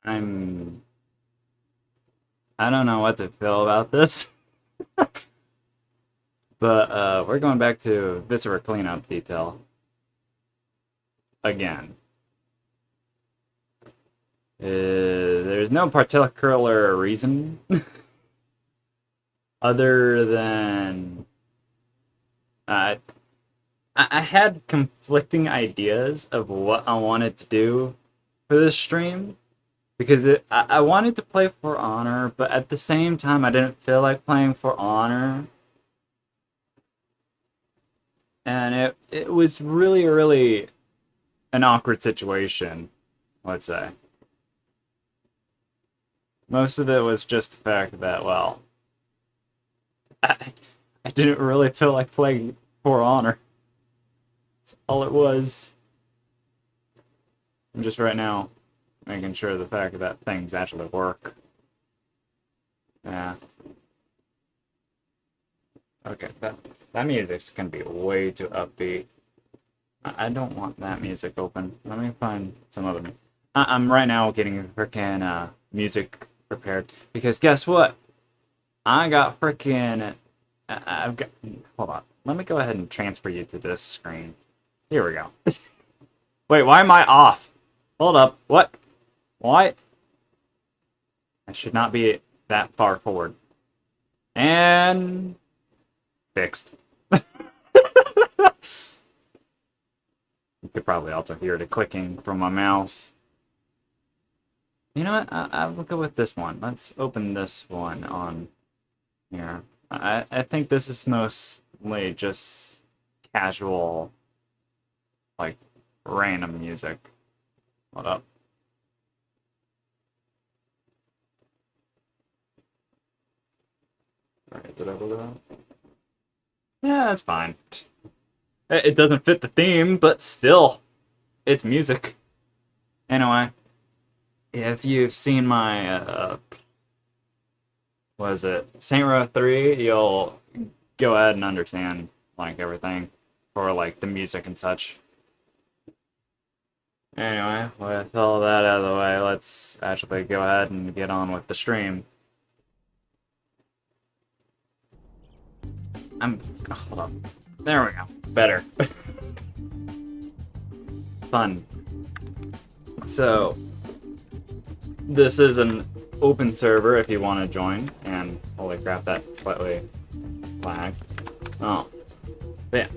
I'm... I don't know what to feel about this. But we're going back to Viscera cleanup detail. Again. There's no particular reason other than I had conflicting ideas of what I wanted to do for this stream because I wanted to play For Honor, but at the same time I didn't feel like playing For Honor. And it was really an awkward situation, let's say. Most of it was just the fact that, well, I didn't really feel like playing For Honor. That's all it was. I'm just right now making sure the fact that things actually work. Yeah. Okay, that music's gonna be way too upbeat. I don't want that music open. Let me find some other music. I'm right now getting frickin' music prepared because guess what? I got frickin' I've got. Hold on. Let me go ahead and transfer you to this screen. Here we go. Wait, why am I off? Hold up. What? Why? I should not be that far forward. And fixed. You could probably also hear the clicking from my mouse. You know what? I will go with this one. Let's open this one on here. I think this is mostly just casual, like, random music. Hold up. Alright, did I do that? Yeah, that's fine. It doesn't fit the theme, but still, it's music. Anyway, if you've seen my, Saint Row 3, you'll go ahead and understand, like, everything for, like, the music and such. Anyway, with all that out of the way, let's actually go ahead and get on with the stream. Hold on. There we go. Better. Fun. So, this is an open server if you want to join, and holy crap, that's slightly lagged. Oh. But yeah.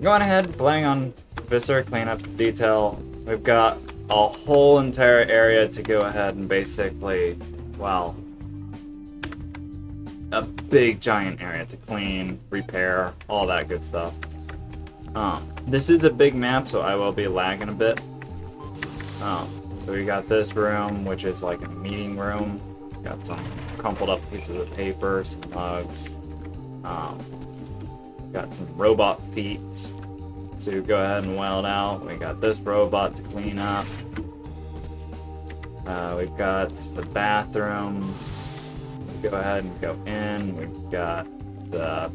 Going ahead, playing on Viscera cleanup detail. We've got a whole entire area to go ahead and basically, well, a big giant area to clean, repair, all that good stuff. This is a big map, so I will be lagging a bit. So we got this room, which is like a meeting room. Got some crumpled up pieces of paper, some mugs. Got some robot feet to go ahead and weld out. We got this robot to clean up. We've got the bathrooms. Go ahead and go in. We've got the...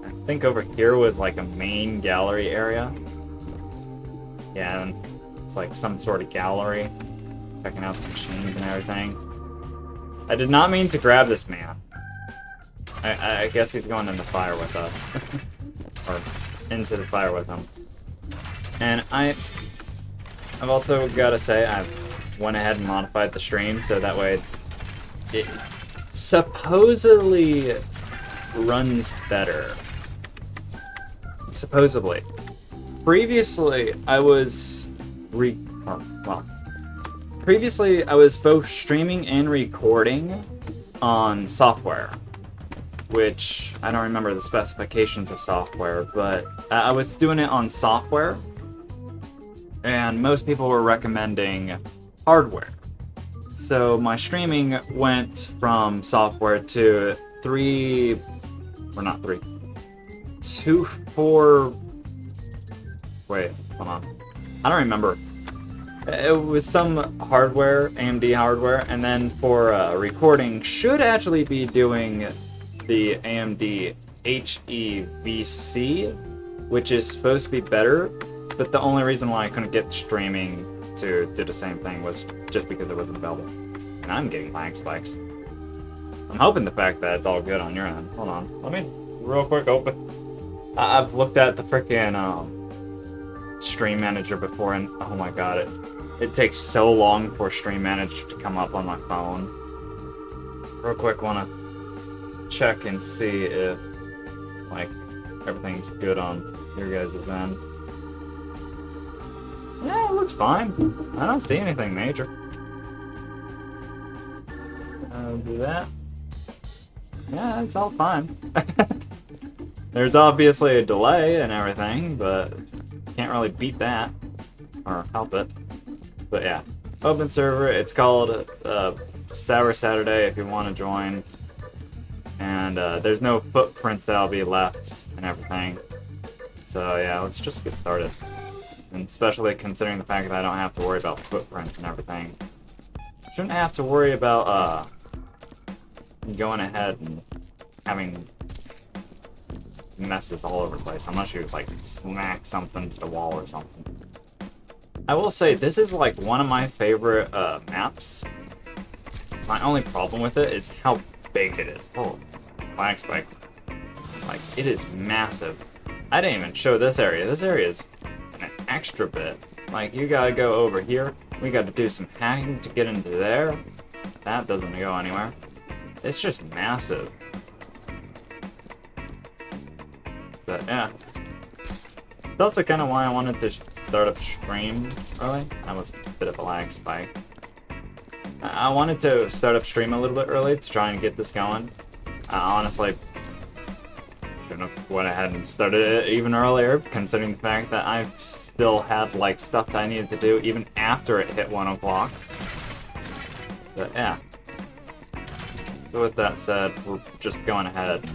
I think over here was like a main gallery area. Yeah, and it's like some sort of gallery. Checking out the machines and everything. I did not mean to grab this man. I guess he's going in the fire with us. Or into the fire with him. And I've also got to say, I've went ahead and modified the stream so that way it supposedly runs better. Supposedly. Previously, I was previously I was both streaming and recording on software, which I don't remember the specifications of software, but I was doing it on software, and most people were recommending hardware. So my streaming went from software to 4. Wait, hold on. I don't remember. It was some hardware, AMD hardware, and then for recording, should actually be doing the AMD HEVC, which is supposed to be better, but the only reason why I couldn't get streaming to do the same thing was just because it wasn't available. And I'm getting lag spikes. I'm hoping the fact that it's all good on your end. Hold on. Let me real quick open. I've looked at the freaking Stream Manager before, and oh my god, it takes so long for Stream Manager to come up on my phone. Real quick, wanna check and see if like everything's good on your guys' end. Yeah, it looks fine. I don't see anything major. Do that. Yeah, it's all fine. There's obviously a delay and everything, but can't really beat that or help it. But yeah, open server. It's called Sour Saturday if you want to join. And there's no footprints that'll be left and everything. So yeah, let's just get started. And especially considering the fact that I don't have to worry about footprints and everything. Shouldn't have to worry about going ahead and having messes all over the place unless you like smack something to the wall or something. I will say this is like one of my favorite maps. My only problem with it is how big it is. Oh, lag spike. Like, it is massive. I didn't even show this area. This area is an extra bit. Like, you gotta go over here. We gotta do some hacking to get into there. That doesn't go anywhere. It's just massive. But yeah. That's also kind of why I wanted to start up stream early. That was a bit of a lag spike. I wanted to start up stream a little bit early to try and get this going. Honestly, shouldn't have went ahead and started it even earlier, considering the fact that I still had like stuff that I needed to do even after it hit 1 o'clock. But yeah. So with that said, we're just going ahead.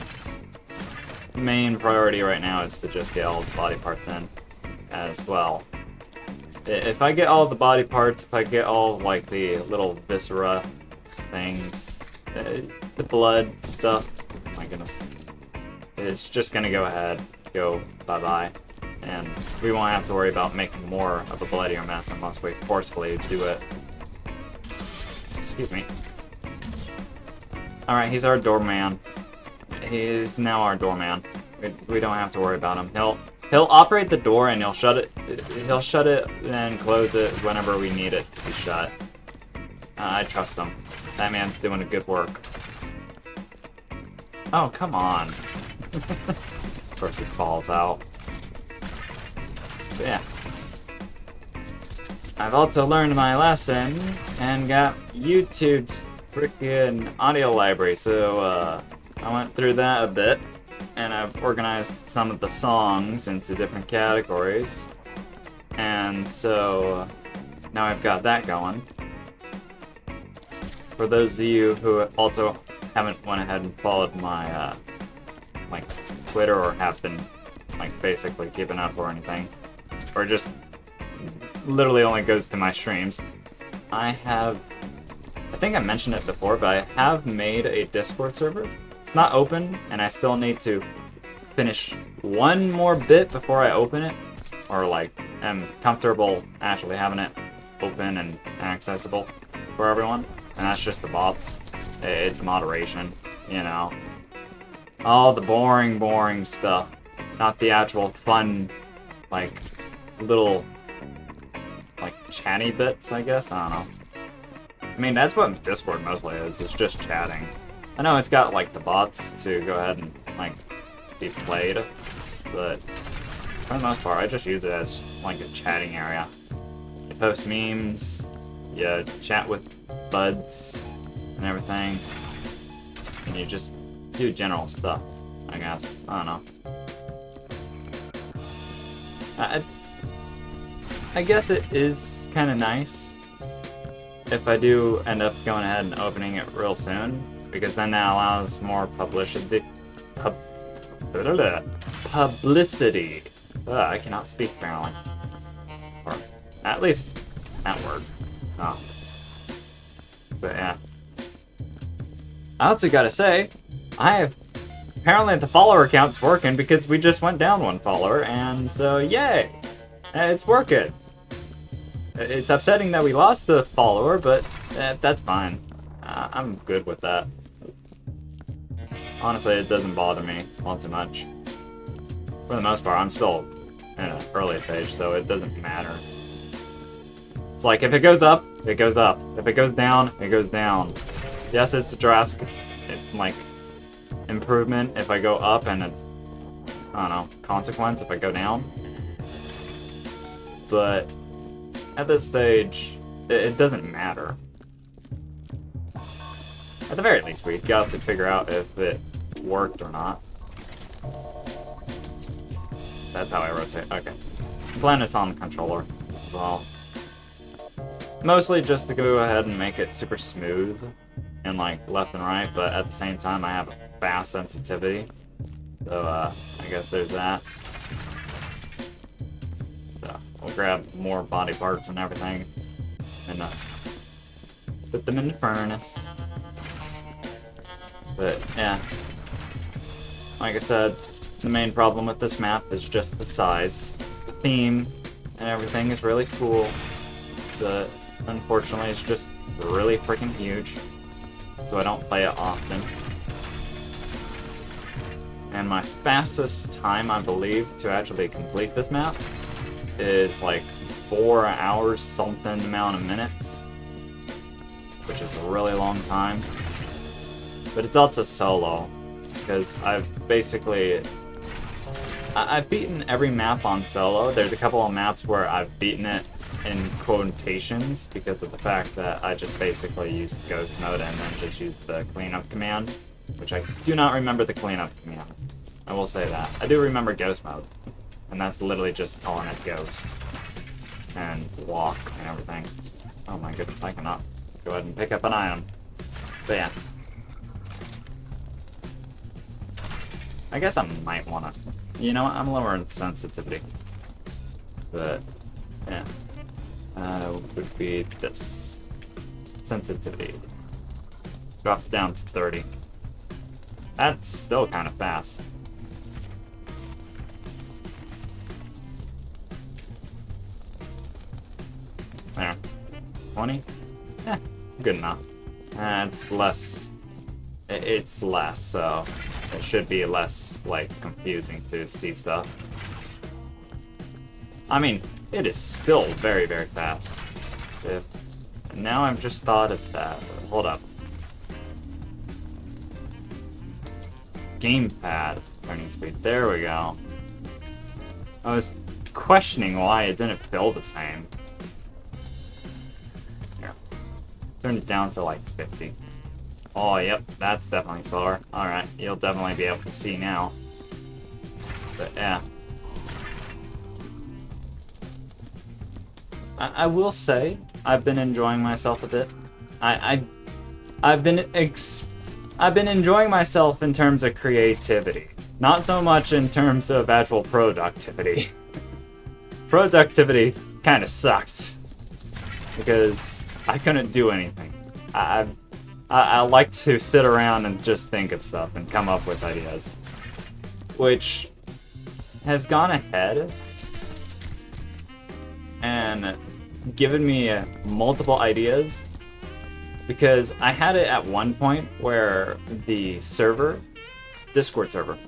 Main priority right now is to just get all the body parts in as well. If I get all the body parts, if I get all like the little viscera things, the blood stuff, oh my goodness, it's just gonna go ahead, go bye-bye. And we won't have to worry about making more of a bloodier mess unless we forcefully do it. Excuse me. Alright, he's our doorman. He's now our doorman. We don't have to worry about him. He'll operate the door and he'll shut it. He'll shut it and close it whenever we need it to be shut. I trust him. That man's doing a good work. Oh, come on. Of course he falls out. But yeah. I've also learned my lesson and got YouTube's freaking audio library, so I went through that a bit, and I've organized some of the songs into different categories, and so now I've got that going. For those of you who also haven't went ahead and followed my like Twitter or have been like basically keeping up or anything, or just literally only goes to my streams, I think I mentioned it before, but I have made a Discord server. It's not open, and I still need to finish one more bit before I open it, or like am comfortable actually having it open and accessible for everyone. And that's just the bots. It's moderation, you know. All the boring stuff, not the actual fun, like little, like chatty bits, I guess. I don't know. I mean, that's what Discord mostly is. It's just chatting. I know it's got like the bots to go ahead and like be played, but for the most part, I just use it as like a chatting area. You post memes, you chat with buds and everything, and you just do general stuff, I guess. I don't know. I guess it is kind of nice if I do end up going ahead and opening it real soon, because then that allows more publicity. Publicity. I cannot speak apparently. Or at least that word. Oh. But yeah. I also gotta say, apparently the follower count's working because we just went down one follower, and so yay! It's working. It's upsetting that we lost the follower, but that's fine. I'm good with that. Honestly, it doesn't bother me all too much. For the most part, I'm still in an early stage, so it doesn't matter. It's like, if it goes up, it goes up. If it goes down, it goes down. Yes, it's a drastic, like, improvement if I go up, and I don't know, consequence if I go down. But at this stage, it doesn't matter. At the very least, we got to figure out if it worked or not. That's how I rotate. Okay. I'm playing this on the controller as well. Mostly just to go ahead and make it super smooth and like left and right, but at the same time I have a fast sensitivity. So I guess there's that. So we'll grab more body parts and everything and put them in the furnace. But yeah, like I said, the main problem with this map is just the size. The theme and everything is really cool, but unfortunately it's just really freaking huge, so I don't play it often. And my fastest time, I believe, to actually complete this map is like 4 hours something amount of minutes, which is a really long time. But it's also solo, because I've basically... I've beaten every map on solo. There's a couple of maps where I've beaten it in quotations because of the fact that I just basically used ghost mode and then just used the cleanup command, which I do not remember the cleanup command. I will say that. I do remember ghost mode, and that's literally just calling it ghost and walk and everything. Oh my goodness, I cannot go ahead and pick up an item. But yeah. I guess I might wanna... You know what? I'm lowering sensitivity. But, yeah. Would be this. Sensitivity. Drop it down to 30. That's still kind of fast. There. 20? Eh, good enough. It's less... It's less, so... It should be less, like, confusing to see stuff. I mean, it is still very, very fast. Now I've just thought of that. Hold up. Gamepad turning speed. There we go. I was questioning why it didn't feel the same. Here. Turn it down to, like, 50. Oh, yep, that's definitely slower. Alright, you'll definitely be able to see now. But, yeah. I will say, I've been enjoying myself a bit. I've been enjoying myself in terms of creativity. Not so much in terms of actual productivity. Productivity kind of sucked. Because I couldn't do anything. I like to sit around and just think of stuff and come up with ideas. Which has gone ahead and given me multiple ideas. Because I had it at one point where the server, Discord server,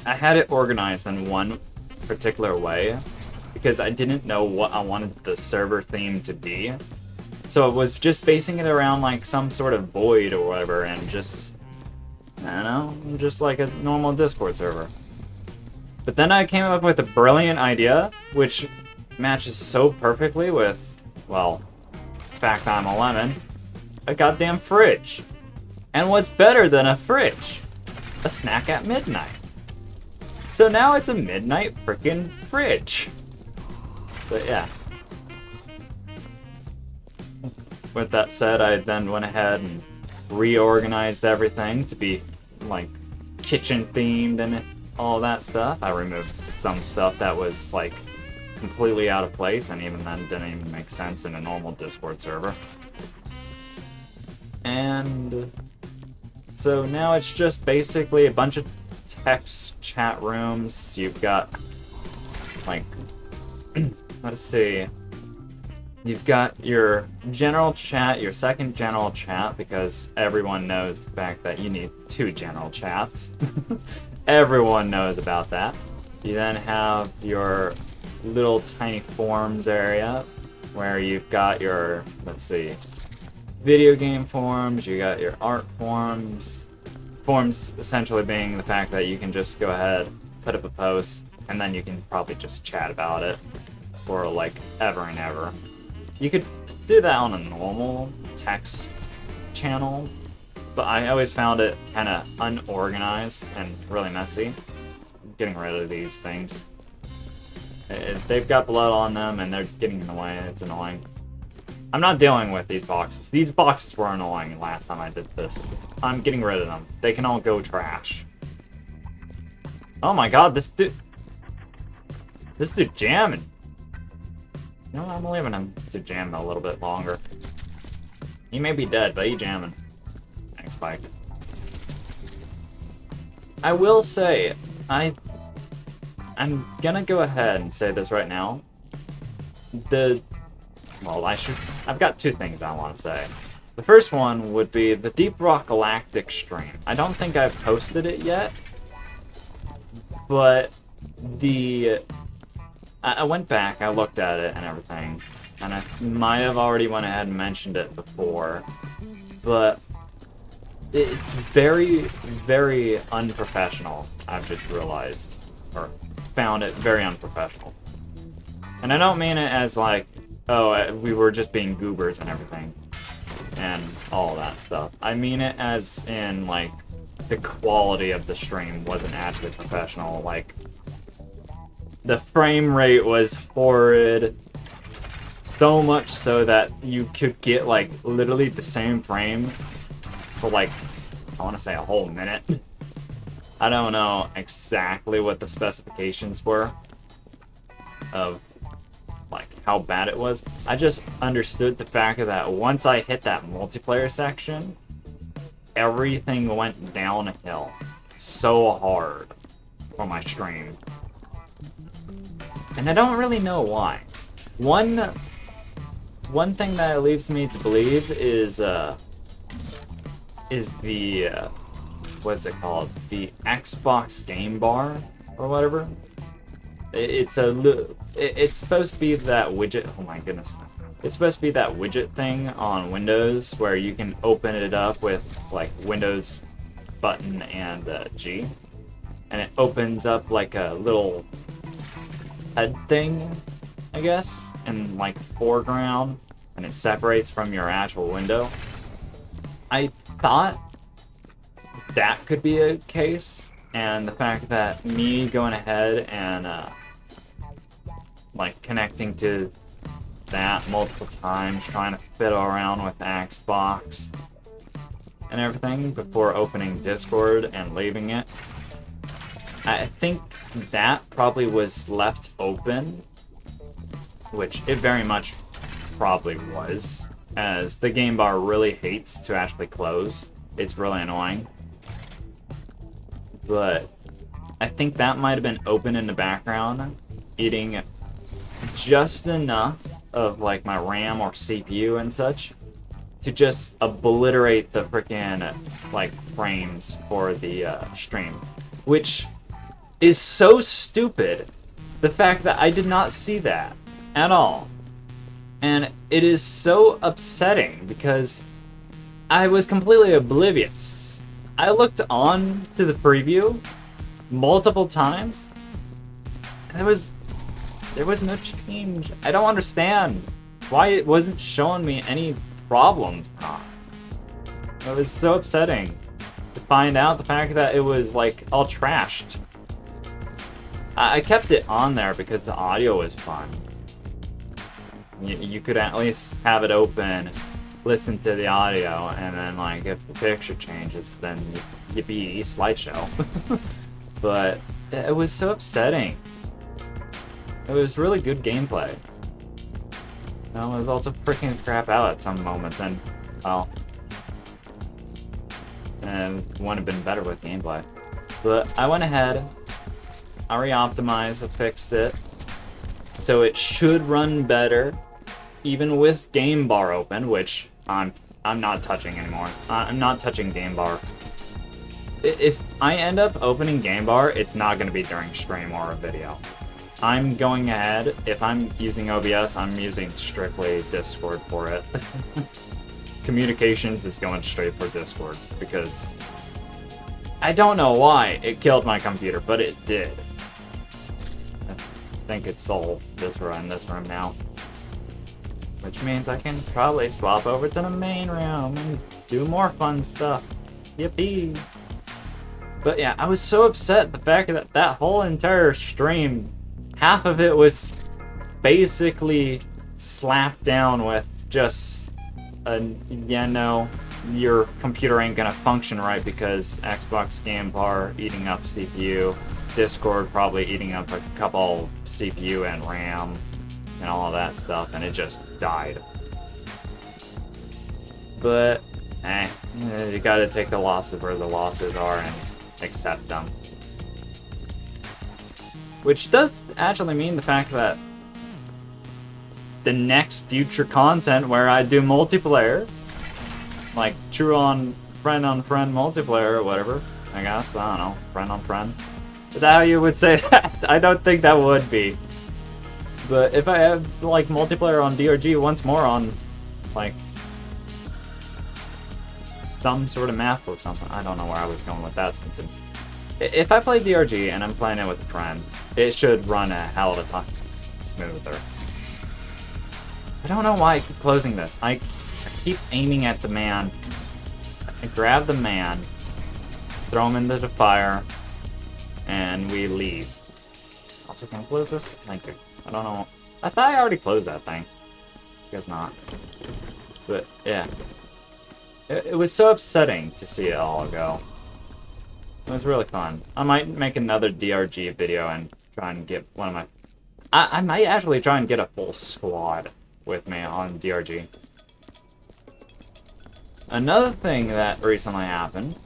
I had it organized in one particular way because I didn't know what I wanted the server theme to be. So it was just basing it around like some sort of void or whatever, and just, I don't know, just like a normal Discord server. But then I came up with a brilliant idea, which matches so perfectly with, well, fact I'm a lemon, a goddamn fridge. And what's better than a fridge? A snack at midnight. So now it's a midnight frickin' fridge. But yeah. With that said, I then went ahead and reorganized everything to be, like, kitchen themed and all that stuff. I removed some stuff that was, like, completely out of place, and even then didn't even make sense in a normal Discord server. And so now it's just basically a bunch of text chat rooms. You've got, like, let's see. You've got your general chat, your second general chat, because everyone knows the fact that you need 2 general chats. Everyone knows about that. You then have your little tiny forums area where you've got your, let's see, video game forums, you got your art forums. Forums essentially being the fact that you can just go ahead, put up a post, and then you can probably just chat about it for like ever and ever. You could do that on a normal text channel, but I always found it kind of unorganized and really messy. Getting rid of these things. They've got blood on them and they're getting in the way. It's annoying. I'm not dealing with these boxes. These boxes were annoying last time I did this. I'm getting rid of them. They can all go trash. Oh my god, this dude jamming. You know what, I'm leaving him to jam a little bit longer. He may be dead, but he's jamming. Thanks, Spike. I will say, I'm gonna go ahead and say this right now. Well, I've got 2 things I want to say. The first one would be the Deep Rock Galactic stream. I don't think I've posted it yet, but I went back, I looked at it and everything, and I might have already went ahead and mentioned it before, but it's very, very unprofessional, I've just realized, or found it very unprofessional. And I don't mean it as like, oh, we were just being goobers and everything, and all that stuff. I mean it as in, like, the quality of the stream wasn't actually professional. Like, the frame rate was horrid, so much so that you could get, like, literally the same frame for, like, I want to say a whole minute. I don't know exactly what the specifications were of like how bad it was. I just understood the fact that once I hit that multiplayer section, everything went downhill so hard for my stream. And I don't really know why. One thing that it leaves me to believe is the what's it called? The Xbox Game Bar or whatever. It's supposed to be that widget. Oh my goodness. It's supposed to be that widget thing on Windows where you can open it up with like Windows button and G, and it opens up like a little head thing, I guess, in like foreground, and it separates from your actual window. I thought that could be a case, and the fact that me going ahead and like connecting to that multiple times, trying to fiddle around with Xbox and everything before opening Discord and leaving it, I think that probably was left open, which it very much probably was, as the game bar really hates to actually close. It's really annoying. But I think that might have been open in the background, eating just enough of like my RAM or CPU and such to just obliterate the freaking like frames for the stream, which is so stupid. The fact that I did not see that at all, and it is so upsetting because I was completely oblivious. I looked on to the preview multiple times, and there was no change. I don't understand why it wasn't showing me any problems. It was so upsetting to find out the fact that it was like all trashed. I kept it on there because the audio was fun. You could at least have it open, listen to the audio, and then like if the picture changes, then yippee slideshow. But it was so upsetting. It was really good gameplay. It was also freaking crap out at some moments, and well, and would have been better with gameplay. But I went ahead, I re-optimized, I fixed it, so it should run better even with game bar open, which I'm not touching anymore. I'm not touching game bar. If I end up opening game bar, it's not going to be during stream or a video. I'm going ahead, if I'm using OBS, I'm using strictly Discord for it. Communications is going straight for Discord, because I don't know why it killed my computer, but it did. I think it's all Viscera in this room now. Which means I can probably swap over to the main room and do more fun stuff. Yippee! But yeah, I was so upset the fact that that whole entire stream, half of it was basically slapped down with just yeah, no, your computer ain't gonna function right because Xbox Game Bar eating up CPU, Discord probably eating up a couple CPU and RAM, and all of that stuff, and it just died. But, you gotta take the losses where the losses are and accept them. Which does actually mean the fact that the next future content where I do multiplayer, like true on friend multiplayer or whatever, I guess, I don't know, friend on friend. Is that how you would say that? I don't think that would be. But if I have like multiplayer on DRG once more on like some sort of map or something, I don't know where I was going with that since if I play DRG and I'm playing it with a friend, it should run a hell of a ton smoother. I don't know why I keep closing this. I keep aiming at the man. I grab the man, throw him into the fire, and we leave. Also, can I close this? Thank you. I don't know. I thought I already closed that thing. Guess not. But, yeah. It was so upsetting to see it all go. It was really fun. I might make another DRG video and try and get one of my... I might actually try and get a full squad with me on DRG. Another thing that recently happened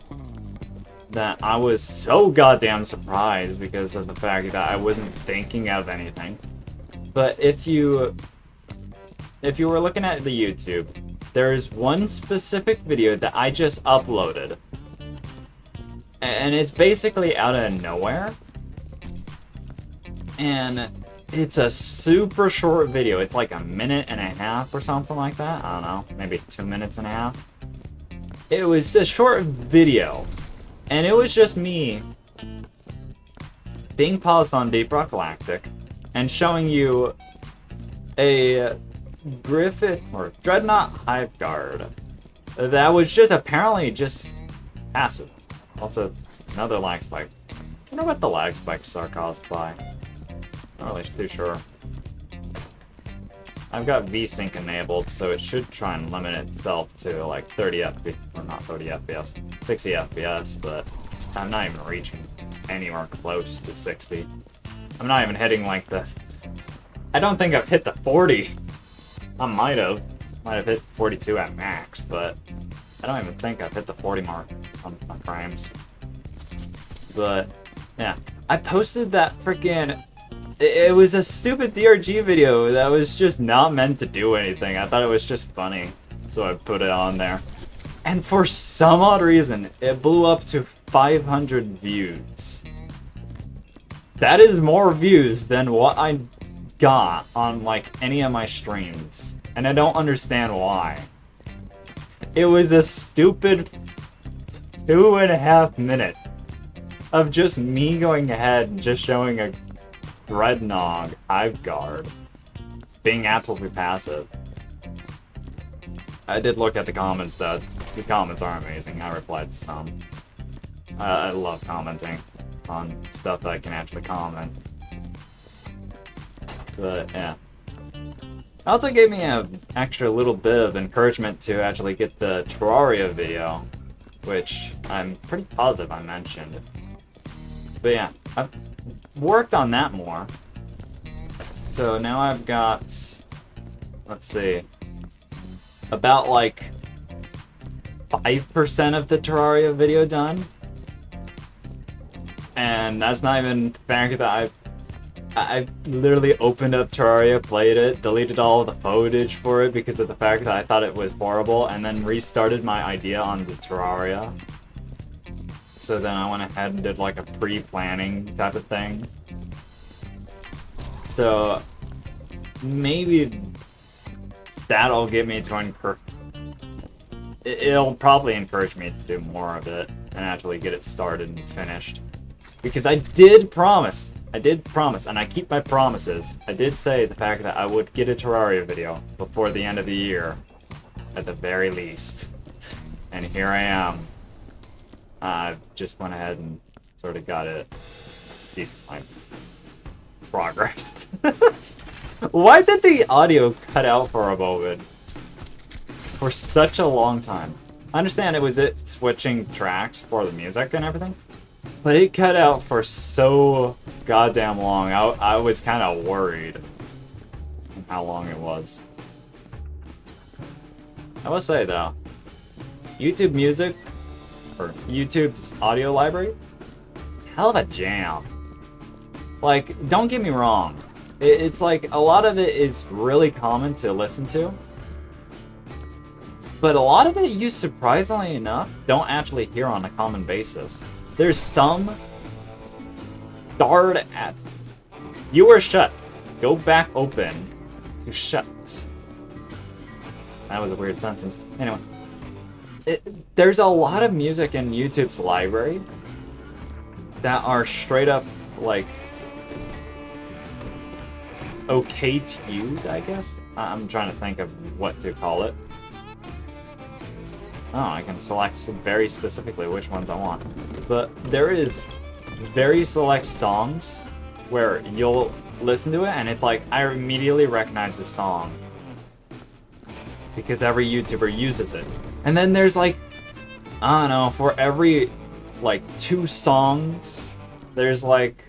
that I was so goddamn surprised because of the fact that I wasn't thinking of anything. But if you were looking at the YouTube, there is one specific video that I just uploaded. And it's basically out of nowhere. And it's a super short video. It's like a minute and a half or something like that. I don't know, maybe 2 minutes and a half. It was a short video. And it was just me being paused on Deep Rock Galactic and showing you a Griffith or Dreadnought Hive Guard that was just apparently just passive. Also, another lag spike. I wonder what the lag spikes are caused by. Not really too sure. I've got VSync enabled, so it should try and limit itself to like 30 FPS, or not 30 FPS, 60 FPS, but I'm not even reaching anywhere close to 60. I'm not even hitting like the... I don't think I've hit the 40. I might have hit 42 at max, but I don't even think I've hit the 40 mark on frames. But, yeah. I posted that freaking... It was a stupid DRG video that was just not meant to do anything. I thought it was just funny, so I put it on there. And for some odd reason, it blew up to 500 views. That is more views than what I got on like any of my streams. And I don't understand why. It was a stupid 2.5 minutes of just me going ahead and just showing a Dreadnought Hive Guard being absolutely passive. I did look at the comments though. The comments are amazing. I replied to some. I love commenting on stuff that I can actually comment. But yeah. It also gave me an extra little bit of encouragement to actually get the Terraria video, which I'm pretty positive I mentioned. But yeah, I've worked on that more. So now I've got, let's see, about like 5% of the Terraria video done. And that's not even the fact that I've I literally opened up Terraria, played it, deleted all of the footage for it because of the fact that I thought it was horrible, and then restarted my idea on the Terraria. So then I went ahead and did like a pre-planning type of thing. So maybe that'll get me to it'll probably encourage me to do more of it and actually get it started and finished. Because I did promise, and I keep my promises. I did say the fact that I would get a Terraria video before the end of the year, at the very least. And here I am. I just went ahead and sort of got it decently progressed. Why did the audio cut out for a moment? For such a long time. I understand it was switching tracks for the music and everything, but it cut out for so goddamn long. I was kind of worried how long it was. I will say though, YouTube Music, or YouTube's audio library, it's hell of a jam. Like, don't get me wrong, it's like a lot of it is really common to listen to, but a lot of it you, surprisingly enough, don't actually hear on a common basis. There's some starred at you are shut. Go back open to shut. That was a weird sentence. Anyway, there's a lot of music in YouTube's library that are straight up like okay to use, I guess. I'm trying to think of what to call it. Oh, I can select very specifically which ones I want. But there is very select songs where you'll listen to it and it's like, I immediately recognize the song because every YouTuber uses it. And then there's like, I don't know, for every like 2 songs, there's like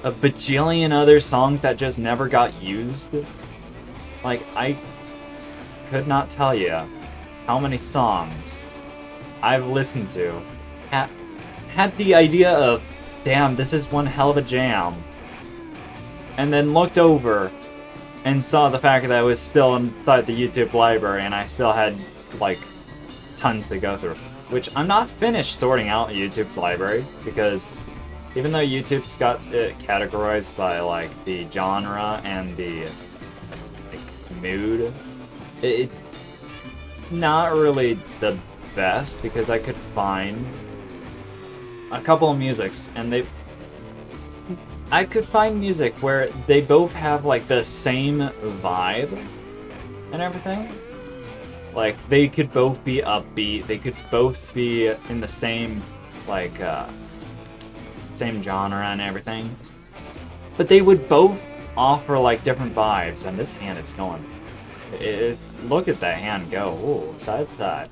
a bajillion other songs that just never got used. Like, I could not tell you how many songs I've listened to had the idea of, damn, this is one hell of a jam, and then looked over and saw the fact that it was still inside the YouTube library and I still had like tons to go through. Which I'm not finished sorting out YouTube's library, because even though YouTube's got it categorized by like the genre and the like mood, it's not really the best, because I could find a couple of musics and I could find music where they both have like the same vibe and everything. Like, they could both be upbeat, they could both be in the same like same genre and everything, but they would both offer like different vibes. And this hand is going, look at that hand go, ooh, side to side.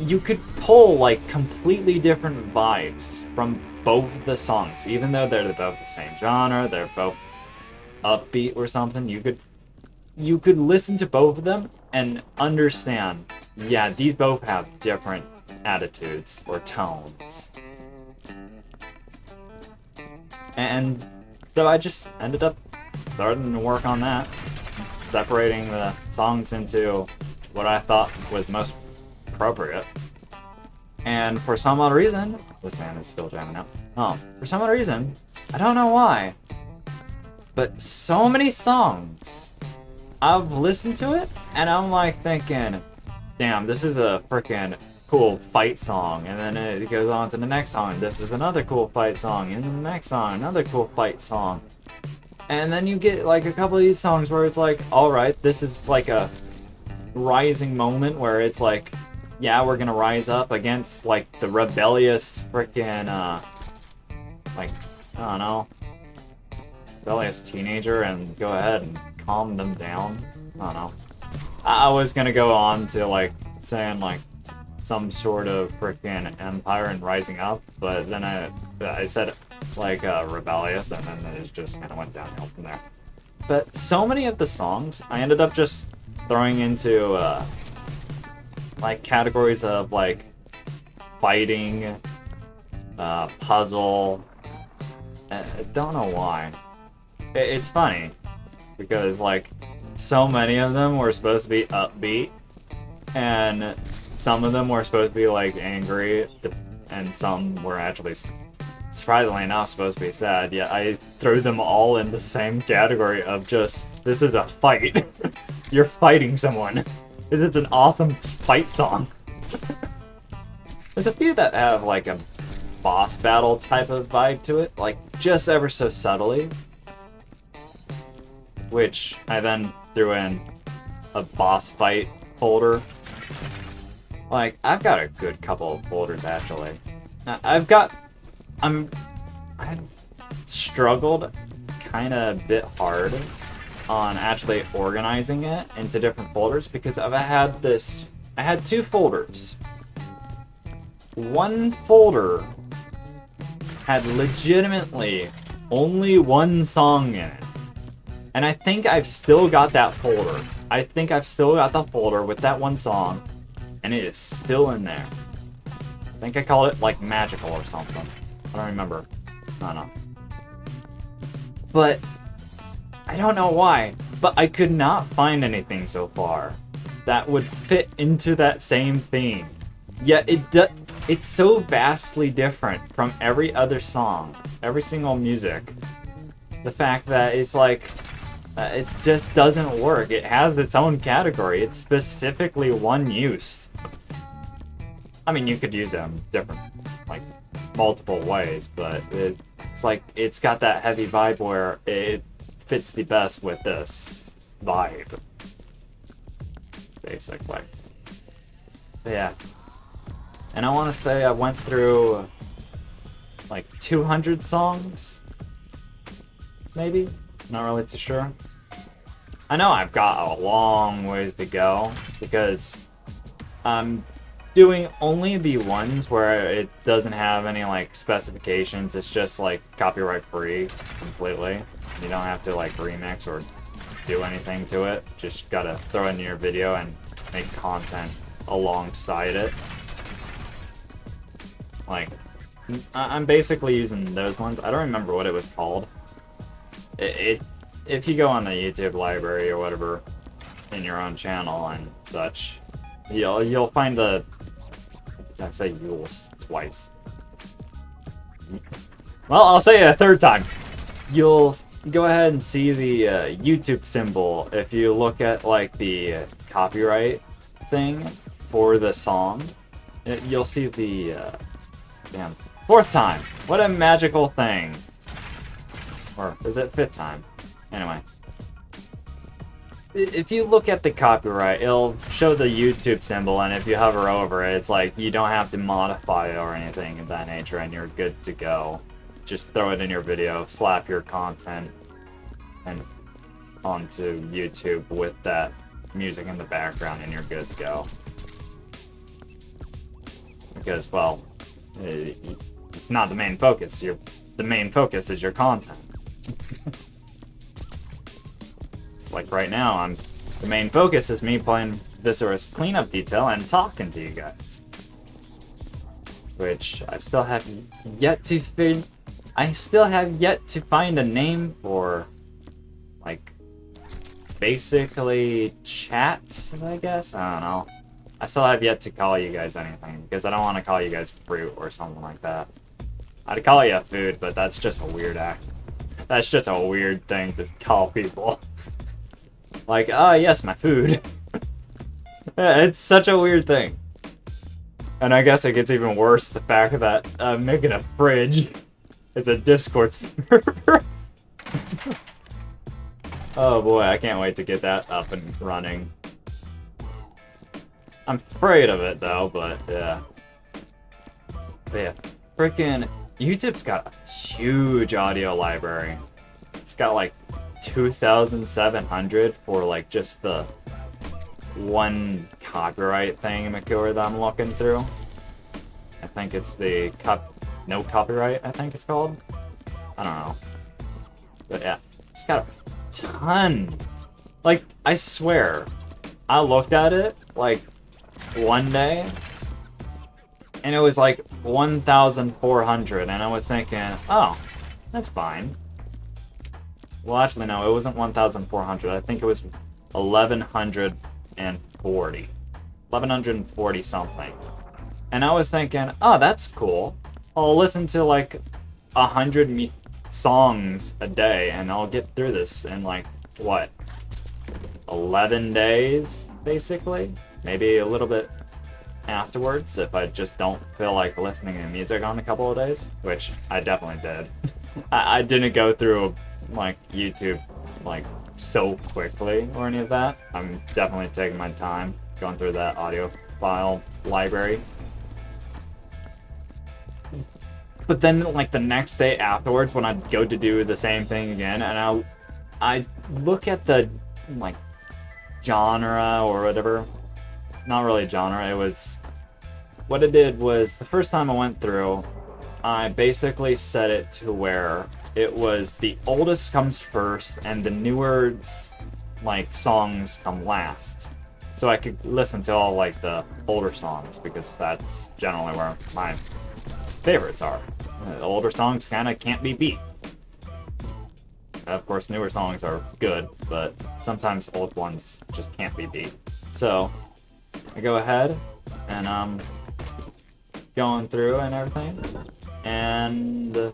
You could pull like completely different vibes from both the songs, even though they're both the same genre, they're both upbeat or something. You could listen to both of them and understand, yeah, these both have different attitudes or tones. And so I just ended up starting to work on that, separating the songs into what I thought was most appropriate. And for some odd reason, this man is still jamming out. For some odd reason, I don't know why, but so many songs, I've listened to it and I'm like thinking, damn, this is a freaking cool fight song. And then it goes on to the next song, this is another cool fight song, and then the next song, another cool fight song. And then you get like a couple of these songs where it's like, alright, this is like a rising moment where it's like, yeah, we're gonna rise up against like the rebellious freaking like, I don't know, rebellious teenager, and go ahead and calm them down. I don't know. I was gonna go on to like saying like some sort of freaking empire and rising up, but then I said like rebellious, and then it just kind of went downhill from there. But so many of the songs I ended up just throwing into like categories of like fighting, puzzle. I don't know why. It's funny because like so many of them were supposed to be upbeat, and some of them were supposed to be like angry, and some were actually surprisingly enough supposed to be sad. Yet I threw them all in the same category of just, this is a fight. You're fighting someone. It's an awesome fight song. There's a few that have like a boss battle type of vibe to it, like just ever so subtly, which I then threw in a boss fight folder. Like, I've got a good couple of folders actually. I've struggled kind of a bit hard on actually organizing it into different folders because I had two folders. One folder had legitimately only one song in it. And I think I've still got that folder. I think I've still got the folder with that one song, and it is still in there. I think I called it like Magical or something. I don't remember. I don't know. But I don't know why, but I could not find anything so far that would fit into that same theme. Yet it's so vastly different from every other song, every single music. The fact that it's like, it just doesn't work. It has its own category. It's specifically one use. I mean, you could use them different, like, multiple ways, but it's like, it's got that heavy vibe where it fits the best with this vibe. Basically. But yeah. And I want to say I went through like 200 songs, maybe? Not really too sure. I know I've got a long ways to go because I'm doing only the ones where it doesn't have any like specifications. It's just like copyright free completely. You don't have to like remix or do anything to it. Just gotta throw it in your video and make content alongside it. Like, I'm basically using those ones. I don't remember what it was called. If you go on the YouTube library or whatever in your own channel and such, you'll find the, I say you'll twice. Well, I'll say it a third time. You'll go ahead and see the YouTube symbol if you look at like the copyright thing for the song. You'll see the damn, fourth time. What a magical thing. Or is it fifth time? Anyway. If you look at the copyright, it'll show the YouTube symbol, and if you hover over it, it's like you don't have to modify it or anything of that nature, and you're good to go. Just throw it in your video, slap your content, and onto YouTube with that music in the background, and you're good to go. Because, well, it's not the main focus. The main focus is your content. It's like right now, the main focus is me playing Viscera's cleanup detail and talking to you guys. Which I still have yet to find a name for, like, basically chat, I guess? I don't know. I still have yet to call you guys anything, because I don't want to call you guys fruit or something like that. I'd call you a food, but that's just a weird act. That's just a weird thing to call people. Like, ah, yes, my food. It's such a weird thing. And I guess it gets even worse, the fact that I'm making a fridge. It's a Discord server. Oh boy, I can't wait to get that up and running. I'm afraid of it though, but yeah. But yeah, freaking YouTube's got a huge audio library. It's got like 2,700 for like just the one copyright thingamacure that I'm looking through. I think it's the no copyright, I think it's called. I don't know. But yeah, it's got a ton. Like, I swear, I looked at it like one day and it was like 1,400 and I was thinking, oh, that's fine. Well, actually, no, it wasn't 1,400. I think it was 1,140. 1,140 something. And I was thinking, oh, that's cool. I'll listen to like 100 songs a day, and I'll get through this in like, what, 11 days, basically? Maybe a little bit afterwards if I just don't feel like listening to music on a couple of days, which I definitely did. I didn't go through like YouTube like so quickly or any of that. I'm definitely taking my time going through that audio file library. But then like the next day afterwards when I'd go to do the same thing again, and I look at the like genre or whatever. Not really genre, it was, what it did was, the first time I went through, I basically set it to where it was the oldest comes first and the newer like songs come last. So I could listen to all like the older songs, because that's generally where my favorites are. The older songs kind of can't be beat. Of course, newer songs are good, but sometimes old ones just can't be beat. So I go ahead and I'm going through and everything, and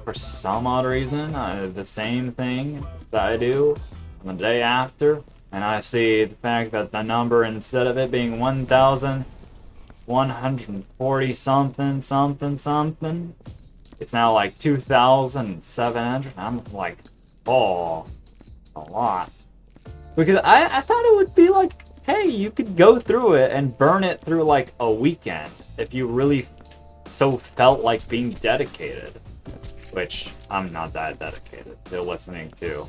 for some odd reason, the same thing that I do on the day after, and I see the fact that the number, instead of it being 1,140 something, it's now like 2,700. I'm like, oh, a lot. Because I thought it would be like, hey, you could go through it and burn it through like a weekend if you really so felt like being dedicated. Which I'm not that dedicated to listening to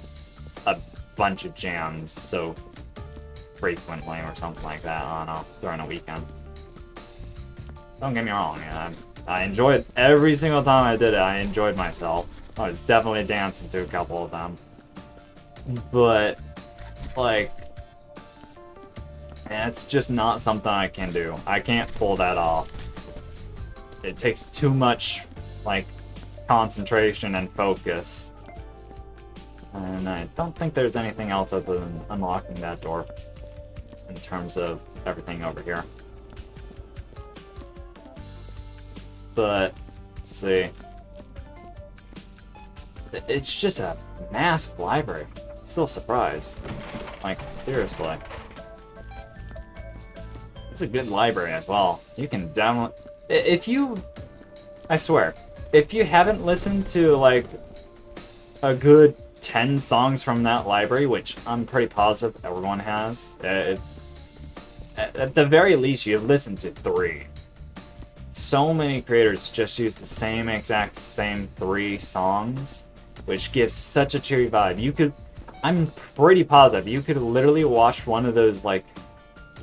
a bunch of jams so frequently or something like that during a weekend. Don't get me wrong, man. I enjoyed every single time I did it. I enjoyed myself. I was definitely dancing to a couple of them. But, like, it's just not something I can do. I can't pull that off. It takes too much, like, concentration and focus. And I don't think there's anything else other than unlocking that door in terms of everything over here. But, let's see. It's just a massive library. I'm still surprised. Like, seriously. It's a good library as well. You can download... I swear, if you haven't listened to, like, a good 10 songs from that library, which I'm pretty positive everyone has, at the very least, you've listened to 3. So many creators just use the same exact same 3 songs, which gives such a cheery vibe. I'm pretty positive, you could literally watch one of those, like,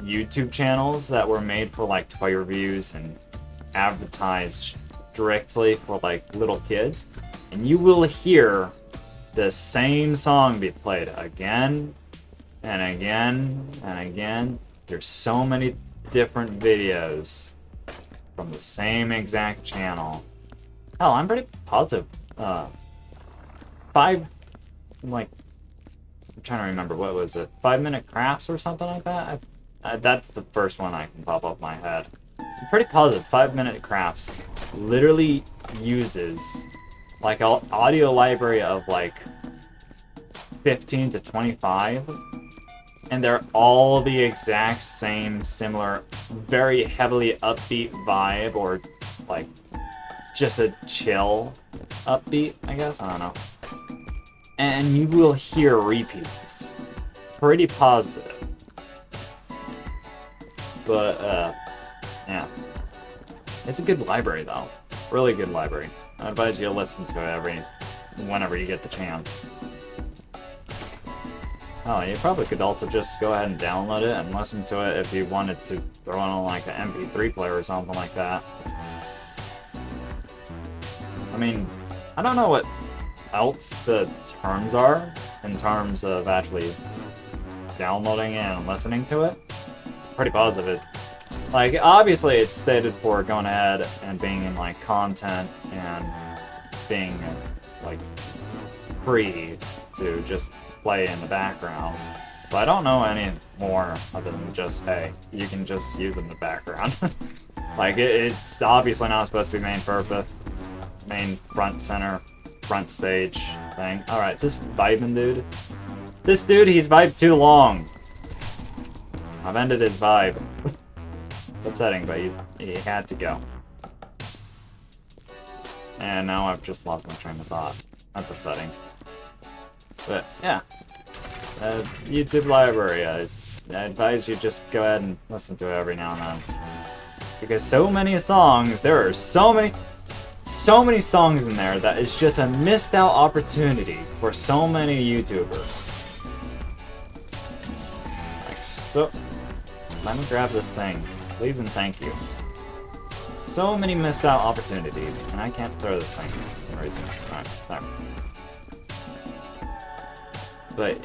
YouTube channels that were made for, like, toy reviews and advertised strictly for, like, little kids, and you will hear the same song be played again and again and again. There's so many different videos from the same exact channel. Hell, I'm pretty positive. 5, like, I'm trying to remember, what was it? 5-minute crafts or something like that? That's the first one I can pop off my head. I'm pretty positive 5-minute crafts literally uses like an audio library of like 15 to 25, and they're all the exact same, similar, very heavily upbeat vibe, or like just a chill upbeat, I guess, I don't know. And you will hear repeats. Pretty positive. But, yeah. It's a good library, though. Really good library. I advise you to listen to it whenever you get the chance. Oh, you probably could also just go ahead and download it and listen to it if you wanted to throw it on like an MP3 player or something like that. I mean, I don't know what else the terms are in terms of actually downloading it and listening to it. Pretty positive. Like, obviously it's stated for going ahead and being in, like, content and being, like, free to just play in the background. But I don't know any more other than just, hey, you can just use them in the background. Like, it's obviously not supposed to be main purpose, main front center, front stage thing. Alright, this vibing dude. This dude, he's vibed too long. I've ended his vibe. It's upsetting, but he had to go. And now I've just lost my train of thought. That's upsetting. But, yeah. YouTube library. I advise you just go ahead and listen to it every now and then. Because so many songs, there are so many songs in there that is just a missed out opportunity for so many YouTubers. Like, so... Let me grab this thing. Please and thank yous. So many missed out opportunities, and I can't throw this thing for some reason. Alright, there. But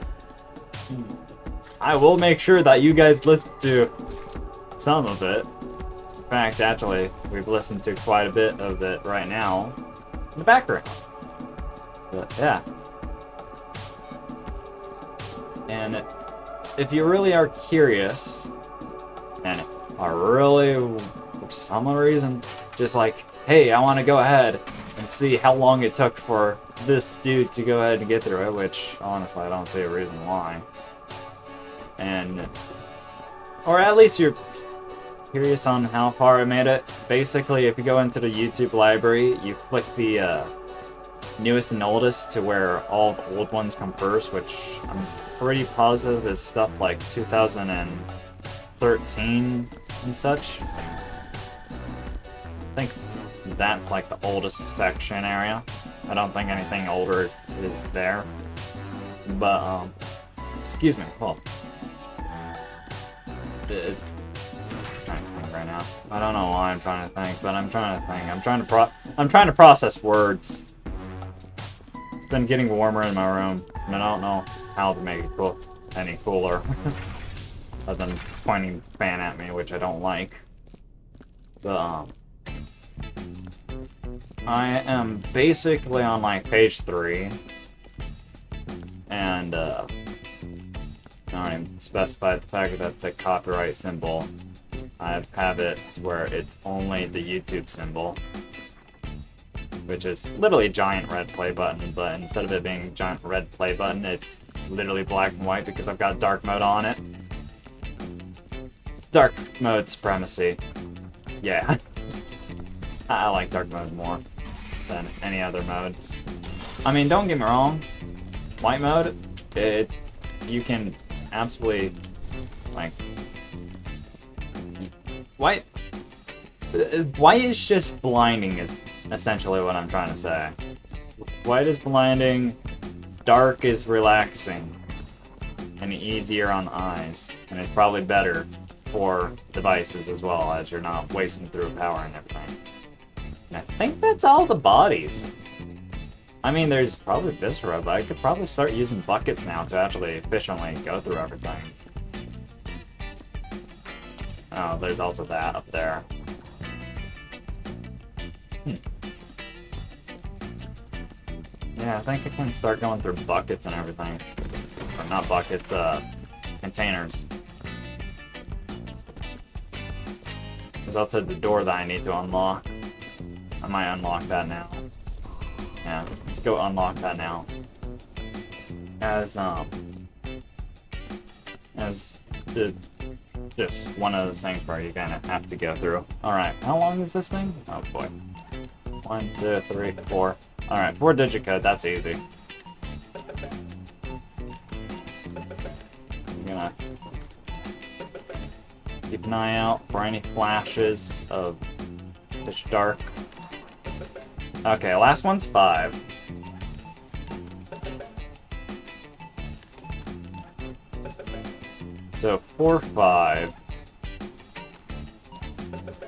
I will make sure that you guys listen to some of it. In fact, actually, we've listened to quite a bit of it right now in the background. But yeah. And if you really are curious, and are really, for some reason, just like, hey, I want to go ahead and see how long it took for this dude to go ahead and get through it, which, honestly, I don't see a reason why. And, or at least you're curious on how far I made it. Basically, if you go into the YouTube library, you click the newest and oldest to where all the old ones come first, which I'm pretty positive is stuff like 2013 and such. I think that's like the oldest section area. I don't think anything older is there. But, excuse me, hold on. I'm trying to think right now. I don't know why I'm trying to think, but I'm trying to think. I'm trying to process words. It's been getting warmer in my room, and I don't know how to make it cool, any cooler. Other than pointing the fan at me, which I don't like. But, I am basically on like page 3. And, I don't even specify the fact that the copyright symbol, I have it to where it's only the YouTube symbol, which is literally a giant red play button, but instead of it being a giant red play button, it's literally black and white because I've got dark mode on it. Dark mode supremacy. Yeah. I like dark mode more than any other modes. I mean, don't get me wrong, white mode, you can absolutely, like, white is just blinding is essentially what I'm trying to say. White is blinding, dark is relaxing, and easier on the eyes, and it's probably better for devices as well, as you're not wasting through power and everything. And I think that's all the bodies. I mean, there's probably Viscera, but I could probably start using buckets now to actually efficiently go through everything. Oh, there's also that up there. Yeah, I think I can start going through buckets and everything. Or not buckets, containers. There's also the door that I need to unlock. I might unlock that now. Yeah, let's go unlock that now. As just one of those things where you're gonna have to go through. Alright, how long is this thing? Oh boy. 1, 2, 3, 4. Alright, 4-digit code, that's easy. I'm gonna keep an eye out for any flashes of pitch dark. Okay, last one's 5. So 4, 5.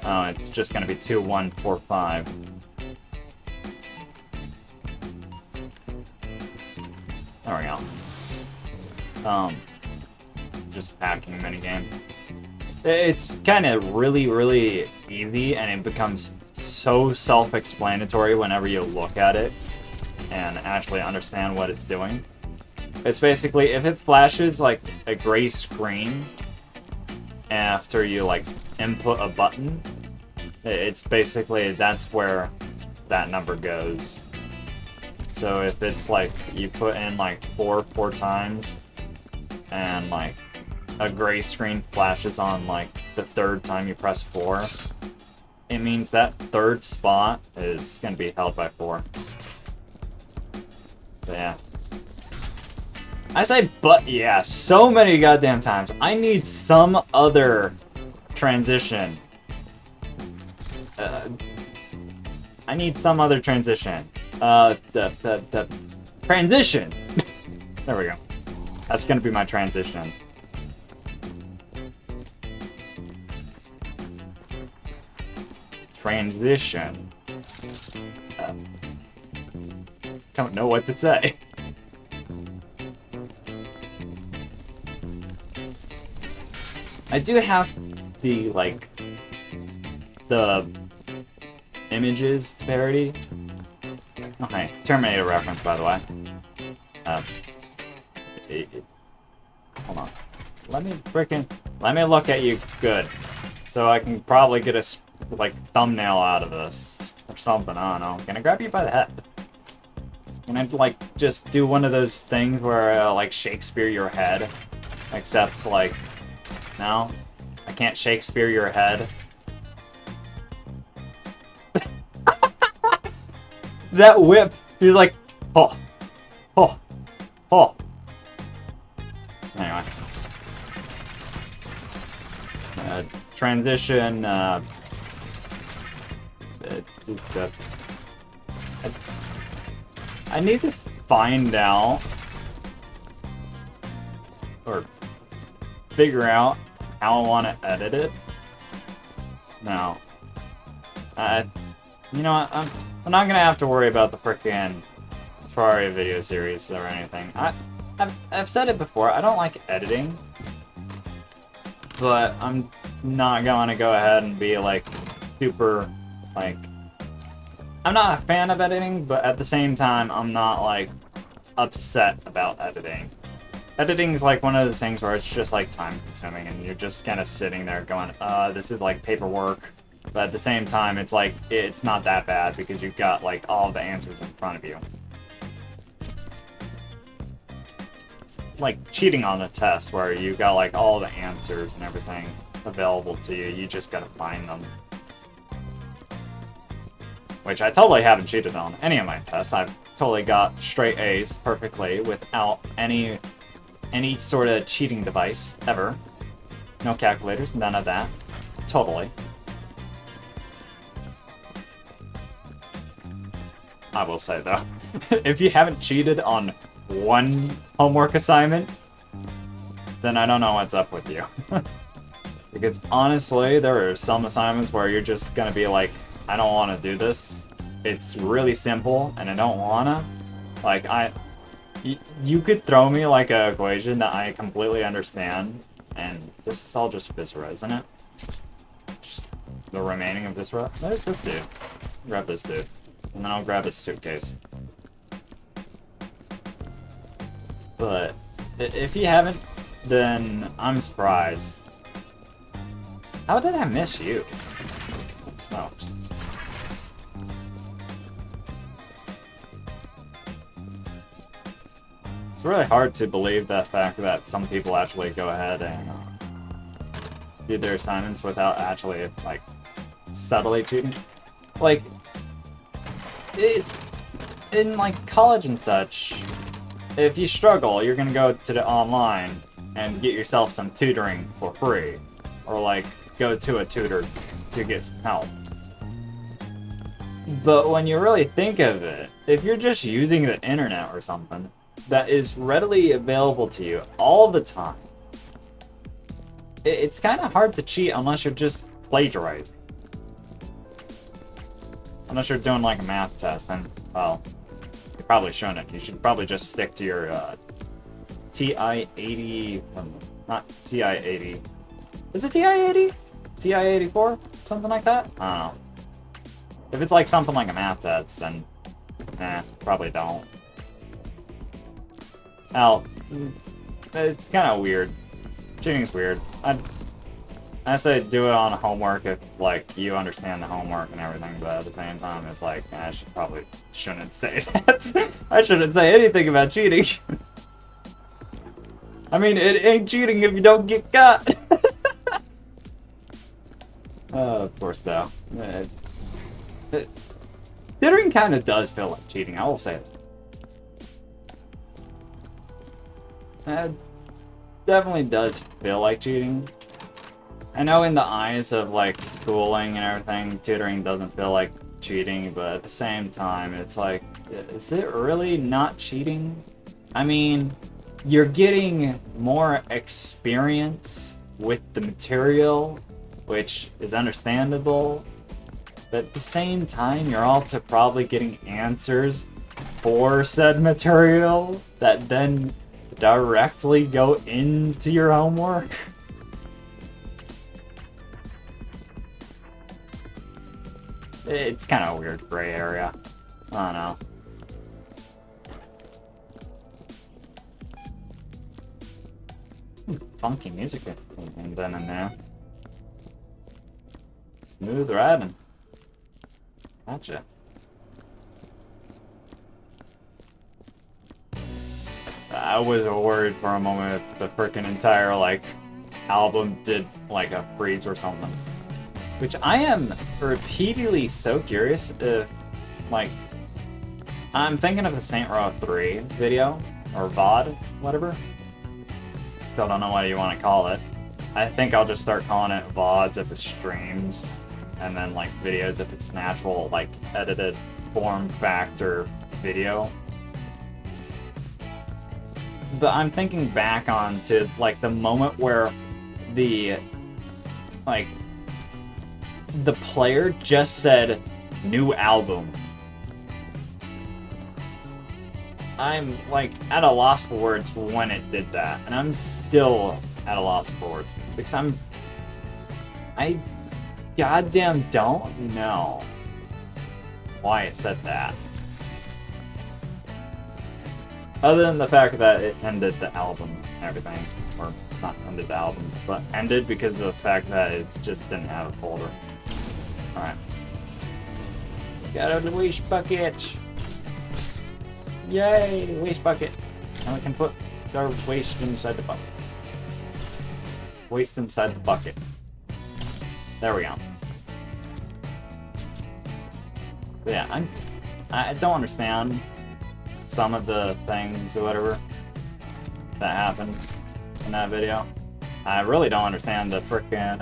Oh, it's just gonna be 2, 1, 4, 5. There we go. Just hacking minigame. It's kind of really easy, and it becomes so self-explanatory whenever you look at it and actually understand what it's doing. It's basically, if it flashes like a gray screen after you like input a button, it's basically, that's where that number goes. So if it's like, you put in like four times, and like a gray screen flashes on like the third time you press 4, it means that third spot is going to be held by 4. So yeah. I say but yeah so many goddamn times. I need some other transition. I need some other transition. The transition. There we go. That's gonna be my transition. Transition. Don't know what to say. I do have the, like, the images to parody. Okay, Terminator reference, by the way. Hold on. Let me look at you good. So I can probably get a, like, thumbnail out of this. Or something, I don't know. Can I grab you by the head? Can I, like, just do one of those things where, like, Shakespeare your head? Except, like, no? I can't Shakespeare your head. That whip, he's like, oh, oh, oh. Anyway. Transition, I need to find out, or figure out how I want to edit it. No. You know what, I'm not gonna have to worry about the frickin' Ferrari video series or anything. I've said it before, I don't like editing. But I'm not gonna go ahead and be like super, like, I'm not a fan of editing, but at the same time, I'm not like upset about editing. Editing's like one of those things where it's just like time consuming and you're just kind of sitting there going, this is like paperwork. But at the same time, it's like, it's not that bad because you've got like all the answers in front of you. It's like cheating on a test where you got like all the answers and everything available to you. You just gotta find them. Which I totally haven't cheated on any of my tests. I've totally got straight A's perfectly without any sort of cheating device ever. No calculators, none of that. Totally. I will say though, if you haven't cheated on one homework assignment, then I don't know what's up with you. Because honestly, there are some assignments where you're just gonna be like, I don't want to do this. It's really simple, and I don't wanna. Like, you could throw me like an equation that I completely understand, and this is all just Viscera, isn't it? Just the remaining of Viscera. There's this dude. Grab this dude. And then I'll grab his suitcase. But if you haven't, then I'm surprised. How did I miss you? Smokes. It's really hard to believe the fact that some people actually go ahead and do their assignments without actually, like, subtly cheating. Like, in like college and such, if you struggle, you're gonna go to the online and get yourself some tutoring for free, or like go to a tutor to get some help. But when you really think of it, if you're just using the internet or something that is readily available to you all the time, it's kind of hard to cheat unless you're just plagiarizing. Unless you're doing like a math test, then, well, you probably shouldn't. You should probably just stick to your TI-80, not TI-80. Is it TI-80? TI-84? Something like that? I don't know. If it's like something like a math test, then, probably don't. Now, it's kind of weird. Cheating's weird. I say do it on homework if, like, you understand the homework and everything, but at the same time, it's like, I probably shouldn't say that. I shouldn't say anything about cheating. I mean, it ain't cheating if you don't get caught. Of course, though. Tutoring kind of does feel like cheating, I will say that. It definitely does feel like cheating. I know in the eyes of, like, schooling and everything, tutoring doesn't feel like cheating, but at the same time, it's like, is it really not cheating? I mean, you're getting more experience with the material, which is understandable, but at the same time, you're also probably getting answers for said material that then directly go into your homework. It's kind of a weird gray area. I don't know. Funky music and then in there. Smooth riding. Gotcha. I was worried for a moment if the frickin' entire, like, album did, like, a freeze or something. Which I am repeatedly so curious if, like, I'm thinking of the Saint Row 3 video, or VOD, whatever. Still don't know what you want to call it. I think I'll just start calling it VODs if it's streams, and then, like, videos if it's natural, like, edited form factor video. But I'm thinking back on to, like, the moment where the, like, the player just said, new album. I'm, like, at a loss for words when it did that. And I'm still at a loss for words. Because I goddamn don't know why it said that. Other than the fact that it ended the album and everything. Or, not ended the album, but ended because of the fact that it just didn't have a folder. Alright. Got a waste bucket! Yay! Waste bucket! Now we can put our waste inside the bucket. Waste inside the bucket. There we go. But yeah, I don't understand some of the things or whatever that happened in that video. I really don't understand the frickin'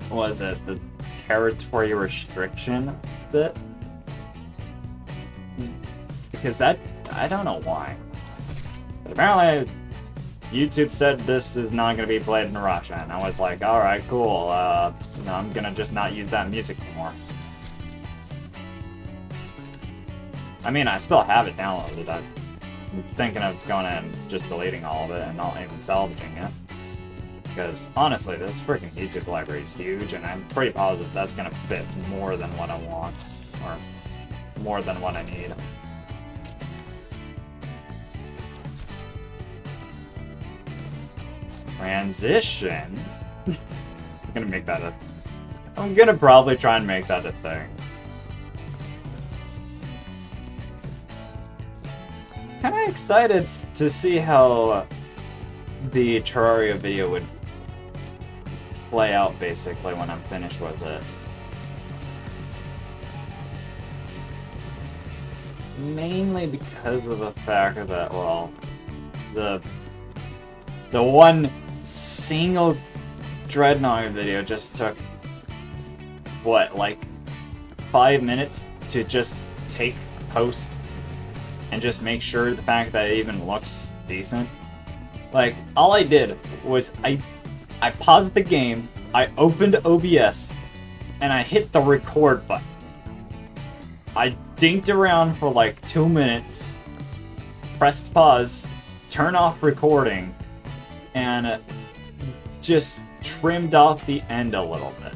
what was it? The territory restriction bit? Because that, I don't know why. But apparently, YouTube said this is not going to be played in Russia, and I was like, alright, cool, no, I'm gonna just not use that music anymore. I mean, I still have it downloaded. I'm thinking of going and just deleting all of it and not even salvaging it. Because, honestly, this freaking YouTube library is huge, and I'm pretty positive that's gonna fit more than what I want. Or more than what I need. Transition? I'm gonna probably try and make that a thing. Kinda excited to see how the Terraria video would play out, basically, when I'm finished with it. Mainly because of the fact that, well, the one single Dreadnought video just took, what, like 5 minutes to just take post and just make sure the fact that it even looks decent. Like, all I did was I paused the game, I opened OBS, and I hit the record button. I dinked around for like 2 minutes, pressed pause, turn off recording, and just trimmed off the end a little bit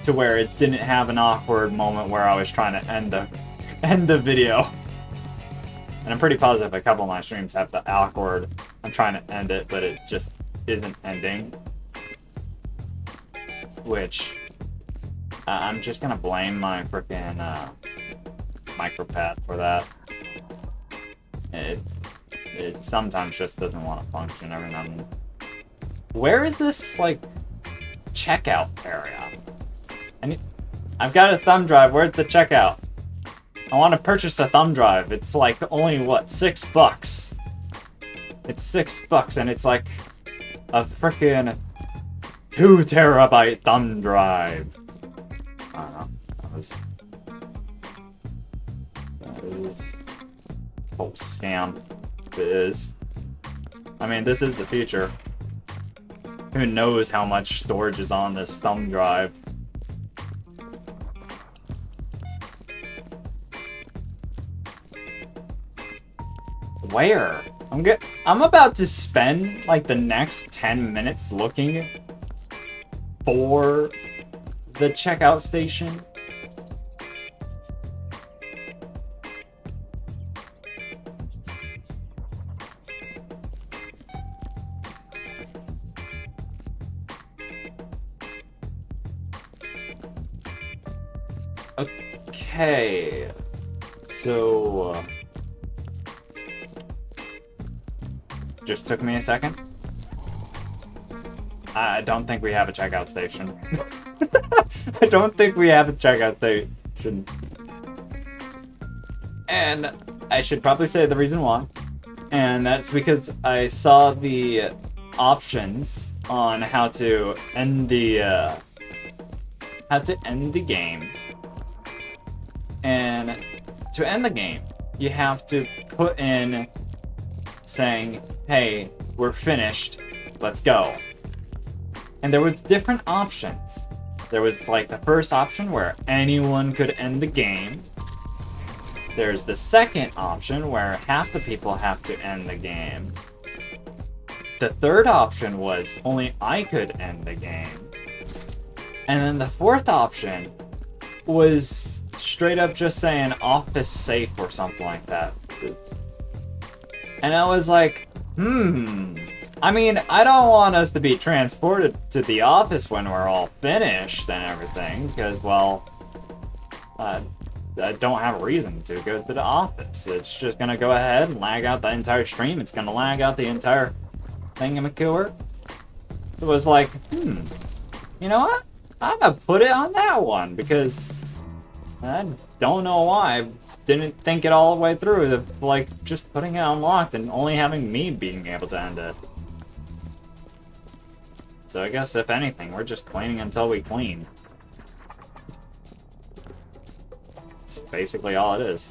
to where it didn't have an awkward moment where I was trying to end the video. And I'm pretty positive a couple of my streams have the awkward, I'm trying to end it, but it just isn't ending. Which, I'm just gonna blame my frickin' micropad for that. It sometimes just doesn't want to function every now and then. Where is this, like, checkout area? I've got a thumb drive. Where's the checkout? I want to purchase a thumb drive. It's like only, what, $6? It's $6 and it's like a frickin' 2 terabyte thumb drive. I don't know. That is a whole scam. It is. I mean, this is the future. Who knows how much storage is on this thumb drive? Where? I'm about to spend like the next 10 minutes looking for the checkout station. Okay, so just took me a second. I don't think we have a checkout station. I don't think we have a checkout station. And I should probably say the reason why. And that's because I saw the options on how to end the game. And to end the game, you have to put in saying, hey, we're finished, let's go. And there was different options. There was like the first option where anyone could end the game. There's the second option where half the people have to end the game. The third option was only I could end the game. And then the fourth option was straight up just saying office safe or something like that. And I was like, I mean, I don't want us to be transported to the office when we're all finished and everything, because, well, I don't have a reason to go to the office. It's just gonna go ahead and lag out the entire stream. It's gonna lag out the entire thingamacooer. So it was like, you know what? I'm gonna put it on that one, because I don't know why I didn't think it all the way through, like just putting it unlocked and only having me being able to end it. So I guess if anything, we're just cleaning until we clean. That's basically all it is.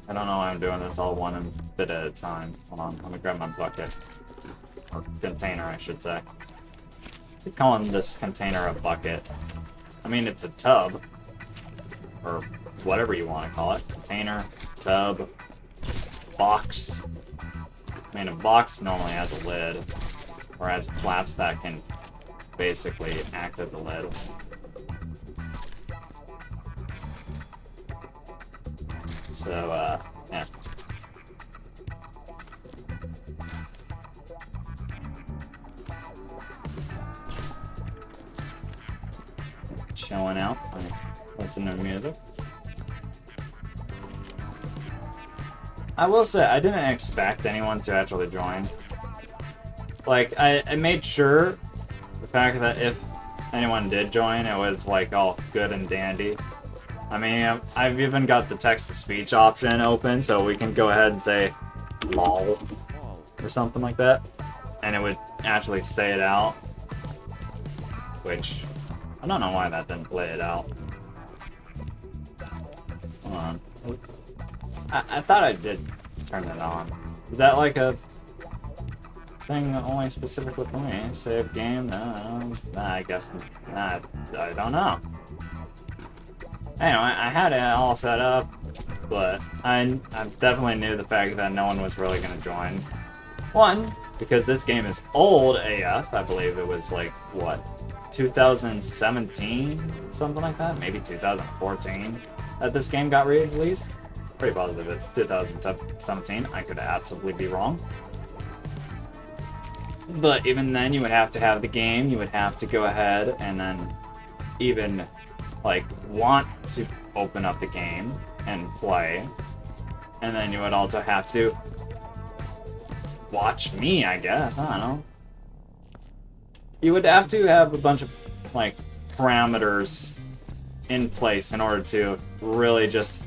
I don't know why I'm doing this all one bit at a time. Hold on, let me grab my bucket. Or container, I should say. I keep calling this container a bucket. I mean, it's a tub. Or whatever you want to call it. Container, tub, box. I mean, a box normally has a lid, or has flaps that can basically act as a lid. So, yeah. Chilling out. Listen to music. I will say, I didn't expect anyone to actually join. Like, I made sure the fact that if anyone did join, it was like all good and dandy. I mean, I've even got the text-to-speech option open, so we can go ahead and say lol or something like that, and it would actually say it out. Which, I don't know why that didn't play it out. Hold on. I thought I did turn it on. Is that like a thing only specifically for me? Save game? No, I guess I don't know. Anyway, I had it all set up, but I definitely knew the fact that no one was really going to join. One, because this game is old AF. I believe it was like, what, 2017? Something like that? Maybe 2014 that this game got released. pretty positive it's 2017. I could absolutely be wrong. But even then, you would have to have the game. You would have to go ahead and then even, like, want to open up the game and play. And then you would also have to watch me, I guess. I don't know. You would have to have a bunch of, like, parameters in place in order to really just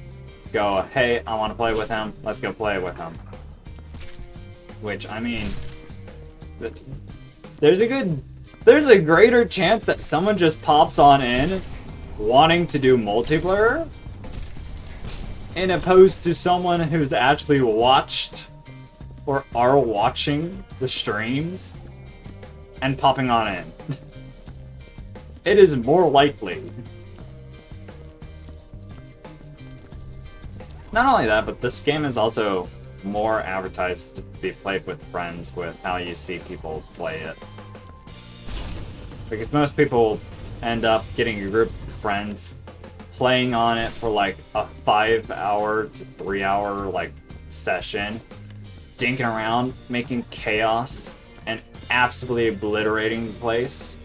go, hey, I want to play with him. Let's go play with him. Which, I mean, there's a greater chance that someone just pops on in wanting to do multiplayer in opposed to someone who's actually watched or are watching the streams and popping on in. It is more likely. Not only that, but this game is also more advertised to be played with friends with how you see people play it. Because most people end up getting a group of friends playing on it for like a 5-hour to 3-hour like session, dinking around, making chaos, and absolutely obliterating the place.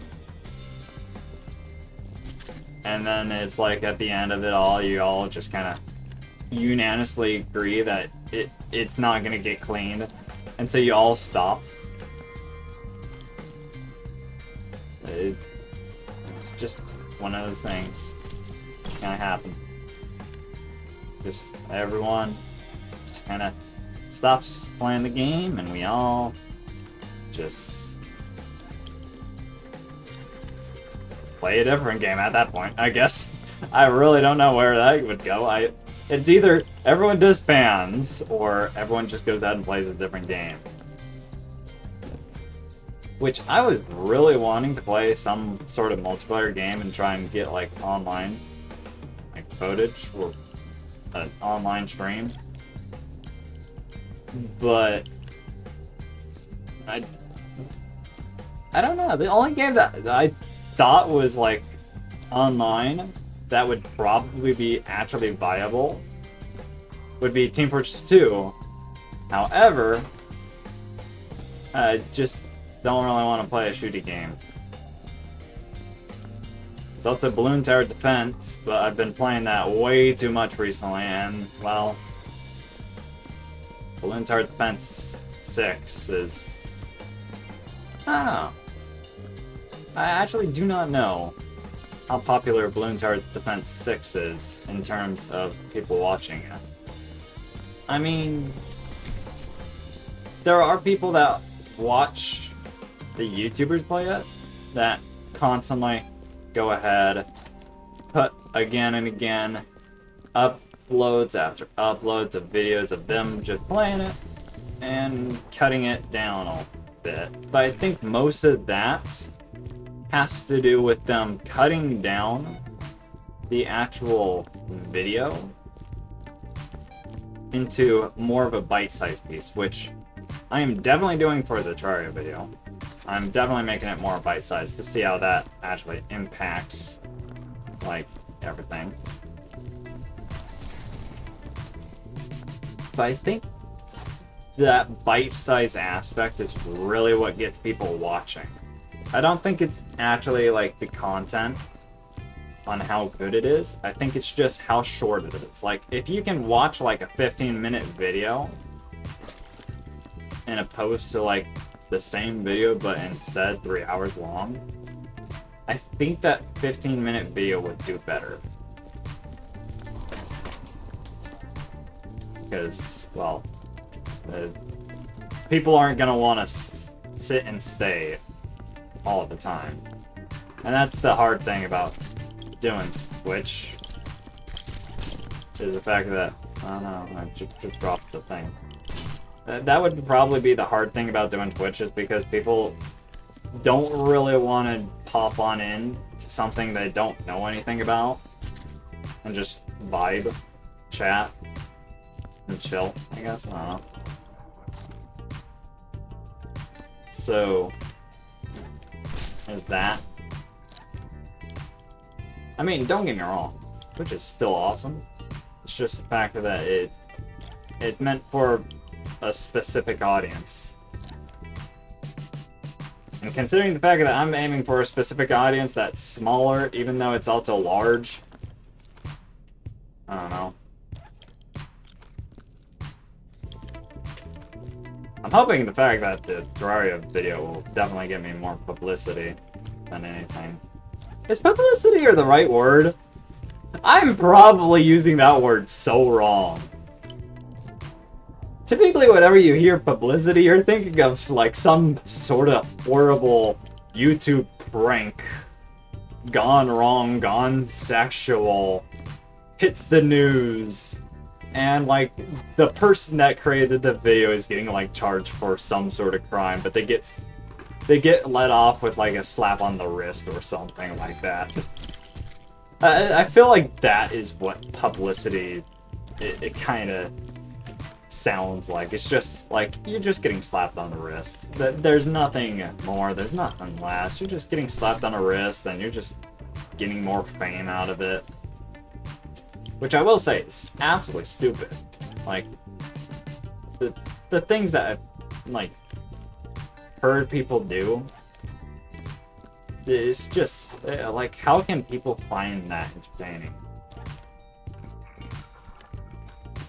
And then it's like at the end of it all, you all just kind of unanimously agree that it's not gonna get cleaned, and so you all stop. It's just one of those things. Kind of happen. Just everyone just kind of stops playing the game, and we all just play a different game at that point, I guess. I really don't know where that would go. It's either everyone disbands, or everyone just goes out and plays a different game. Which I was really wanting to play some sort of multiplayer game and try and get like online like footage or an online stream. But I don't know. The only game that I thought was like online that would probably be actually viable would be Team Fortress 2. However, I just don't really want to play a shooting game. It's also Balloon Tower Defense, but I've been playing that way too much recently, and, well, Balloon Tower Defense 6 is... I don't know. I actually do not know how popular Balloon Tower Defense 6 is in terms of people watching it. I mean, there are people that watch the YouTubers play it that constantly go ahead, put again and again, uploads after uploads of videos of them just playing it and cutting it down a bit. But I think most of that has to do with them cutting down the actual video into more of a bite-sized piece, which I am definitely doing for the Terraria video. I'm definitely making it more bite-sized to see how that actually impacts, like, everything. But I think that bite-sized aspect is really what gets people watching. I don't think it's actually, like, the content on how good it is. I think it's just how short it is. Like, if you can watch, like, a 15-minute video in opposed to, like, the same video, but instead 3 hours long, I think that 15-minute video would do better. Because, well, people aren't going to want to sit and stay all the time. And that's the hard thing about doing Twitch, is the fact that, I don't know, I just dropped the thing. That would probably be the hard thing about doing Twitch, is because people don't really want to pop on in to something they don't know anything about and just vibe, chat, and chill, I guess. I don't know. So, there's that. I mean, don't get me wrong, Twitch is still awesome. It's just the fact that It's meant for a specific audience. And considering the fact that I'm aiming for a specific audience that's smaller, even though it's also large, I don't know. I'm hoping the fact that the Terraria video will definitely get me more publicity than anything. Is publicity or the right word? I'm probably using that word so wrong. Typically, whenever you hear publicity, you're thinking of like some sort of horrible YouTube prank. Gone wrong, gone sexual, hits the news, and like the person that created the video is getting like charged for some sort of crime, but they get let off with like a slap on the wrist or something like that. I feel like that is what publicity it kind of sounds like. It's just like you're just getting slapped on the wrist. There's nothing more, there's nothing less. You're just getting slapped on the wrist and you're just getting more fame out of it. Which I will say is absolutely stupid. Like the things that I've like heard people do, it's just like, how can people find that entertaining?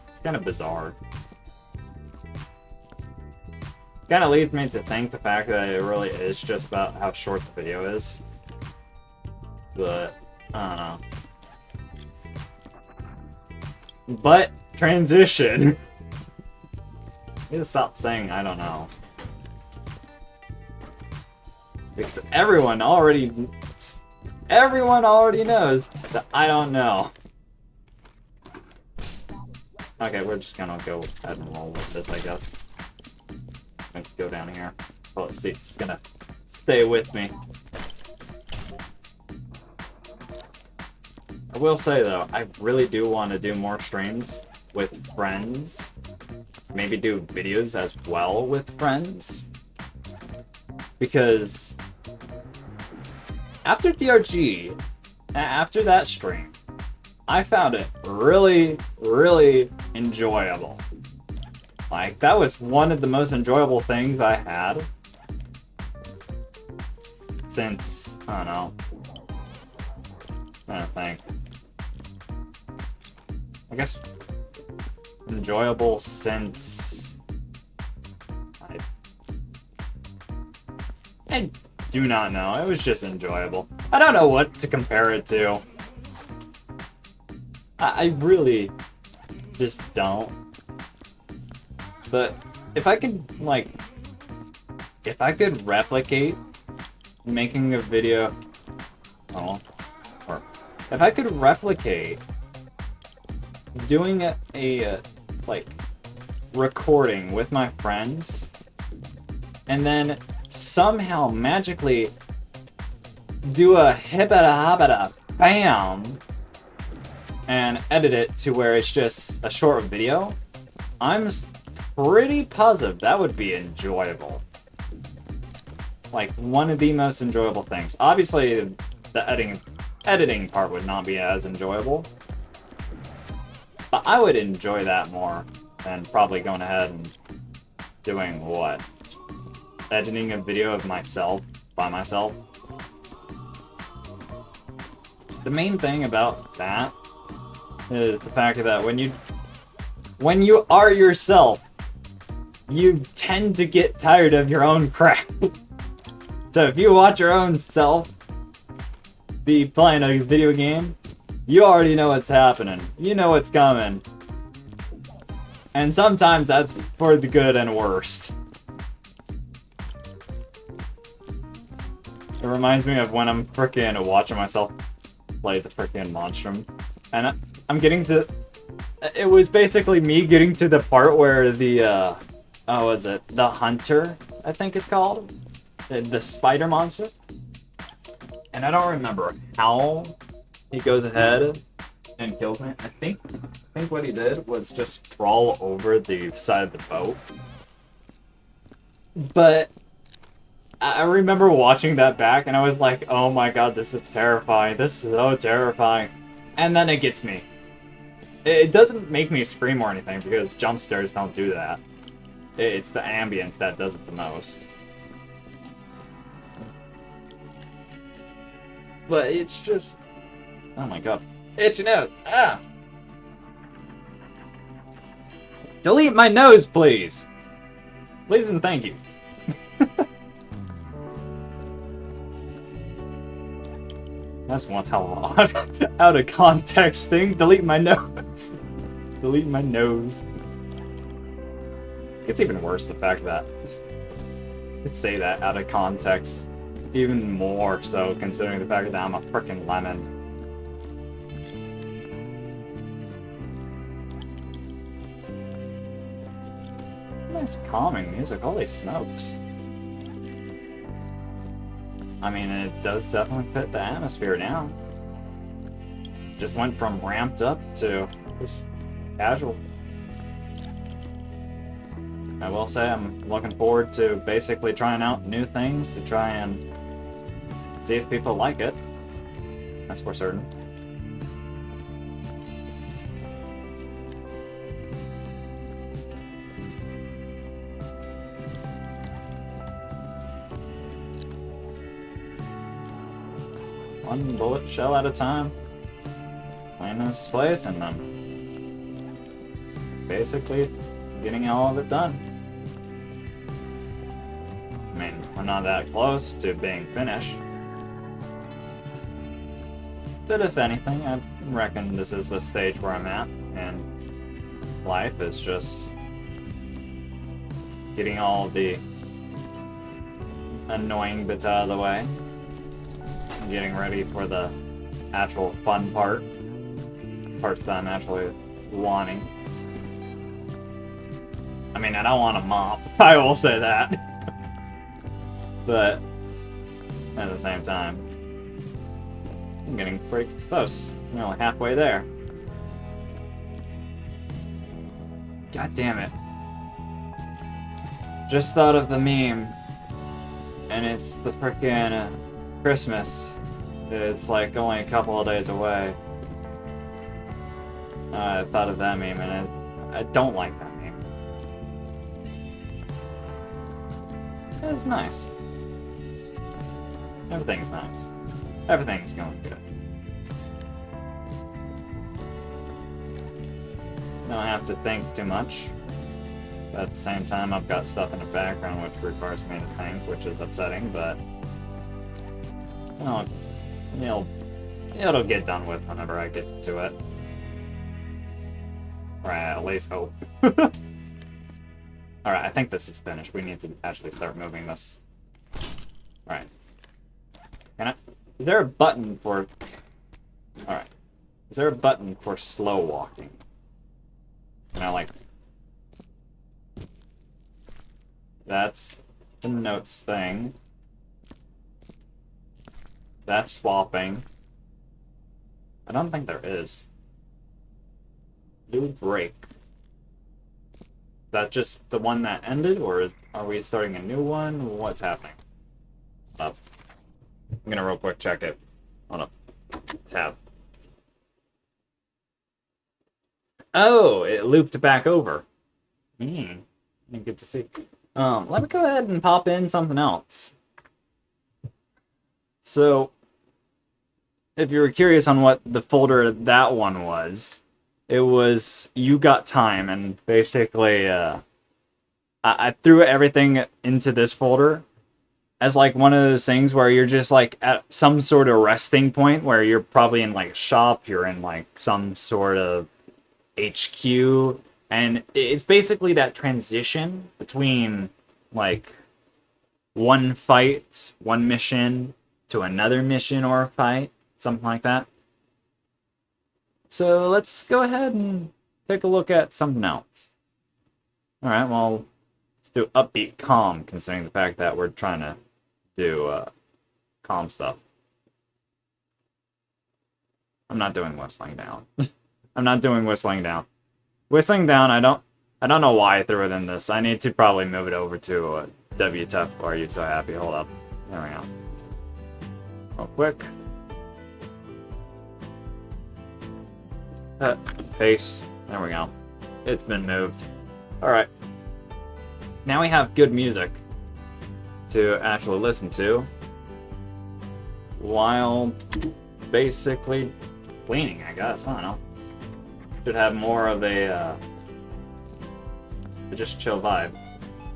It's kind of bizarre. Kind of leads me to think the fact that it really is just about how short the video is. But I don't know. But transition. I need to stop saying I don't know. Because everyone already knows that I don't know. Okay, we're just gonna go ahead and roll with this, I guess. Let's go down here. Oh, let's see, it's gonna stay with me. I will say though, I really do want to do more streams with friends. Maybe do videos as well with friends. Because after DRG, after that stream, I found it really, really enjoyable. Like, that was one of the most enjoyable things I had since, I don't know, I'm trying to think. I guess enjoyable since I do not know. It was just enjoyable. I don't know what to compare it to. I really just don't. But if I could, like, if I could replicate making a video, or if I could replicate doing a like, recording with my friends, and then somehow magically do a hibbada hobbada bam and edit it to where it's just a short video, I'm pretty positive that would be enjoyable. Like, one of the most enjoyable things. Obviously, the editing part would not be as enjoyable, but I would enjoy that more than probably going ahead and doing what? Editing a video of myself, by myself. The main thing about that is the fact that when you are yourself, you tend to get tired of your own crap. So if you watch your own self be playing a video game, you already know what's happening. You know what's coming. And sometimes that's for the good and worst. It reminds me of when I'm freaking watching myself play the freaking Monstrum. And I'm getting to... It was basically me getting to the part where the, oh, what is it? The Hunter, I think it's called. The spider monster. And I don't remember how he goes ahead and kills me. I think what he did was just crawl over the side of the boat. But I remember watching that back and I was like, oh my god, this is terrifying. This is so terrifying. And then it gets me. It doesn't make me scream or anything because jump scares don't do that. It's the ambience that does it the most. But it's just... Oh my god. Itchy nose! Ah! Delete my nose, please! Please and thank you. That's one hell of a out of context thing. Delete my nose. Delete my nose. It's even worse, the fact that to say that out of context. Even more so, considering the fact that I'm a frickin' lemon. Nice calming music, holy smokes. I mean, it does definitely fit the atmosphere now. Just went from ramped up to just casual. I will say I'm looking forward to basically trying out new things to try and see if people like it. That's for certain. One bullet shell at a time. Cleaning this place and then basically getting all of it done. I mean, we're not that close to being finished. But if anything, I reckon this is the stage where I'm at, and life is just getting all the annoying bits out of the way, and getting ready for the actual fun parts that I'm actually wanting. I mean, I don't want to mop, I will say that. But at the same time, I'm getting pretty close. I'm only halfway there. God damn it. Just thought of the meme. And it's the frickin' Christmas. It's like only a couple of days away. I thought of that meme and I don't like that meme. It's nice. Everything's nice. Everything's going good. Don't have to think too much. But at the same time, I've got stuff in the background which requires me to think, which is upsetting, but you know, it'll get done with whenever I get to it. Or I at least hope. Alright, I think this is finished. We need to actually start moving this. Alright. Is there a button for... Alright. Is there a button for slow walking? Can I, like... That's the notes thing. That's swapping. I don't think there is. New break. Is that just the one that ended, or are we starting a new one? What's happening? I'm gonna real quick check it on a tab. Oh, it looped back over. Good to see. Let me go ahead and pop in something else. So, if you were curious on what the folder that one was, it was You Got Time, and basically, I threw everything into this folder as like one of those things where you're just like at some sort of resting point where you're probably in like a shop, you're in like some sort of HQ, and it's basically that transition between like one fight, one mission to another mission or a fight, something like that. So let's go ahead and take a look at something else. Alright, well, let's do upbeat calm, considering the fact that we're trying to do calm stuff. I'm not doing whistling down. I'm not doing whistling down. Whistling down, I don't know why I threw it in this. I need to probably move it over to WTF. Are you so happy? Hold up. There we go. Real quick. Face. There we go. It's been moved. Alright. Now we have good music to actually listen to while basically cleaning, I guess. I don't know. Should have more of a just chill vibe.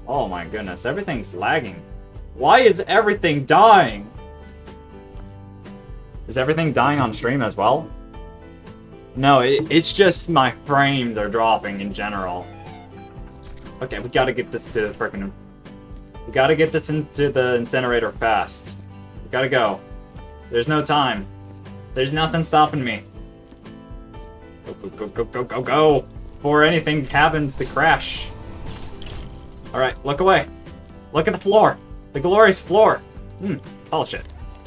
Oh my goodness, everything's lagging. Why is everything dying? Is everything dying on stream as well? No, it's just my frames are dropping in general. Okay, we gotta get this to the frickin'... We gotta get this into the incinerator fast. We gotta go. There's no time. There's nothing stopping me. Go, go, go, go, go, go, go! Before anything happens to crash. Alright, look away. Look at the floor. The glorious floor. Polish it.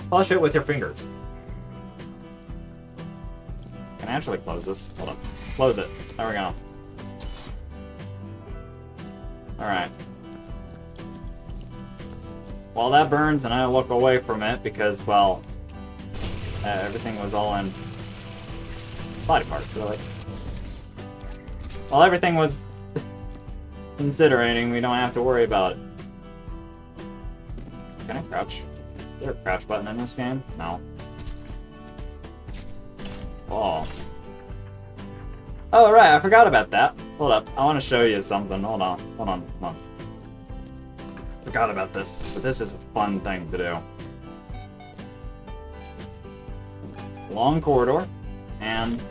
Polish it with your fingers. Can I actually close this? Hold up. Close it. There we go. Alright. While that burns and I look away from it because, well, everything was all in body parts, really. While everything was incinerating, we don't have to worry about it. Can I crouch? Is there a crouch button in this game? No. Oh. Oh, right, I forgot about that. Hold up, I want to show you something. Hold on, hold on, hold on. Forgot about this, but this is a fun thing to do. Long corridor, and...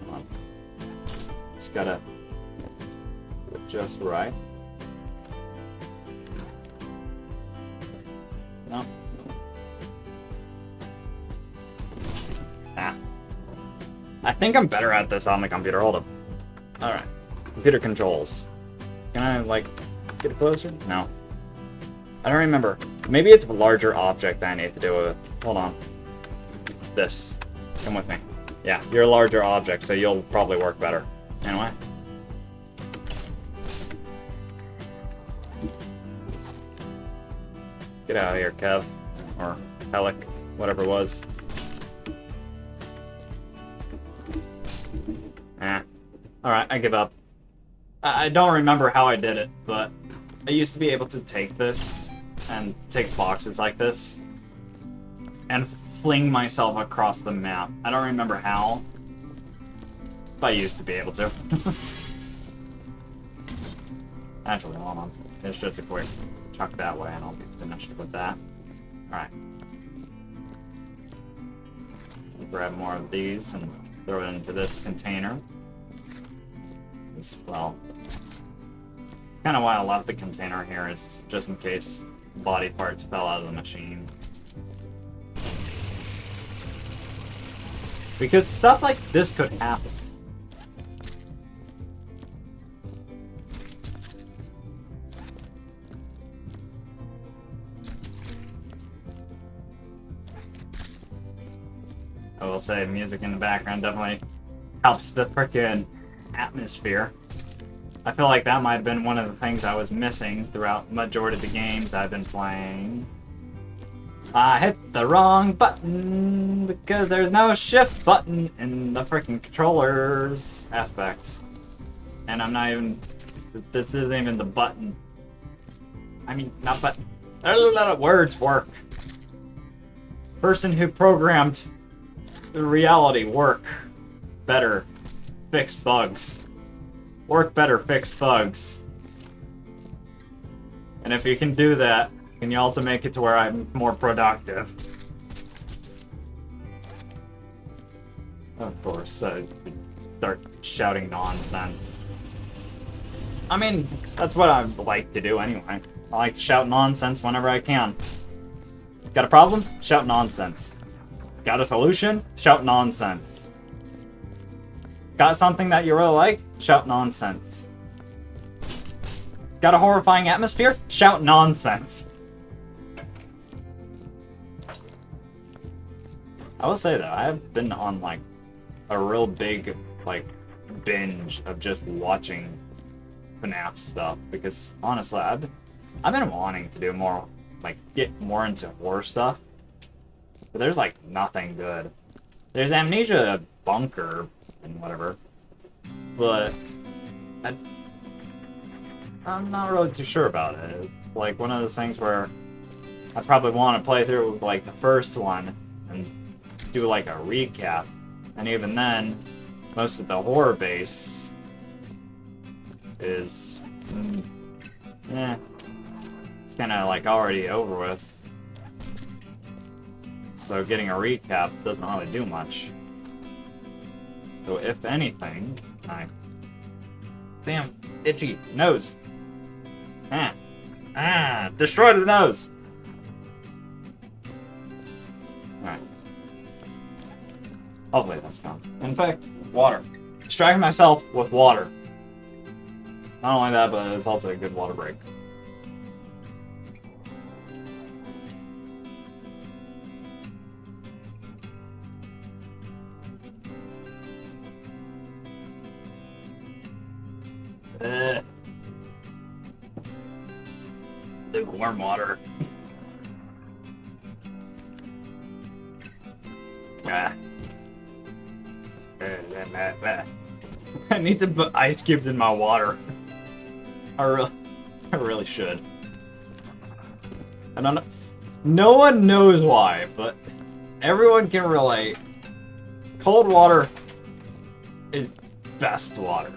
Hold on. Just gotta do it just right. No. Ah. I think I'm better at this on the computer. Hold up. Alright. Computer controls. Can I, like, get it closer? No. I don't remember. Maybe it's a larger object that I need to do with it. Hold on. This. Come with me. Yeah, you're a larger object, so you'll probably work better. Anyway. Get out of here, Kev. Or Pelic. Whatever it was. Alright, I give up. I don't remember how I did it, but I used to be able to take this and take boxes like this and fling myself across the map. I don't remember how, but I used to be able to. Actually, hold on. It's just a quick chuck that way and I'll be finished with that. Alright. Grab more of these and throw it into this container. As well. Kind of why I left the container here is just in case body parts fell out of the machine. Because stuff like this could happen. I will say music in the background definitely helps the frickin' atmosphere. I feel like that might have been one of the things I was missing throughout the majority of the games I've been playing. I hit the wrong button because there's no shift button in the freaking controller's aspect. And I'm not even... This isn't even the button. I mean, not button. I don't know how words work. Person who programmed the reality work better. Fix bugs. Work better, fix bugs. And if you can do that, can you also make it to where I'm more productive? Of course, start shouting nonsense. I mean, that's what I like to do anyway. I like to shout nonsense whenever I can. Got a problem? Shout nonsense. Got a solution? Shout nonsense. Got something that you really like? Shout nonsense. Got a horrifying atmosphere? Shout nonsense. I will say though, I've been on like a real big like binge of just watching FNAF stuff because honestly, I've been wanting to do more, like get more into horror stuff, but there's like nothing good. There's Amnesia Bunker and whatever, but I'm not really too sure about it. It's like one of those things where I probably want to play through like the first one and do like a recap, and even then, most of the horror base is, it's kind of like already over with. So getting a recap doesn't really do much. So if anything, damn itchy nose. Destroy the nose. Alright. Hopefully that's gone. In fact, water. Distracting myself with water. Not only that, but it's also a good water break. Lukewarm water. I need to put ice cubes in my water. I really should. I don't know. No one knows why, but everyone can relate. Cold water is best water.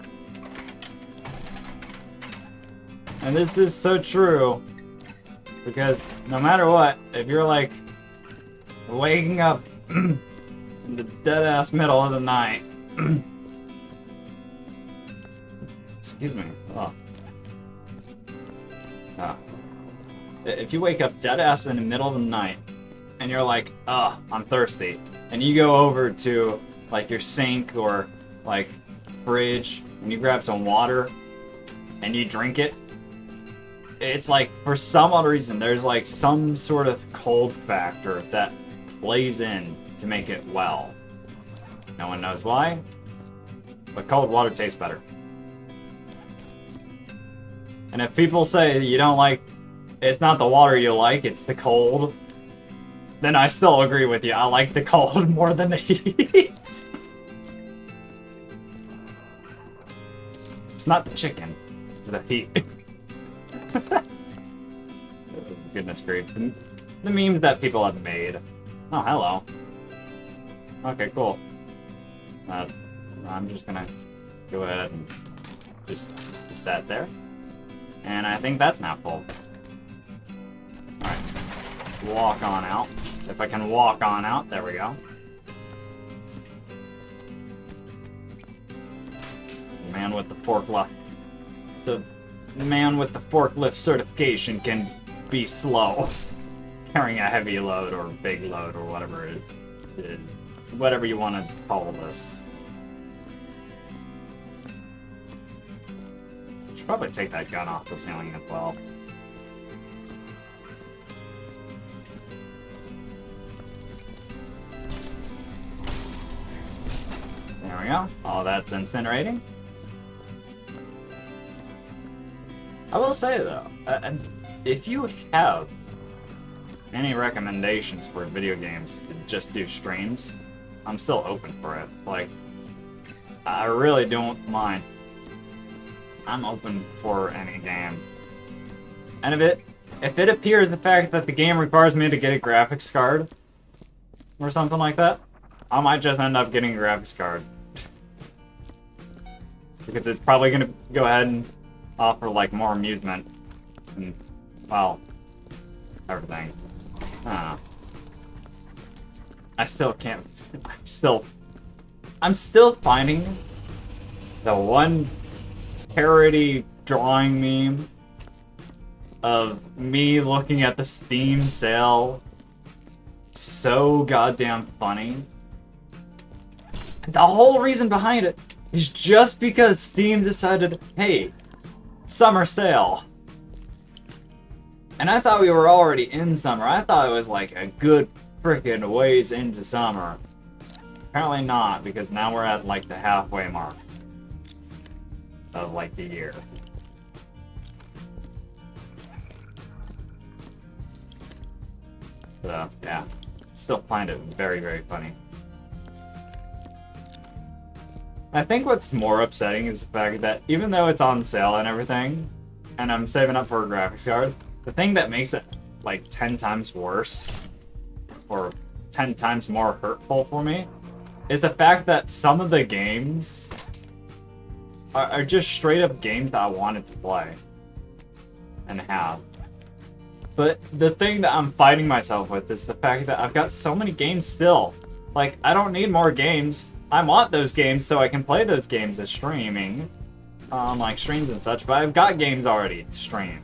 And this is so true, because no matter what, if you're like waking up in the dead-ass middle of the night, excuse me, if you wake up dead-ass in the middle of the night, and you're like, I'm thirsty, and you go over to like your sink or like fridge, and you grab some water, and you drink it, it's like, for some odd reason, there's like some sort of cold factor that plays in to make it well. No one knows why, but cold water tastes better. And if people say you don't like, it's not the water you like, it's the cold, then I still agree with you. I like the cold more than the heat. It's not the chicken, it's the heat. Goodness grief. The memes that people have made. Oh, hello. Okay, cool. I'm just gonna go ahead and just put that there. And I think that's now full. Alright. Walk on out. If I can walk on out, there we go. The man with the forklift. The man with the forklift certification can be slow. Carrying a heavy load or big load or whatever it is. Whatever you want to call this. Should probably take that gun off the ceiling as well. There we go. Oh, that's incinerating. I will say though, if you have any recommendations for video games to just do streams, I'm still open for it. Like, I really don't mind. I'm open for any game. And if it appears the fact that the game requires me to get a graphics card or something like that, I might just end up getting a graphics card. Because it's probably gonna go ahead and offer like more amusement and, well, everything. I don't know. I still can't. I'm still finding the one parody drawing meme of me looking at the Steam sale so goddamn funny. And the whole reason behind it is just because Steam decided, hey, summer sale. And I thought we were already in summer. I thought it was like a good freaking ways into summer. Apparently not, because now we're at like the halfway mark of like the year. So, yeah. Still find it very, very funny. I think what's more upsetting is the fact that even though it's on sale and everything, and I'm saving up for a graphics card, the thing that makes it like 10 times worse, or 10 times more hurtful for me, is the fact that some of the games are just straight up games that I wanted to play and have. But the thing that I'm fighting myself with is the fact that I've got so many games still. Like, I don't need more games. I want those games so I can play those games as streaming. Like streams and such, but I've got games already to stream.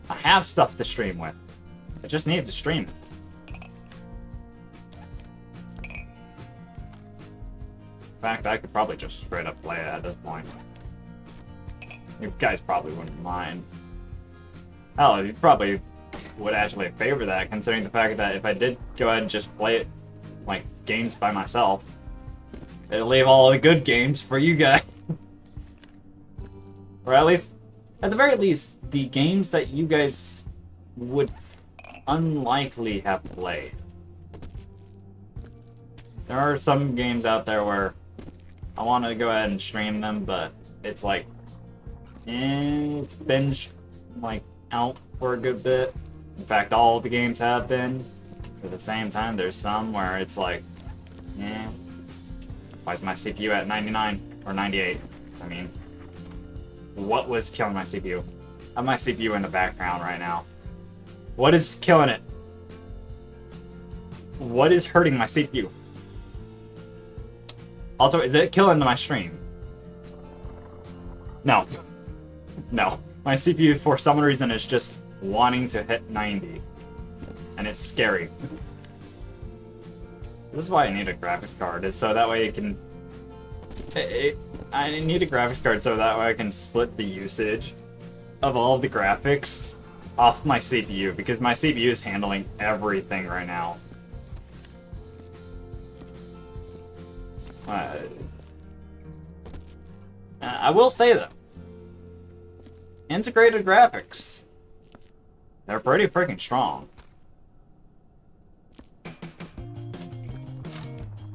I have stuff to stream with. I just need to stream it. In fact, I could probably just straight up play it at this point. You guys probably wouldn't mind. Hell, you probably would actually favor that, considering the fact that if I did go ahead and just play it, like, games by myself, it'll leave all the good games for you guys. Or at least, at the very least, the games that you guys would unlikely have played. There are some games out there where I want to go ahead and stream them, but it's like, it's been, like, out for a good bit. In fact, all the games have been. At the same time, there's some where it's like, why is my CPU at 99 or 98? I mean, what was killing my CPU? I have my CPU in the background right now. What is killing it? What is hurting my CPU? Also, is it killing my stream? No. No. My CPU, for some reason, is just wanting to hit 90. And it's scary. This is why I need a graphics card, is so that way it can... I need a graphics card so that way I can split the usage of all of the graphics off my CPU, because my CPU is handling everything right now. I will say though, integrated graphics, they're pretty freaking strong.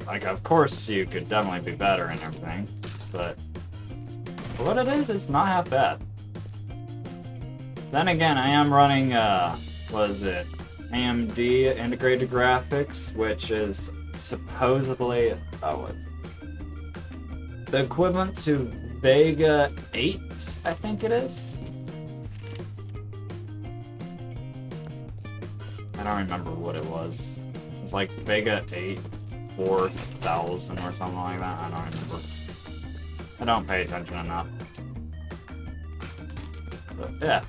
Like, of course, you could definitely be better and everything, but for what it is, it's not half bad. Then again, I am running, what is it? AMD integrated graphics, which is supposedly, what is it? The equivalent to Vega 8, I think it is. I don't remember what it was. It was like Vega 8 4000 or something like that. I don't remember. I don't pay attention enough. But yeah.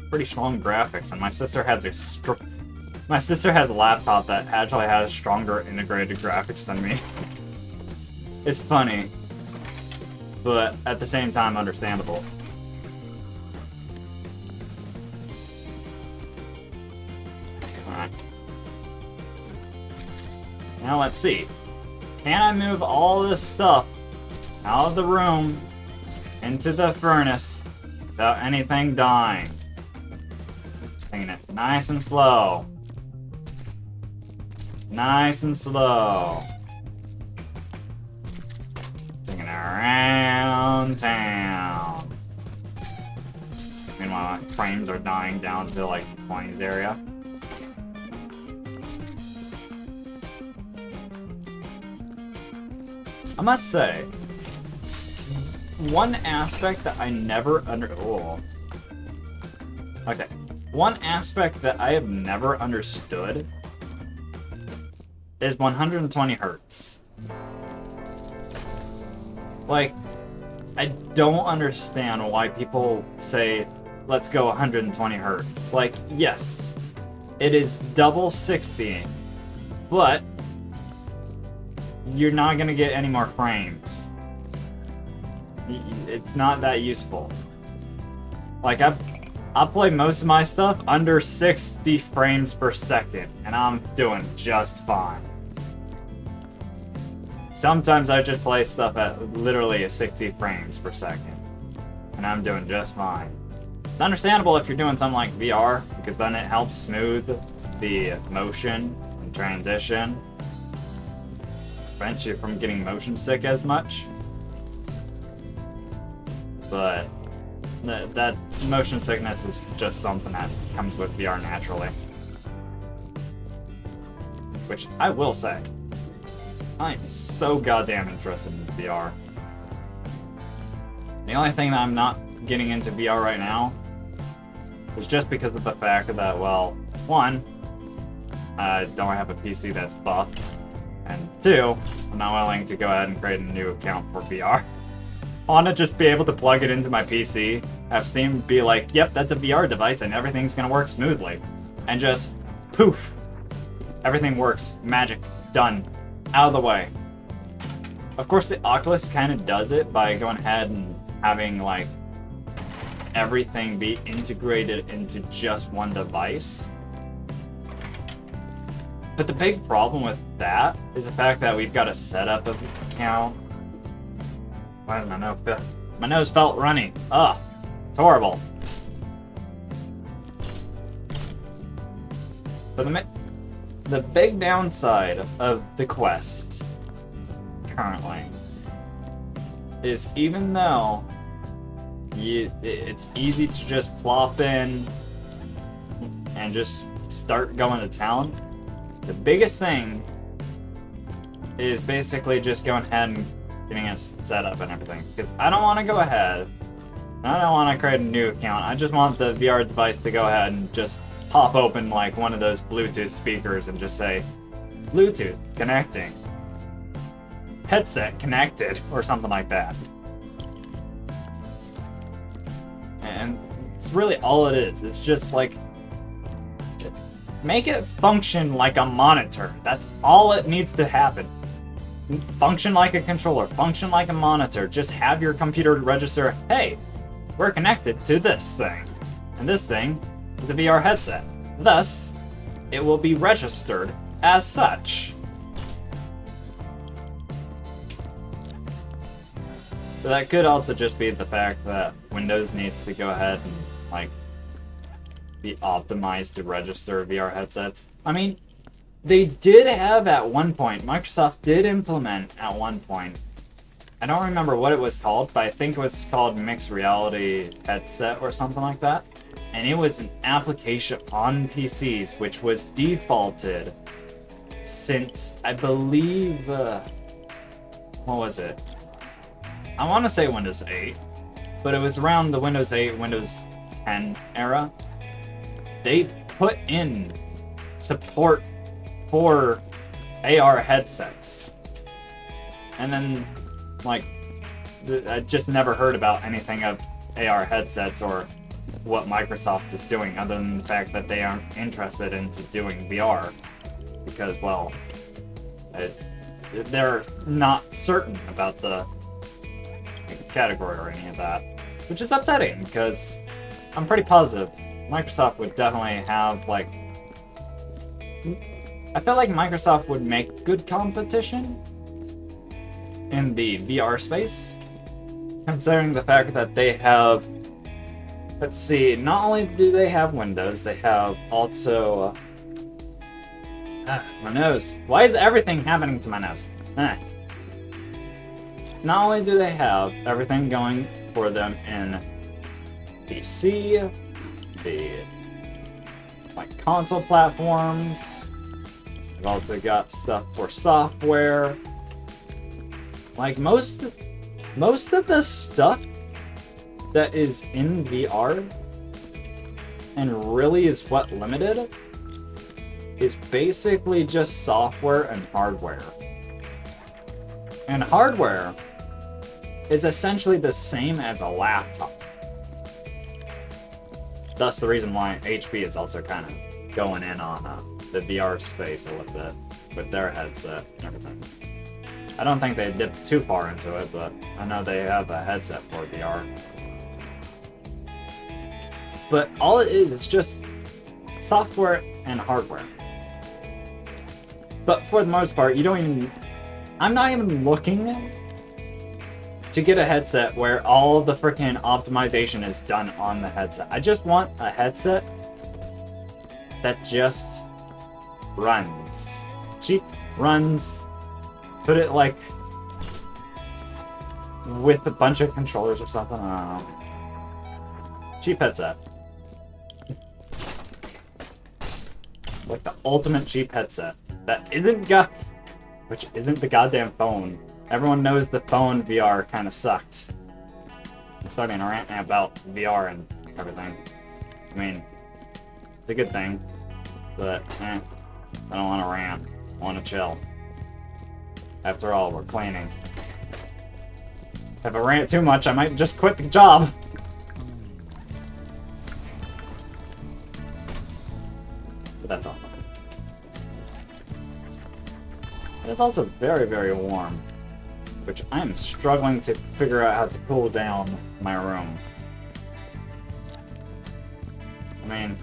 Pretty strong graphics, and my sister has a laptop that actually has stronger integrated graphics than me. It's funny, but at the same time understandable. Alright. Now let's see. Can I move all this stuff out of the room into the furnace without anything dying? Taking it nice and slow. Nice and slow. Taking it around town. Meanwhile, my frames are dying down to like 20s area. I must say, one aspect that I never One aspect that I have never understood is 120 hertz. Like, I don't understand why people say, let's go 120 hertz. Like, yes, it is double 60, but you're not gonna get any more frames. It's not that useful. Like, I play most of my stuff under 60 frames per second, and I'm doing just fine. Sometimes I just play stuff at literally 60 frames per second, and I'm doing just fine. It's understandable if you're doing something like VR, because then it helps smooth the motion and transition. prevents you from getting motion sick as much. But that motion sickness is just something that comes with VR naturally. Which I will say, I am so goddamn interested in VR. The only thing that I'm not getting into VR right now is just because of the fact that, well, one, I don't have a PC that's buffed, and two, I'm not willing to go ahead and create a new account for VR. I want to just be able to plug it into my PC, have Steam be like, yep, that's a VR device and everything's gonna work smoothly. And just, poof, everything works, magic, done, out of the way. Of course, the Oculus kind of does it by going ahead and having, like, everything be integrated into just one device. But the big problem with that is the fact that we've got to set up an account. I don't know. My nose felt runny. Ugh, it's horrible. But the big downside of the Quest currently is, even though it's easy to just plop in and just start going to town, the biggest thing is basically just going ahead and getting it set up and everything. Because I don't want to go ahead, I don't want to create a new account. I just want the VR device to go ahead and just pop open like one of those Bluetooth speakers and just say, Bluetooth connecting, headset connected, or something like that. And it's really all it is. It's just like, make it function like a monitor. That's all it needs to happen. Function like a controller, function like a monitor. Just have your computer register, hey, we're connected to this thing. And this thing is a VR headset. Thus, it will be registered as such. But that could also just be the fact that Windows needs to go ahead and, like, be optimized to register VR headsets. I mean, they did have at one point, Microsoft did implement at one point, I don't remember what it was called, but I think it was called Mixed Reality Headset or something like that. And it was an application on PCs which was defaulted since, I believe, what was it? I want to say Windows 8, but it was around the Windows 8, Windows 10 era. They put in support for AR headsets. And then, like, I just never heard about anything of AR headsets or what Microsoft is doing, other than the fact that they aren't interested into doing VR. Because, well, they're not certain about the category or any of that. Which is upsetting, because I'm pretty positive Microsoft would definitely have, like... I feel like Microsoft would make good competition in the VR space, considering the fact that they have... Let's see, not only do they have Windows, they have also... my nose. Why is everything happening to my nose? Not only do they have everything going for them in PC, the like console platforms, they've also got stuff for software. Like most of the stuff that is in VR and really is what limited is basically just software and hardware. And hardware is essentially the same as a laptop. Thus the reason why HP is also kind of going in on the VR space a little bit with their headset and everything. I don't think they dipped too far into it, but I know they have a headset for VR. But all it is, it's just software and hardware. But for the most part, I'm not even looking to get a headset where all of the freaking optimization is done on the headset. I just want a headset that just runs. Cheap, runs, put it like with a bunch of controllers or something. I don't know. Cheap headset. Like the ultimate cheap headset. That isn't which isn't the goddamn phone. Everyone knows the phone VR kind of sucked. I'm starting to rant about VR and everything. I mean, it's a good thing, but I don't want to rant. I want to chill. After all, we're cleaning. If I rant too much, I might just quit the job. But that's all. It's also very, very warm, which I'm struggling to figure out how to cool down my room. I mean,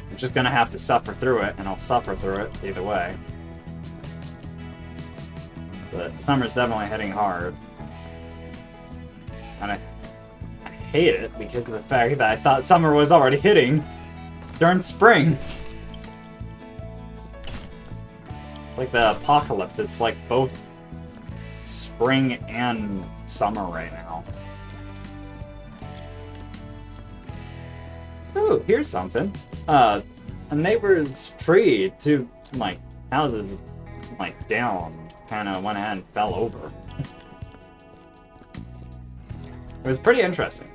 I'm just gonna have to suffer through it, and I'll suffer through it either way. But summer's definitely hitting hard. And I hate it because of the fact that I thought summer was already hitting during spring. Like the apocalypse, it's like both spring and summer right now. Ooh, here's something. A neighbor's tree, 2 like houses like down, kind of went ahead and fell over. It was pretty interesting.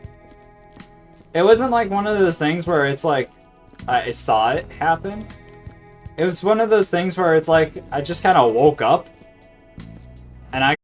It wasn't like one of those things where it's like I saw it happen. It was one of those things where it's like I just kind of woke up and I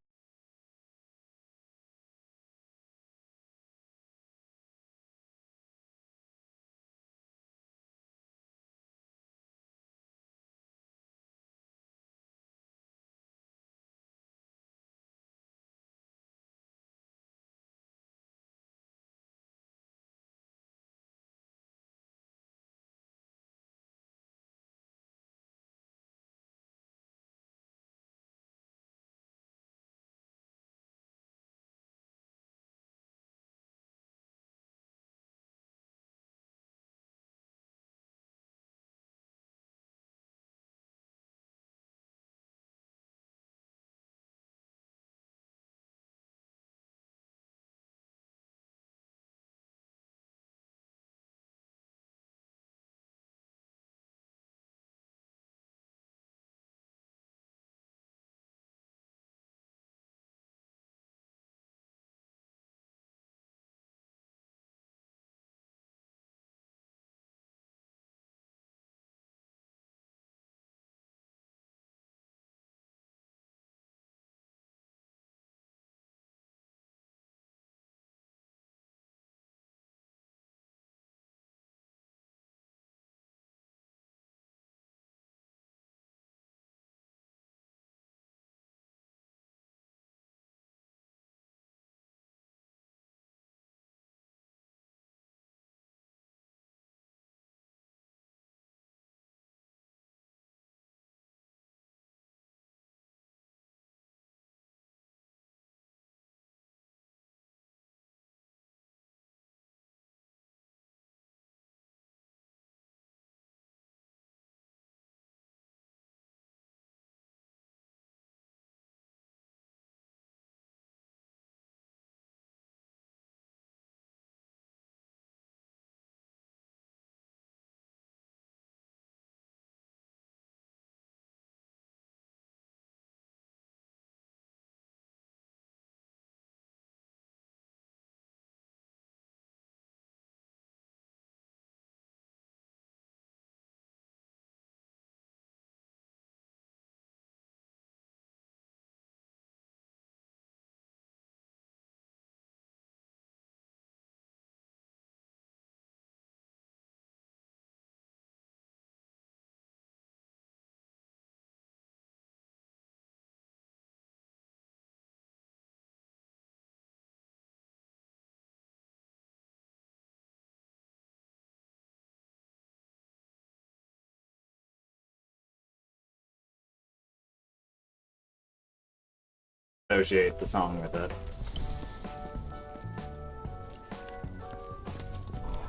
associate the song with it.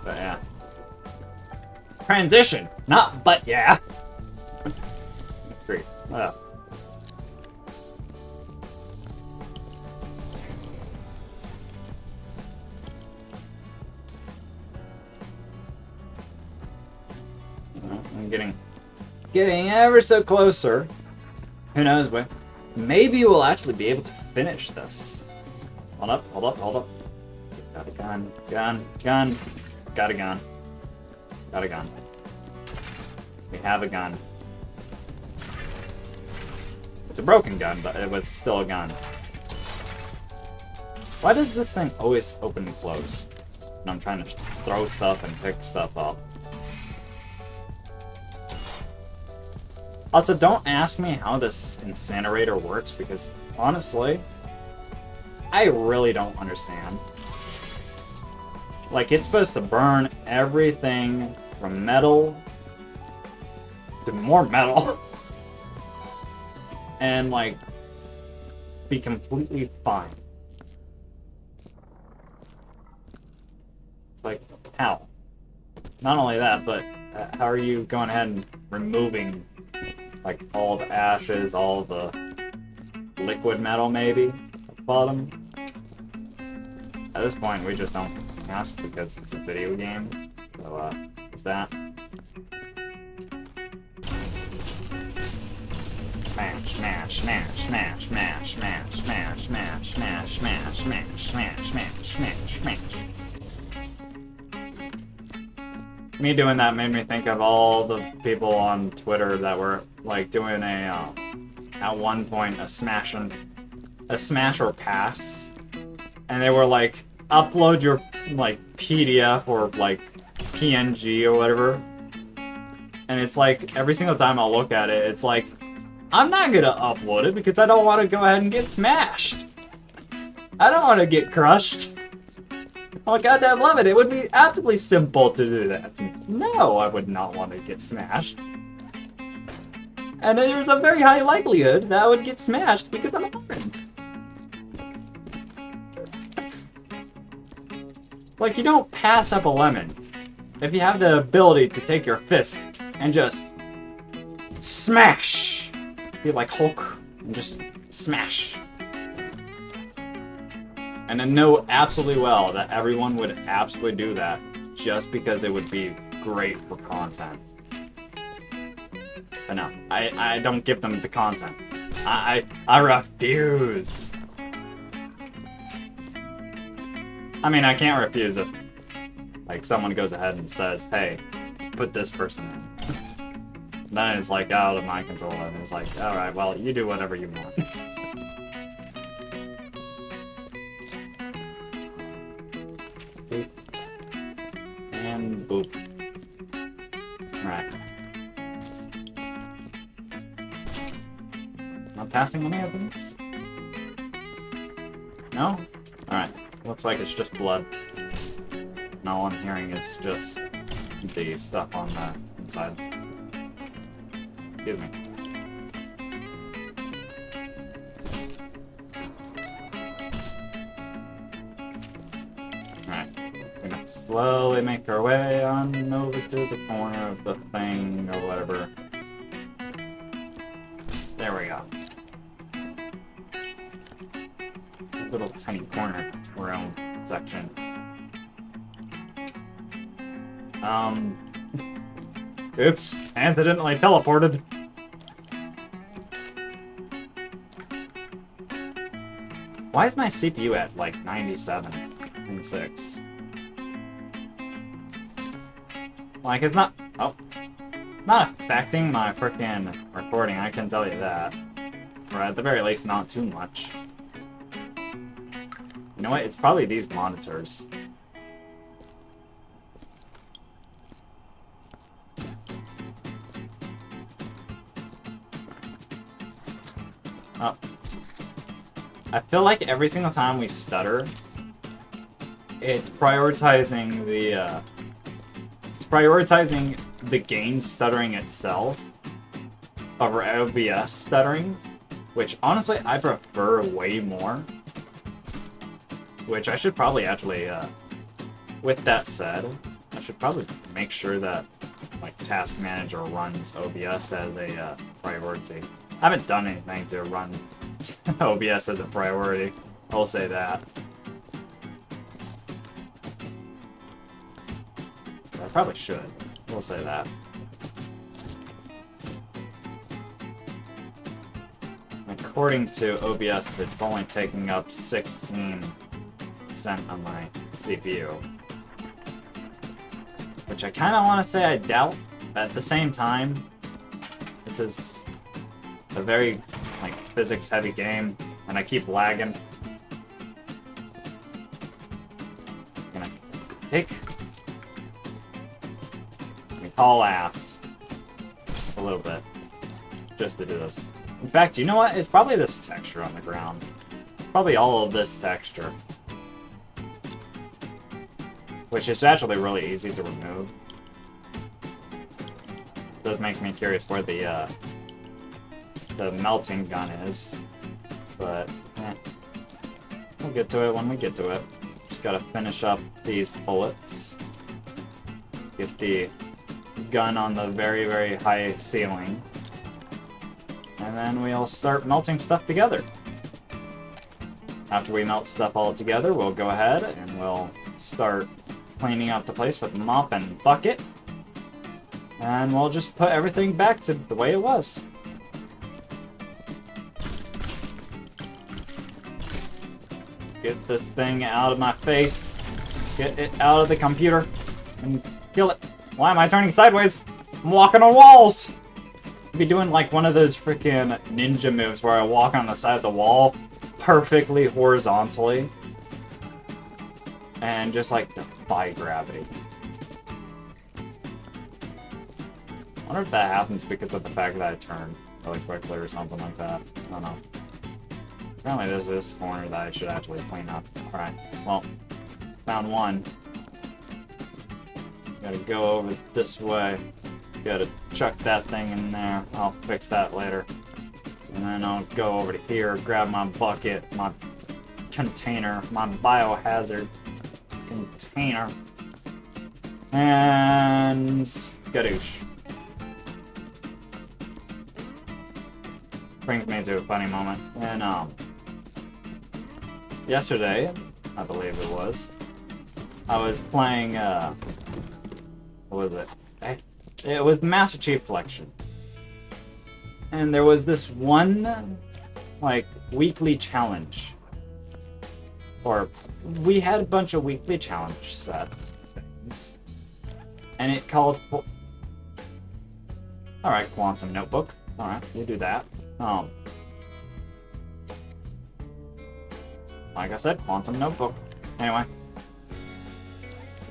But yeah. Transition, not but yeah. Great. I'm getting ever so closer. Who knows when? Maybe we'll actually be able to finish this. Hold up, hold up, hold up. Got a gun, gun, gun. Got a gun. Got a gun. We have a gun. It's a broken gun, but it was still a gun. Why does this thing always open and close when I'm trying to throw stuff and pick stuff up? Also, don't ask me how this incinerator works, because honestly, I really don't understand. Like, it's supposed to burn everything from metal to more metal and, like, be completely fine. It's like, how? Not only that, but how are you going ahead and removing, like, all the ashes, all the liquid metal, maybe, at the bottom? At this point, we just don't ask because it's a video game. So, what's that? Smash, smash, smash, smash, smash, smash, smash, smash, smash, smash, smash, smash, smash, smash, smash. Me doing that made me think of all the people on Twitter that were, like, doing a, at one point, a smash or pass. And they were like, upload your, like, PDF or, like, PNG or whatever. And it's like, every single time I look at it, it's like, I'm not gonna upload it because I don't want to go ahead and get smashed. I don't want to get crushed. Oh, goddamn love it. It would be absolutely simple to do that. No, I would not want to get smashed. And there's a very high likelihood that I would get smashed because I'm a lemon. Like, you don't pass up a lemon if you have the ability to take your fist and just smash. Be like Hulk and just smash. And then know absolutely well that everyone would absolutely do that just because it would be great for content. But no, I don't give them the content. I refuse. I mean, I can't refuse if, like, someone goes ahead and says, hey, put this person in. Then it's, like, out of my control, and it's like, alright, well, you do whatever you want. Boop. And boop. Alright. Not passing any of these? No? Alright. Looks like it's just blood. And all I'm hearing is just the stuff on the inside. Excuse me. Alright. We're gonna slowly make our way on over to the corner of the thing or whatever. There we go. Little tiny corner room section. Oops, accidentally teleported. Why is my CPU at like 97 and 6? Like, it's not, not affecting my frickin' recording, I can tell you that. Or at the very least, not too much. You know what? It's probably these monitors. Oh. I feel like every single time we stutter, it's prioritizing the game stuttering itself over OBS stuttering, which honestly I prefer way more. Which I should probably actually, with that said, I should probably make sure that, like, Task Manager runs OBS as a priority. I haven't done anything to run OBS as a priority, I'll say that. I probably should, we'll say that. according to OBS, it's only taking up 16% on my CPU. Which I kind of want to say I doubt, but at the same time, this is a very, like, physics-heavy game, and I keep lagging. Gonna take me haul ass a little bit just to do this. In fact, you know what? It's probably this texture on the ground. Probably all of this texture. Which is actually really easy to remove. It does make me curious where the melting gun is. But, we'll get to it when we get to it. Just gotta finish up these bullets. Get the gun on the very, very high ceiling. And then we'll start melting stuff together. After we melt stuff all together, we'll go ahead and we'll start cleaning up the place with mop and bucket. And we'll just put everything back to the way it was. Get this thing out of my face. Get it out of the computer. And kill it. Why am I turning sideways? I'm walking on walls! I'd be doing like one of those freaking ninja moves where I walk on the side of the wall perfectly horizontally. And just like defy gravity. I wonder if that happens because of the fact that I turned really quickly or something like that. I don't know. Apparently there's this corner that I should actually clean up. Alright, well, found one. Gotta go over this way. Gotta chuck that thing in there. I'll fix that later. And then I'll go over to here, grab my bucket, my container, my biohazard container. And skadoosh. Brings me to a funny moment. And yesterday, I believe it was, I was playing what was it? It was the Master Chief Collection. And there was this one like weekly challenge. Or we had a bunch of weekly challenge set things. And it called for... Alright, Quantum Notebook. Alright, we'll do that. Like I said, Quantum Notebook. Anyway.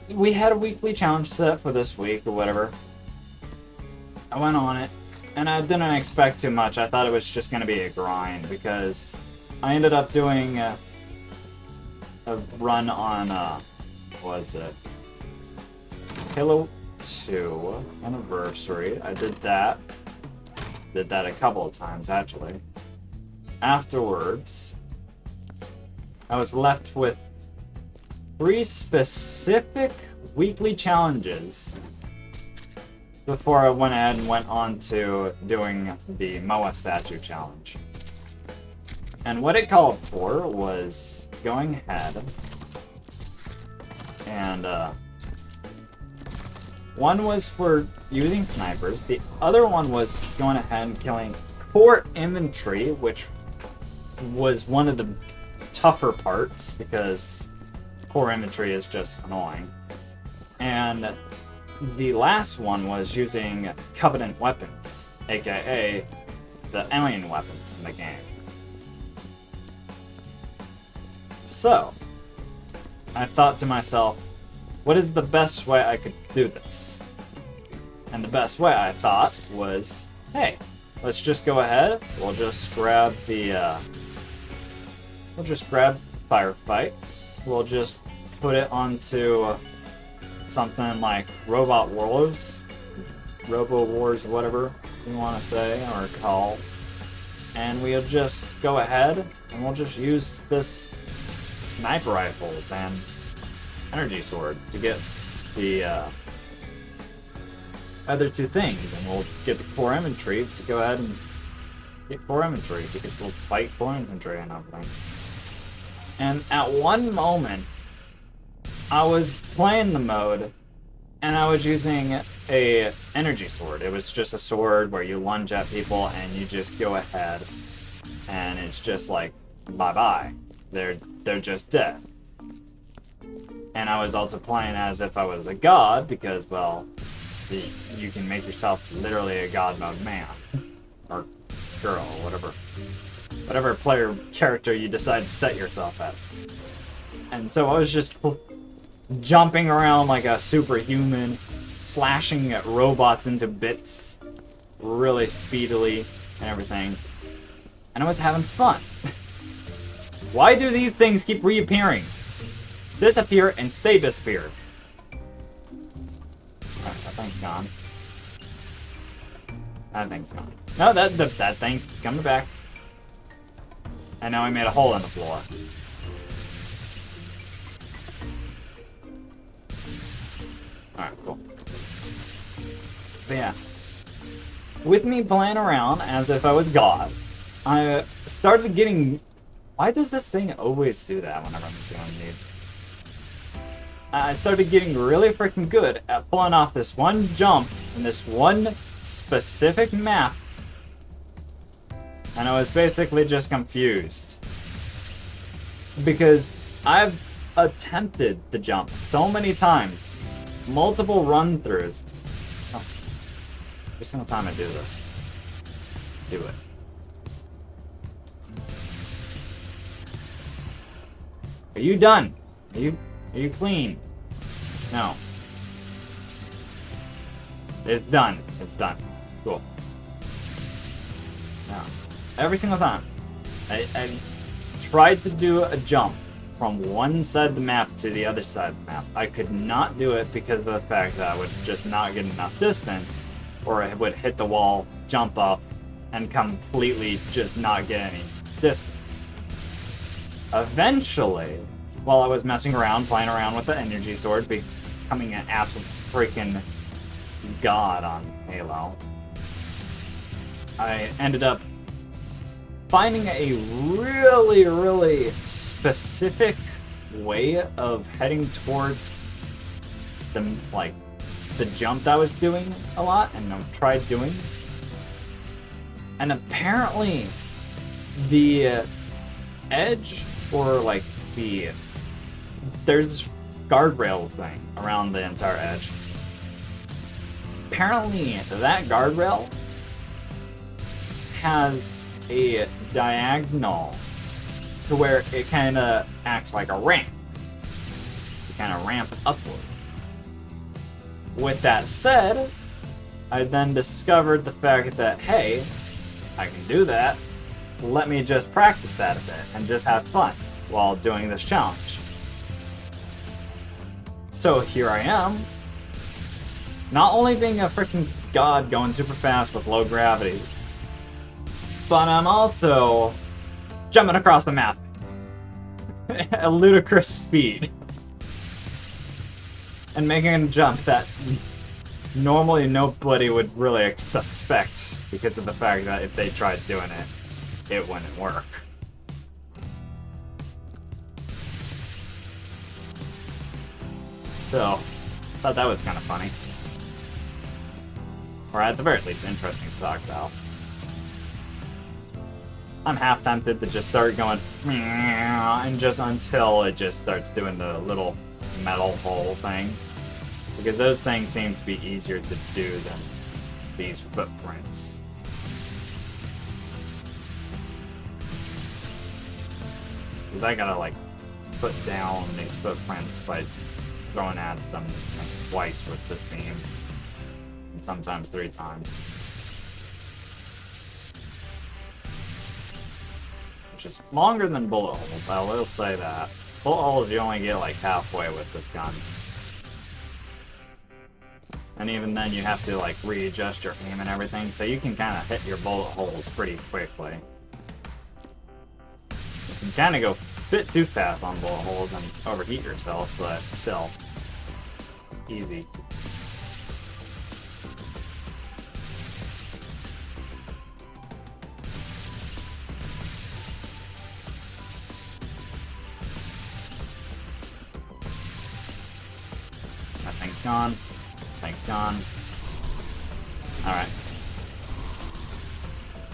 We had a weekly challenge set for this week or whatever. I went on it, and I didn't expect too much. I thought it was just going to be a grind, because I ended up doing a run on, what was it? Halo 2 Anniversary. I did that. Did that a couple of times, actually. Afterwards, I was left with 3 specific weekly challenges before I went ahead and went on to doing the Moa Statue Challenge. And what it called for was going ahead and one was for using snipers, the other one was going ahead and killing core infantry, which was one of the tougher parts because core infantry is just annoying. And the last one was using Covenant weapons, aka the alien weapons in the game. So, I thought to myself, what is the best way I could do this? And the best way I thought was, hey, let's just go ahead, we'll just grab the, Firefight, we'll just put it onto something like Robo Wars, whatever you want to say or call, and we'll just go ahead and we'll just use this sniper rifles and energy sword to get the other 2 things, and we'll get the core infantry to go ahead and get core infantry because we'll fight core infantry and everything. And at one moment, I was playing the mode, and I was using a energy sword. It was just a sword where you lunge at people and you just go ahead and it's just like, bye-bye. They're just dead. And I was also playing as if I was a god, because, well, you can make yourself literally a god mode man. Or girl, whatever player character you decide to set yourself as. And so I was just jumping around like a superhuman, slashing at robots into bits really speedily and everything. And I was having fun. Why do these things keep reappearing? Disappear and stay disappeared. Alright, that thing's gone. That thing's gone. No, that thing's coming back. And now we made a hole in the floor. Alright, cool. But yeah. With me playing around as if I was God, I started getting... Why does this thing always do that whenever I'm doing these? I started getting really freaking good at pulling off this one jump in this one specific map. And I was basically just confused. Because I've attempted the jump so many times. Multiple run-throughs. Oh. Every single time I do this. Do it. Are you done? Are you clean? No. It's done. It's done. Cool. Now, every single time, I tried to do a jump from one side of the map to the other side of the map. I could not do it because of the fact that I would just not get enough distance, or I would hit the wall, jump up, and completely just not get any distance. Eventually, while I was messing around, playing around with the energy sword, becoming an absolute freaking god on Halo, I ended up finding a really, really specific way of heading towards the jump that I was doing a lot, and I tried doing. And apparently, the edge, or like there's this guardrail thing around the entire edge. Apparently, that guardrail has a diagonal to where it kind of acts like a ramp. You kind of ramp it upward. With that said, I then discovered the fact that, hey, I can do that. Let me just practice that a bit and just have fun while doing this challenge. So here I am, not only being a freaking god going super fast with low gravity, but I'm also jumping across the map at a ludicrous speed and making a jump that normally nobody would really suspect because of the fact that if they tried doing it, it wouldn't work. So, thought that was kind of funny. Or at the very least, interesting to talk about. I'm half tempted to just start going and just until it just starts doing the little metal hole thing. Because those things seem to be easier to do than these footprints. Because I gotta like put down these footprints by throwing at them like twice with this beam. And sometimes 3 times. Which is longer than bullet holes, I will say that. Bullet holes you only get like halfway with this gun. And even then you have to like readjust your aim and everything, so you can kind of hit your bullet holes pretty quickly. You can kind of go a bit too fast on bullet holes and overheat yourself, but still, it's easy. That thing's gone. Thing's gone. Alright.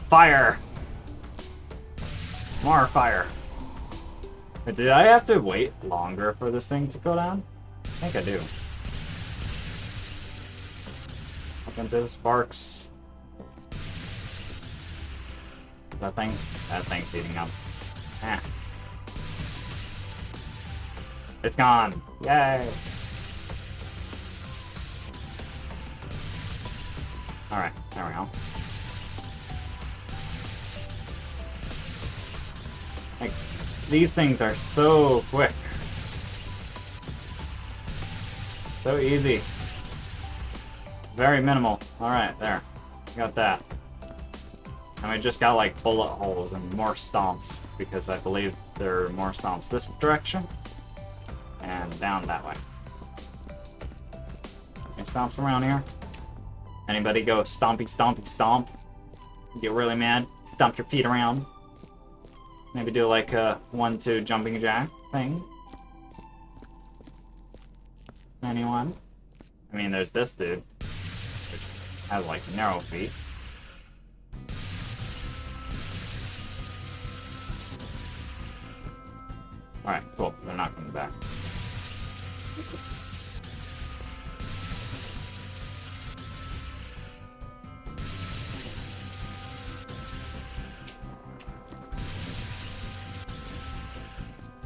Fire! More fire. Wait, did I have to wait longer for this thing to go down? I think I do. Up into the sparks. That thing's heating up. Eh. It's gone. Yay. Alright, there we go. Like, these things are so quick. So easy. Very minimal. Alright, there. Got that. And we just got like bullet holes and more stomps, because I believe there are more stomps this direction and down that way. Any stomps around here? Anybody go stompy, stompy, stomp? Get really mad? Stomp your feet around? Maybe do like a 1-2 jumping jack thing? Anyone? I mean, there's this dude, which has like narrow feet. Alright, cool. They're not coming back.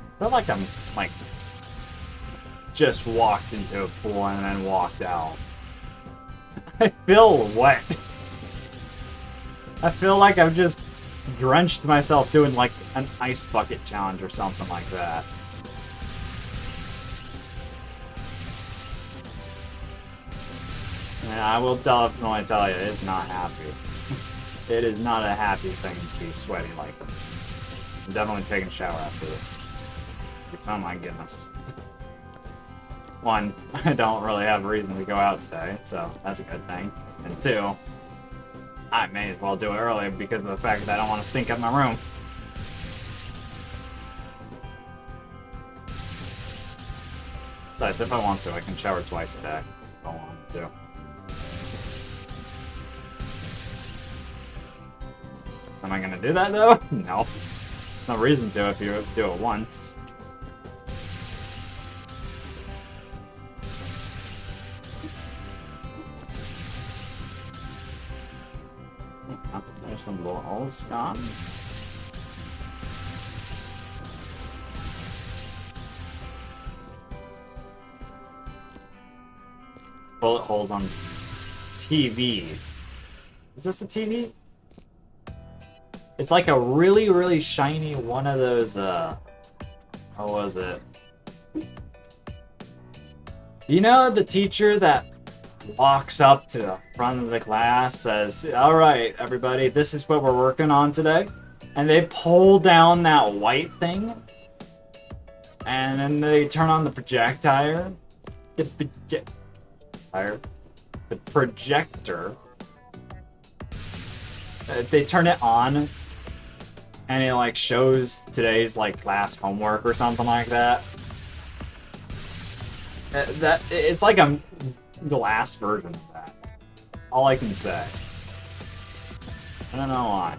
I feel like I'm, like, just walked into a pool and then walked out. I feel wet. I feel like I've just drenched myself doing, like, an ice bucket challenge or something like that. And I will definitely tell you, it's not happy. It is not a happy thing to be sweaty like this. I'm definitely taking a shower after this. It's, oh my goodness. One, I don't really have a reason to go out today, so that's a good thing. And two, I may as well do it early because of the fact that I don't want to stink up my room. Besides, if I want to, I can shower twice a day if I want to. Am I gonna do that though? No. No reason to if you do it once. Oh, there's some bullet holes gone. Bullet holes on TV. Is this a TV? It's like a really, really shiny one of those, how was it? You know the teacher that walks up to the front of the class, says, "Alright, everybody, this is what we're working on today." And they pull down that white thing, and then they turn on the projector. The projector. They turn it on, and it like shows today's like class homework or something like that. That it's like a glass version of that. All I can say. I don't know why.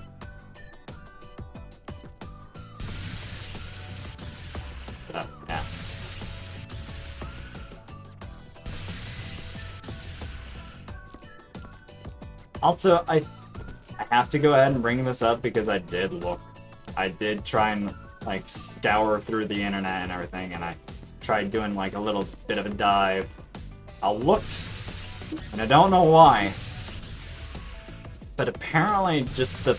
But, yeah. Also, I have to go ahead and bring this up because I did try and like scour through the internet and everything, and I tried doing like a little bit of a dive. I looked, and I don't know why, but apparently just the,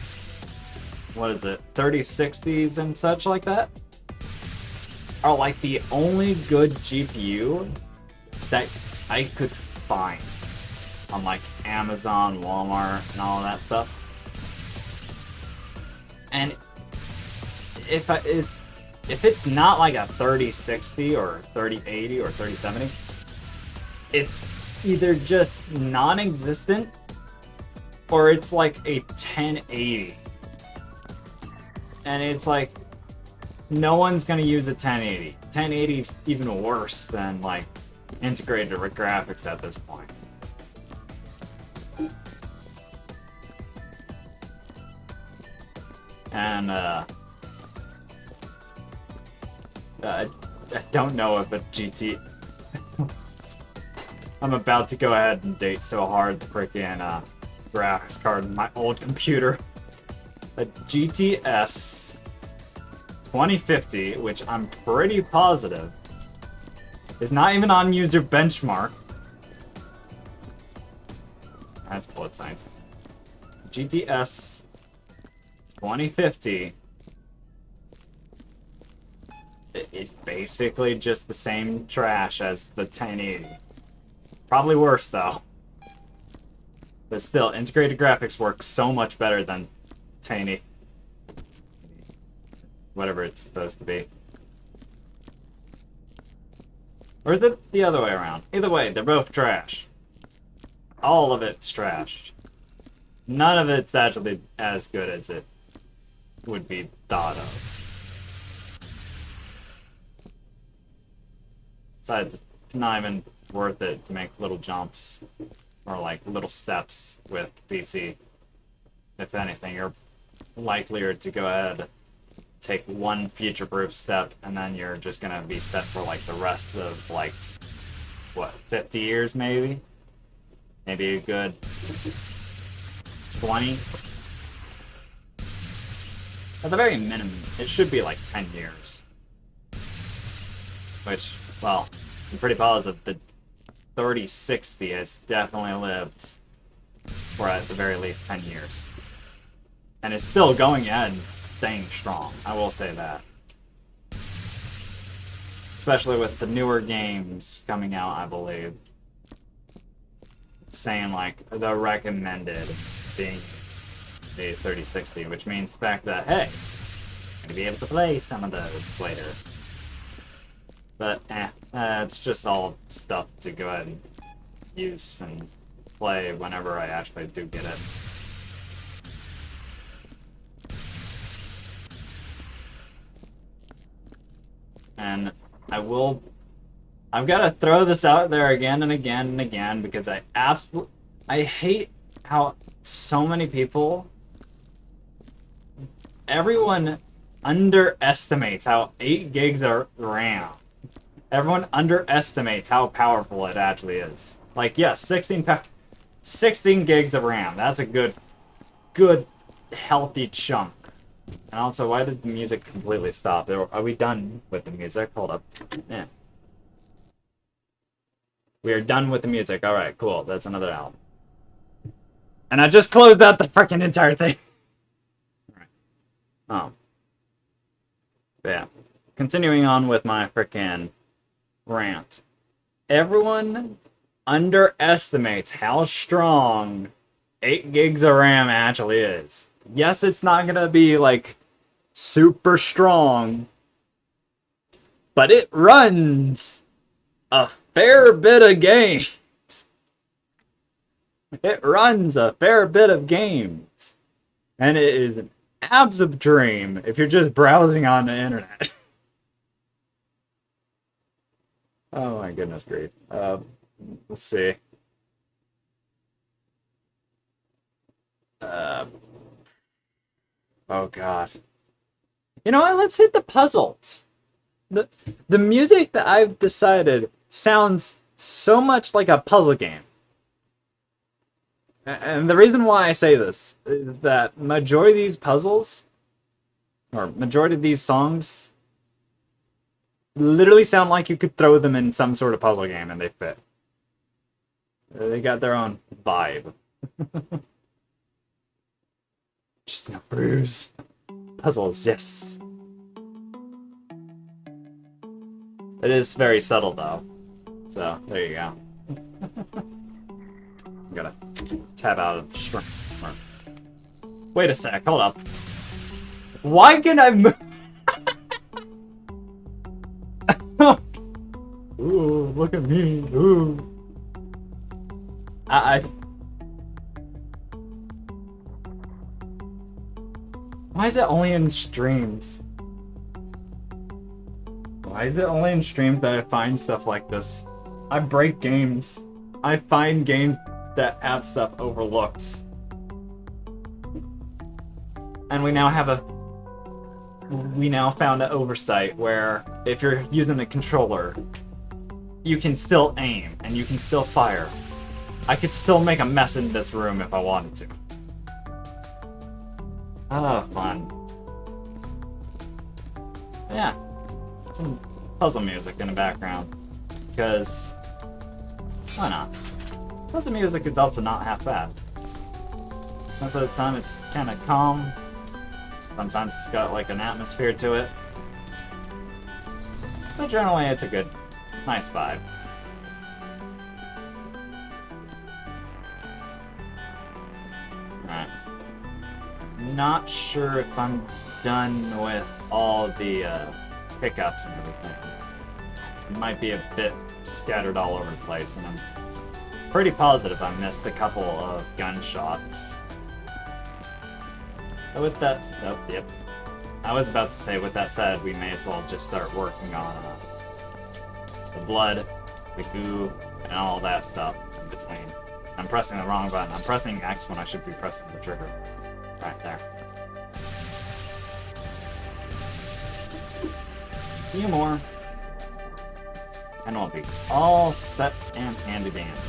what is it, 3060s and such like that are like the only good GPU that I could find on like Amazon, Walmart, and all that stuff. And if it's not like a 3060 or 3080 or 3070, it's either just non-existent or it's like a 1080. And it's like, no one's gonna use a 1080. 1080 is even worse than like integrated graphics at this point. And I don't know if a GT... I'm about to go ahead and date so hard the freaking graphics card in my old computer. A GTS 2050, which I'm pretty positive is not even on user benchmark. That's bullet science. GTS 2050 it's basically just the same trash as the 1080. Probably worse though. But still, integrated graphics works so much better than 1080. Whatever it's supposed to be. Or is it the other way around? Either way, they're both trash. All of it's trash. None of it's actually as good as it would be thought of. Besides, it's not even worth it to make little jumps or like little steps with PC. If anything, you're likelier to go ahead, take one future-proof step, and then you're just gonna be set for like the rest of like, what, 50 years maybe? Maybe a good 20? At the very minimum, it should be like 10 years. Which, well, I'm pretty positive the 3060 has definitely lived for at the very least 10 years. And it's still going ahead and staying strong, I will say that. Especially with the newer games coming out, I believe. It's saying, like, the recommended being the 3060, which means the fact that, hey, I'm gonna be able to play some of those later. But, it's just all stuff to go ahead and use and play whenever I actually do get it. And I've got to throw this out there again and again and again because I hate how so many people, everyone underestimates how 8 gigs of RAM. Everyone underestimates how powerful it actually is. Like, yes, 16 gigs of RAM. That's a good, healthy chunk. And also, why did the music completely stop? Are we done with the music? Hold up. Yeah. We are done with the music. Alright, cool. That's another album. And I just closed out the freaking entire thing. Alright. But yeah. Continuing on with my freaking rant. Everyone underestimates how strong 8 gigs of RAM actually is. Yes, it's not gonna be, like, super strong, but it runs a fair bit of games. It runs a fair bit of games. And it is an absolute dream if you're just browsing on the internet. Oh my goodness grief. Let's see. Oh god. You know what? Let's hit the puzzles. The music that I've decided sounds so much like a puzzle game. And the reason why I say this is that majority of these puzzles, or majority of these songs, literally sound like you could throw them in some sort of puzzle game and they fit. They got their own vibe. Just no bruise. Puzzles, yes. It is very subtle though. So, there you go. Gotta tab out of shrimp. Wait a sec, hold up. Why can I move? Ooh, look at me. Ooh. Why is it only in streams? Why is it only in streams that I find stuff like this? I break games. I find games that have stuff overlooked. And we now have a we now found an oversight where if you're using the controller, you can still aim and you can still fire. I could still make a mess in this room if I wanted to. Oh, fun. Yeah, some puzzle music in the background. Because, why not? Puzzle music is also not half bad. Most of the time it's kind of calm. Sometimes it's got like an atmosphere to it. But generally it's a good, nice vibe. Alright. Not sure if I'm done with all the pickups and everything. It might be a bit scattered all over the place, and I'm pretty positive I missed a couple of gunshots. But with that, oh, yep. I was about to say, with that said, we may as well just start working on the blood, the goo, and all that stuff in between. I'm pressing the wrong button. I'm pressing X when I should be pressing the trigger. Right there. A few more. And we'll be all set and handy dandy.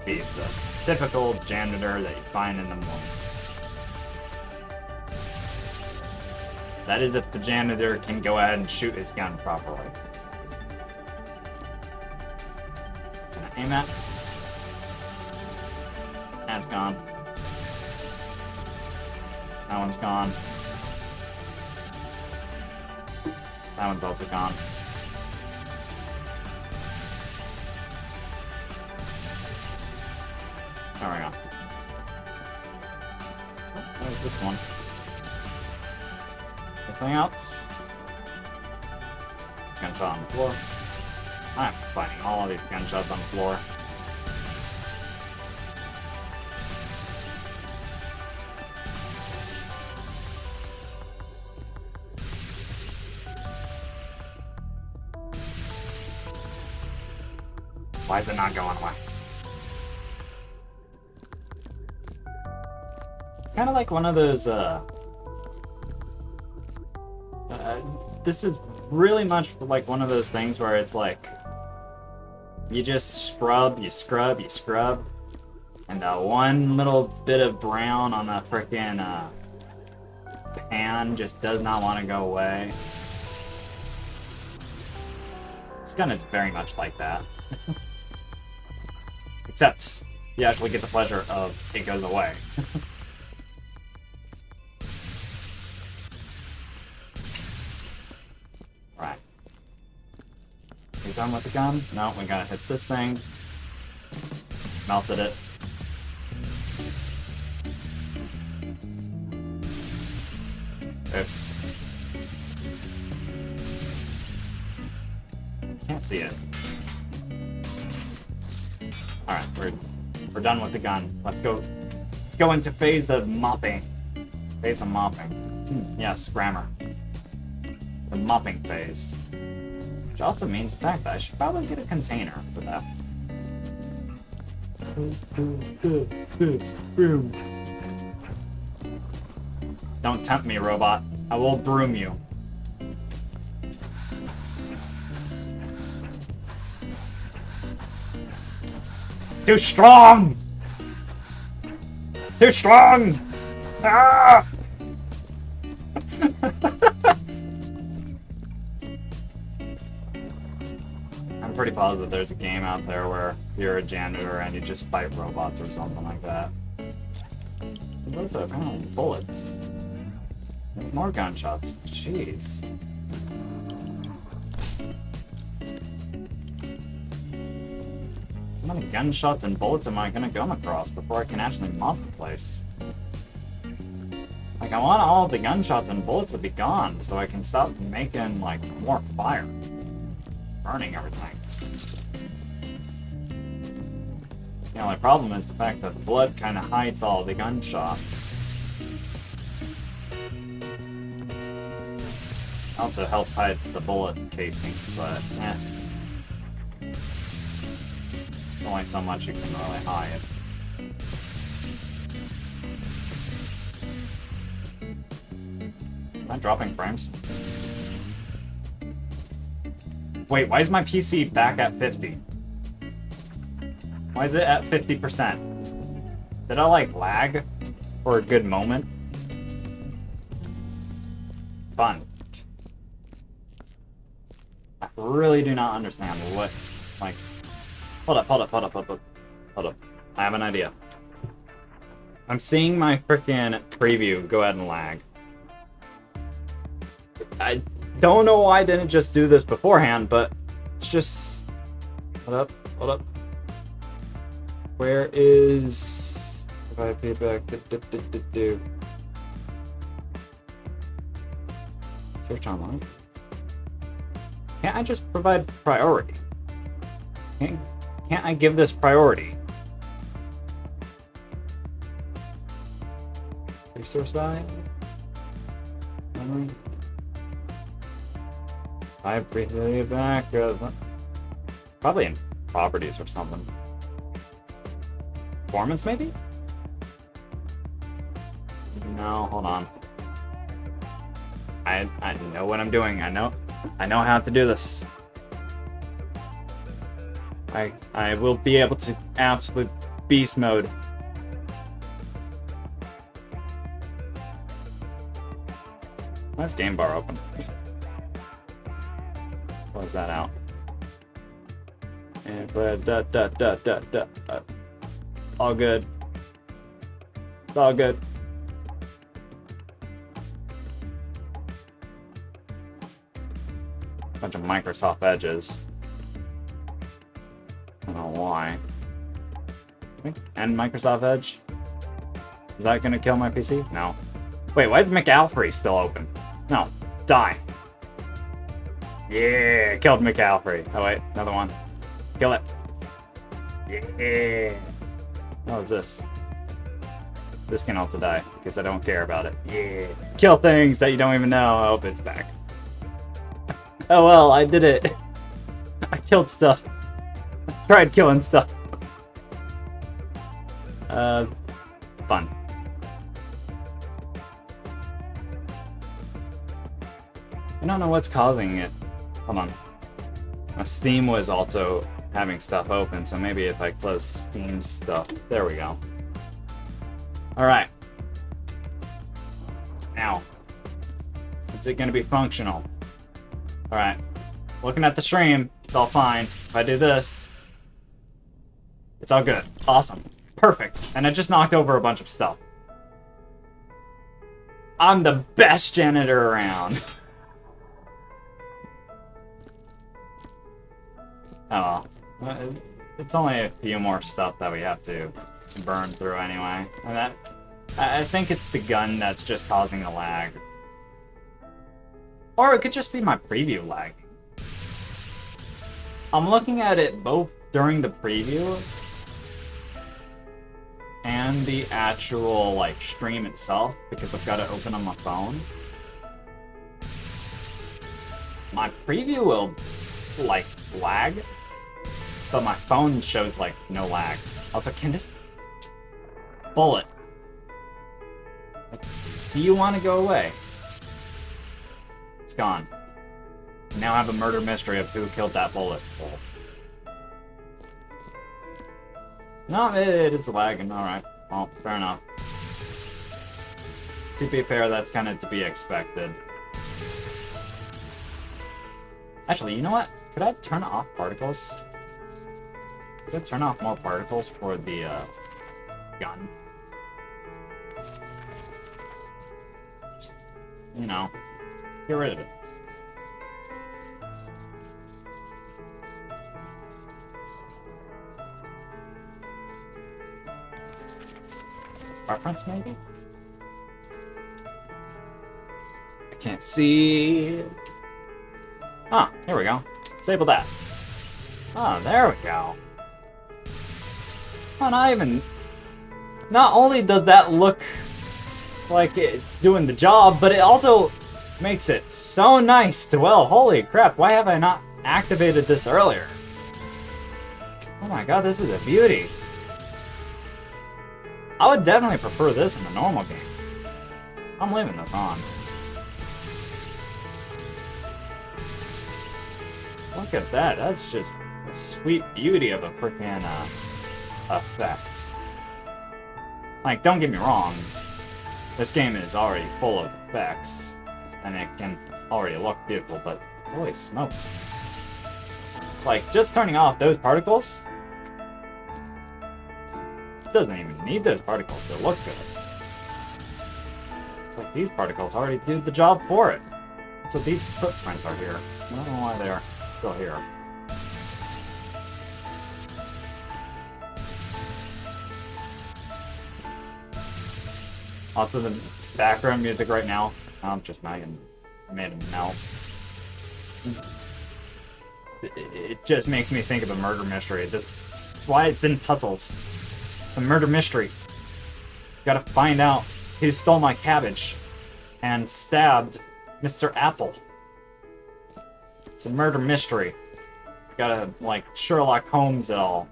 Be the typical janitor that you find in the morning. That is if the janitor can go ahead and shoot his gun properly. Can I aim at? That's gone. That one's gone. That one's also gone. There we go. Oh, there's this one. Anything else? Gunshot on the floor. I'm finding all of these gunshots on the floor. Why is it not going away? It's kind of like one of those, this is really much like one of those things where it's like, you just scrub, you scrub, you scrub, and one little bit of brown on the frickin' pan just does not want to go away. This gun is very much like that. Except, you actually get the pleasure of it goes away. Right. We done with the gun? No, we gotta hit this thing. Melted it. Oops. Can't see it. Alright, we're done with the gun. Let's go into phase of mopping. Phase of mopping. Yes, grammar. The mopping phase. Which also means the fact that I should probably get a container for that. Don't tempt me, robot. I will broom you. Too strong! Too strong! Ah! I'm pretty positive there's a game out there where you're a janitor and you just fight robots or something like that. Those are apparently bullets. More gunshots. Jeez. How many gunshots and bullets am I gonna come across before I can actually mop the place? Like, I want all of the gunshots and bullets to be gone so I can stop making, like, more fire. Burning everything. The only problem is the fact that the blood kind of hides all the gunshots. Also helps hide the bullet casings, but only so much you can really hide. I dropping frames? Wait, why is my PC back at 50? Why is it at 50%? Did I, like, lag for a good moment? Fun. I really do not understand what, like... Hold up. I have an idea. I'm seeing my frickin' preview go ahead and lag. I don't know why I didn't just do this beforehand, but it's just... Hold up. Where is... Provide feedback... Search online? Can't I just provide priority? Can't I give this priority? Resource value? Memory? I appreciate it back. Probably in properties or something. Performance, maybe? No, hold on. I know what I'm doing. I know how to do this. I will be able to absolute beast mode. Why is game bar open? Close that out. And all good. It's all good. Bunch of Microsoft Edges. I don't know why. And Microsoft Edge? Is that gonna kill my PC? No. Wait, why is McAlfrey still open? No. Die. Yeah, killed McAlfrey. Oh wait, another one. Kill it. Yeah. What is this? This can also die, because I don't care about it. Yeah. Kill things that you don't even know. I hope it's back. Oh well, I did it. I killed stuff. I tried killing stuff. Fun. I don't know what's causing it. Hold on. My Steam was also having stuff open, so maybe if I close Steam stuff. There we go. Alright. Now. Is it going to be functional? Alright. Looking at the stream, it's all fine. If I do this, it's all good. Awesome. Perfect. And I just knocked over a bunch of stuff. I'm the best janitor around. Oh, it's only a few more stuff that we have to burn through anyway. And I think it's the gun that's just causing the lag. Or it could just be my preview lagging. I'm looking at it both during the preview and the actual, like, stream itself, because I've got it open on my phone. My preview will, like, lag, but my phone shows, like, no lag. Also, can this bullet, like, do you want to go away? It's gone. Now I have a murder mystery of who killed that bullet. No, it is lagging. Alright. Well, fair enough. To be fair, that's kind of to be expected. Actually, you know what? Could I turn off particles? Could I turn off more particles for the gun? Just, you know, get rid of it. Preference, maybe? I can't see. Ah, here we go. Disable that. Oh, there we go. Oh, not only does that look like it's doing the job, but it also makes it so nice to, well, holy crap, why have I not activated this earlier? Oh my god, this is a beauty. I would definitely prefer this in the normal game. I'm leaving this on. Look at that. That's just a sweet beauty of a freaking effect. Like, don't get me wrong. This game is already full of effects, and it can already look beautiful, but holy smokes. Like, just turning off those particles doesn't even need those particles to look good. It's like these particles already do the job for it. So these footprints are here. I don't know why they're still here. Lots of the background music right now. I'm just made him melt. It just makes me think of a murder mystery. That's why it's in puzzles. It's a murder mystery. Gotta find out who stole my cabbage and stabbed Mr. Apple. It's a murder mystery. Gotta, like, Sherlock Holmes it all.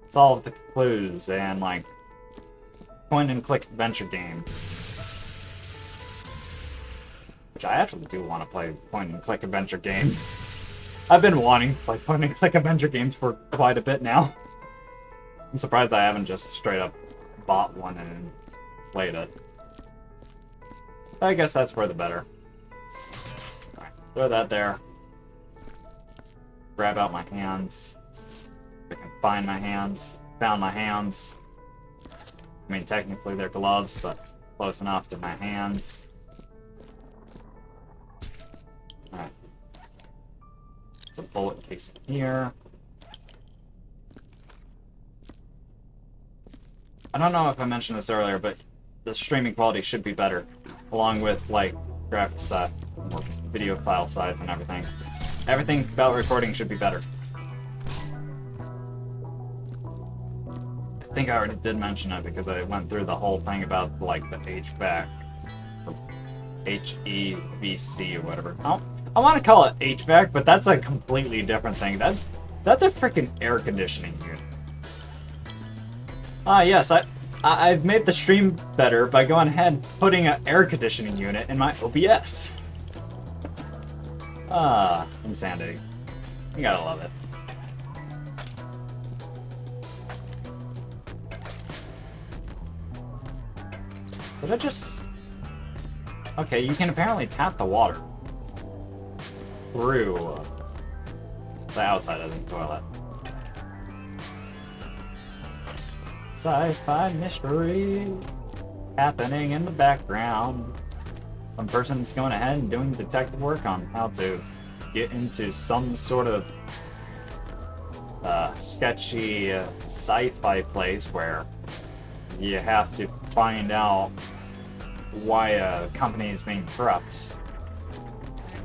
Solve the clues and, like, point-and-click adventure game. Which I actually do want to play point-and-click adventure games. I've been wanting to play point-and-click adventure games for quite a bit now. I'm surprised I haven't just straight up bought one and played it. But I guess that's for the better. Alright, throw that there. Grab out my hands. If I can find my hands. Found my hands. I mean, technically they're gloves, but close enough to my hands. Alright. There's a bullet case in here. I don't know if I mentioned this earlier, but the streaming quality should be better, along with, like, graphics or video file size and everything. Everything about recording should be better. I think I already did mention it because I went through the whole thing about, like, the HVAC, or HEVC or whatever. I want to call it HVAC, but that's a completely different thing. That's a freaking air conditioning unit. Yes, I've made the stream better by going ahead and putting an air conditioning unit in my OBS. Insanity. You gotta love it. Did I just... Okay, you can apparently tap the water through the outside of the toilet. Sci-fi mystery happening in the background. Some person's going ahead and doing detective work on how to get into some sort of sketchy sci-fi place where you have to find out why a company is being corrupt.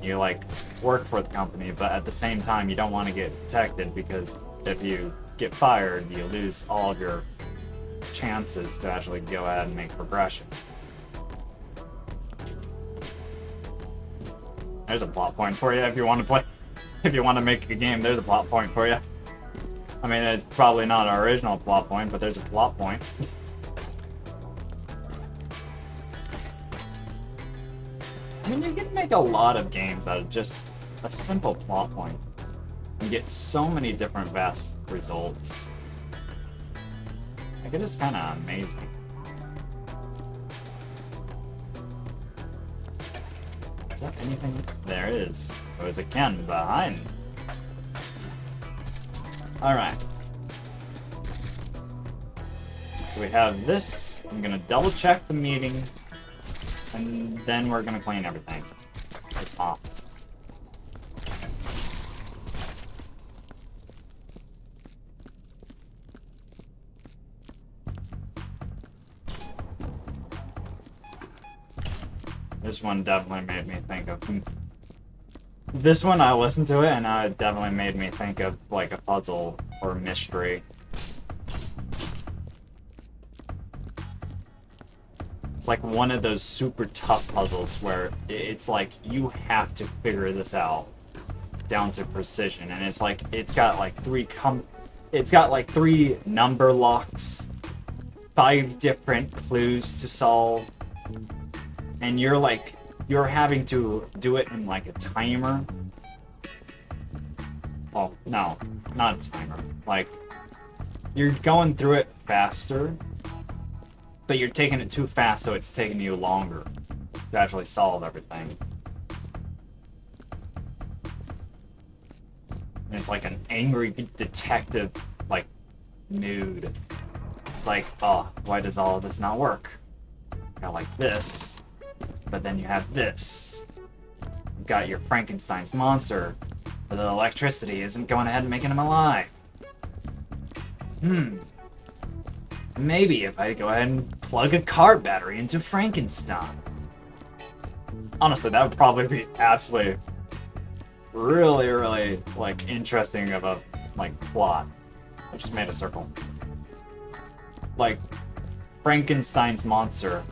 You, like, work for the company, but at the same time you don't want to get detected because if you get fired, you lose all of your chances to actually go ahead and make progression. There's a plot point for you if you want to play. If you want to make a game, there's a plot point for you. I mean, it's probably not an original plot point, but there's a plot point. I mean, you can make a lot of games out of just a simple plot point and get so many different vast results. Like, it is kind of amazing. Is that anything? There is. There's a can behind. Alright. So we have this. I'm gonna double check the meeting. And then we're gonna clean everything. It's off. This one definitely made me think of... This one, I listened to it, and it definitely made me think of, like, a puzzle or mystery. It's like one of those super tough puzzles where it's like, you have to figure this out down to precision, and it's like, it's got like three number locks, 5 different clues to solve, and you're having to do it in like a timer. Oh, no. Not a timer. Like, you're going through it faster, but you're taking it too fast, so it's taking you longer to actually solve everything. And it's like an angry detective, like, mood. It's like, oh, why does all of this not work? You got like this, but then you have this. You've got your Frankenstein's monster, but the electricity isn't going ahead and making him alive. Maybe if I go ahead and plug a car battery into Frankenstein. Honestly, that would probably be absolutely really, like, interesting of a, like, plot. I just made a circle. Like, Frankenstein's monster.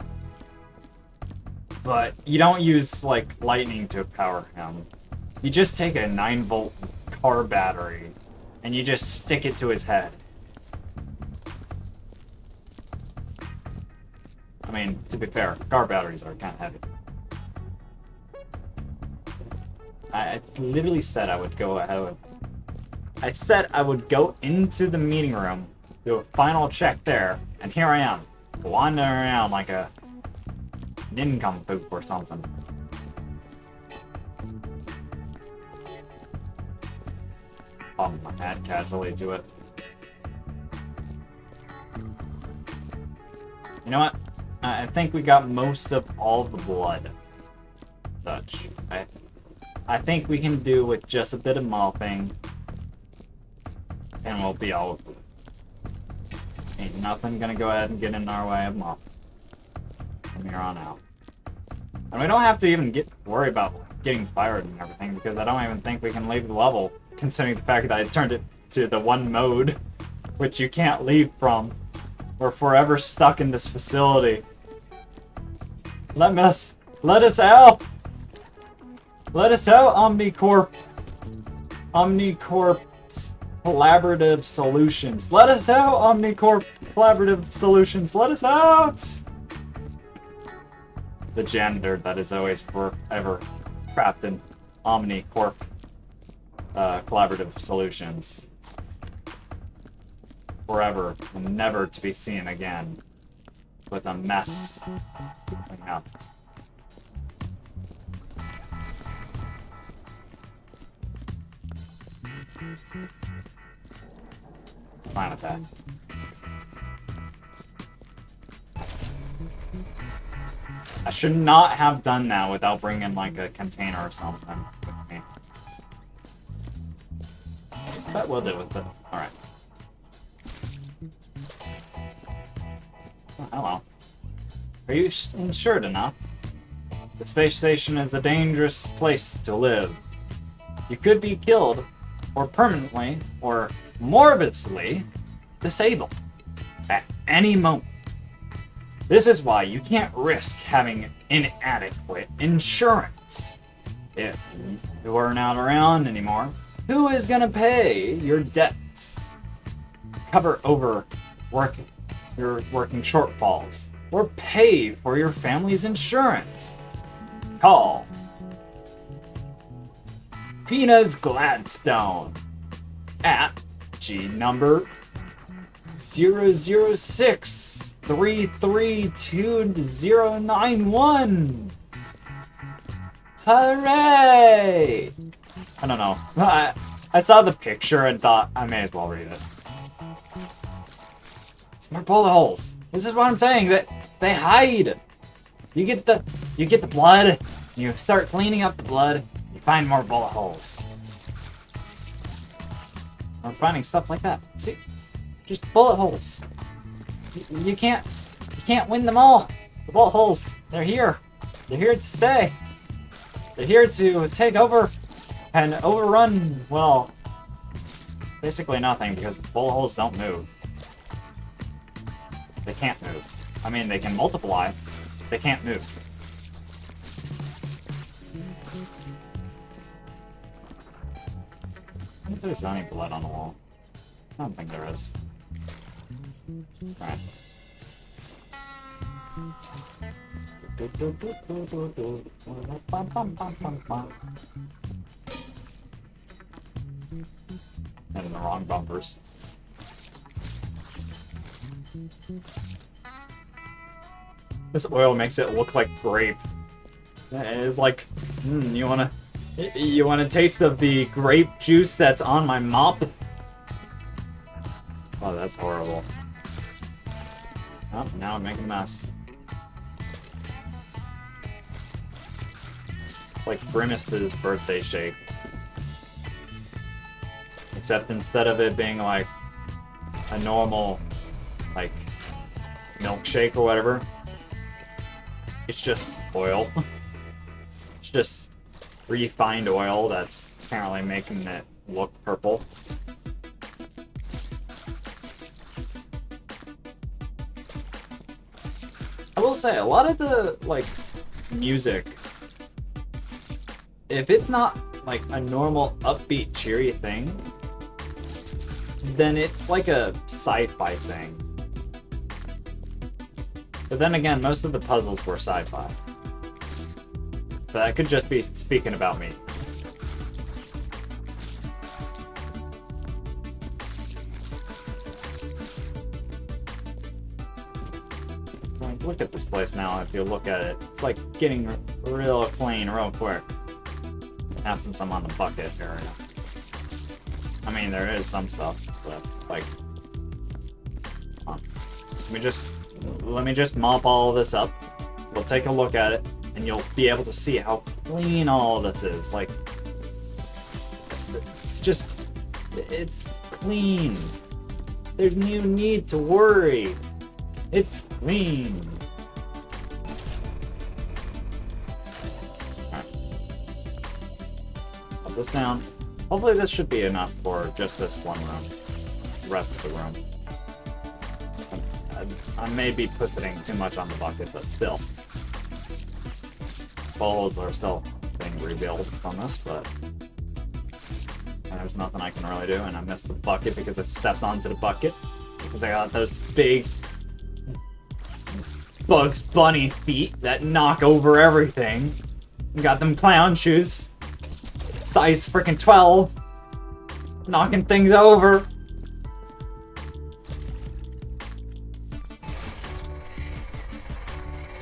But you don't use, like, lightning to power him. You just take a 9-volt car battery and you just stick it to his head. I mean, to be fair, car batteries are kind of heavy. I literally said I would go ahead. I said I would go into the meeting room, do a final check there, and here I am, wandering around like a nincompoop or something. Add casually to it. You know what? I think we got most of all the blood. Such. I think we can do with just a bit of mopping, and we'll be all. Ain't nothing gonna go ahead and get in our way of mopping from here on out. And we don't have to even worry about getting fired and everything, because I don't even think we can leave the level, considering the fact that I turned it to the one mode which you can't leave from. We're forever stuck in this facility. Let us out! Let us out, Omnicorp! Omnicorp Collaborative Solutions. Let us out, Omnicorp Collaborative Solutions. Let us out! The janitor that is always forever trapped in Omnicorp Collaborative Solutions. Forever and never to be seen again. With a mess coming up. Sign attack. I should not have done that without bringing like a container or something with me. But we'll deal with it. Alright. Oh, hello. Are you insured enough? The space station is a dangerous place to live. You could be killed, or permanently, or morbidly disabled at any moment. This is why you can't risk having inadequate insurance. If you are not around anymore, who is gonna pay your debts? Cover over your working shortfalls, or pay for your family's insurance. Call Tina's Gladstone at G number 006332091. Hooray! I don't know. I saw the picture and thought I may as well read it. More bullet holes. This is what I'm saying, that they hide. You get the blood, you start cleaning up the blood, you find more bullet holes. We're finding stuff like that. See? Just bullet holes. You can't win them all. The bullet holes, they're here. They're here to stay. They're here to take over and overrun, well, basically nothing, because bullet holes don't move. They can't move. I mean, they can multiply. They can't move. I wonder if there's any blood on the wall. I don't think there is. Alright. Hitting the wrong bumpers. This oil makes it look like grape. It's like, you wanna taste of the grape juice that's on my mop? Oh, that's horrible. Oh, now I'm making a mess. Like Grimace's birthday shake. Except instead of it being like a normal, like, milkshake or whatever, it's just oil. It's just refined oil that's apparently making it look purple. I will say, a lot of the, like, music, if it's not, like, a normal, upbeat, cheery thing, then it's like a sci-fi thing. But then again, most of the puzzles were sci-fi. So that could just be speaking about me. Like, look at this place now, if you look at it. It's like getting real clean real quick. Now since I'm on the bucket area. I mean, there is some stuff, but, like... Come on. Let me just mop all of this up. We'll take a look at it, and you'll be able to see how clean all of this is. Like, it's clean. There's no need to worry. It's clean. Alright. Put this down. Hopefully this should be enough for just this one room. The rest of the room. I may be putting too much on the bucket, but still. Balls are still being rebuilt from this, but there's nothing I can really do, and I missed the bucket because I stepped onto the bucket because I got those big Bugs Bunny feet that knock over everything. Got them clown shoes, size freaking 12, knocking things over.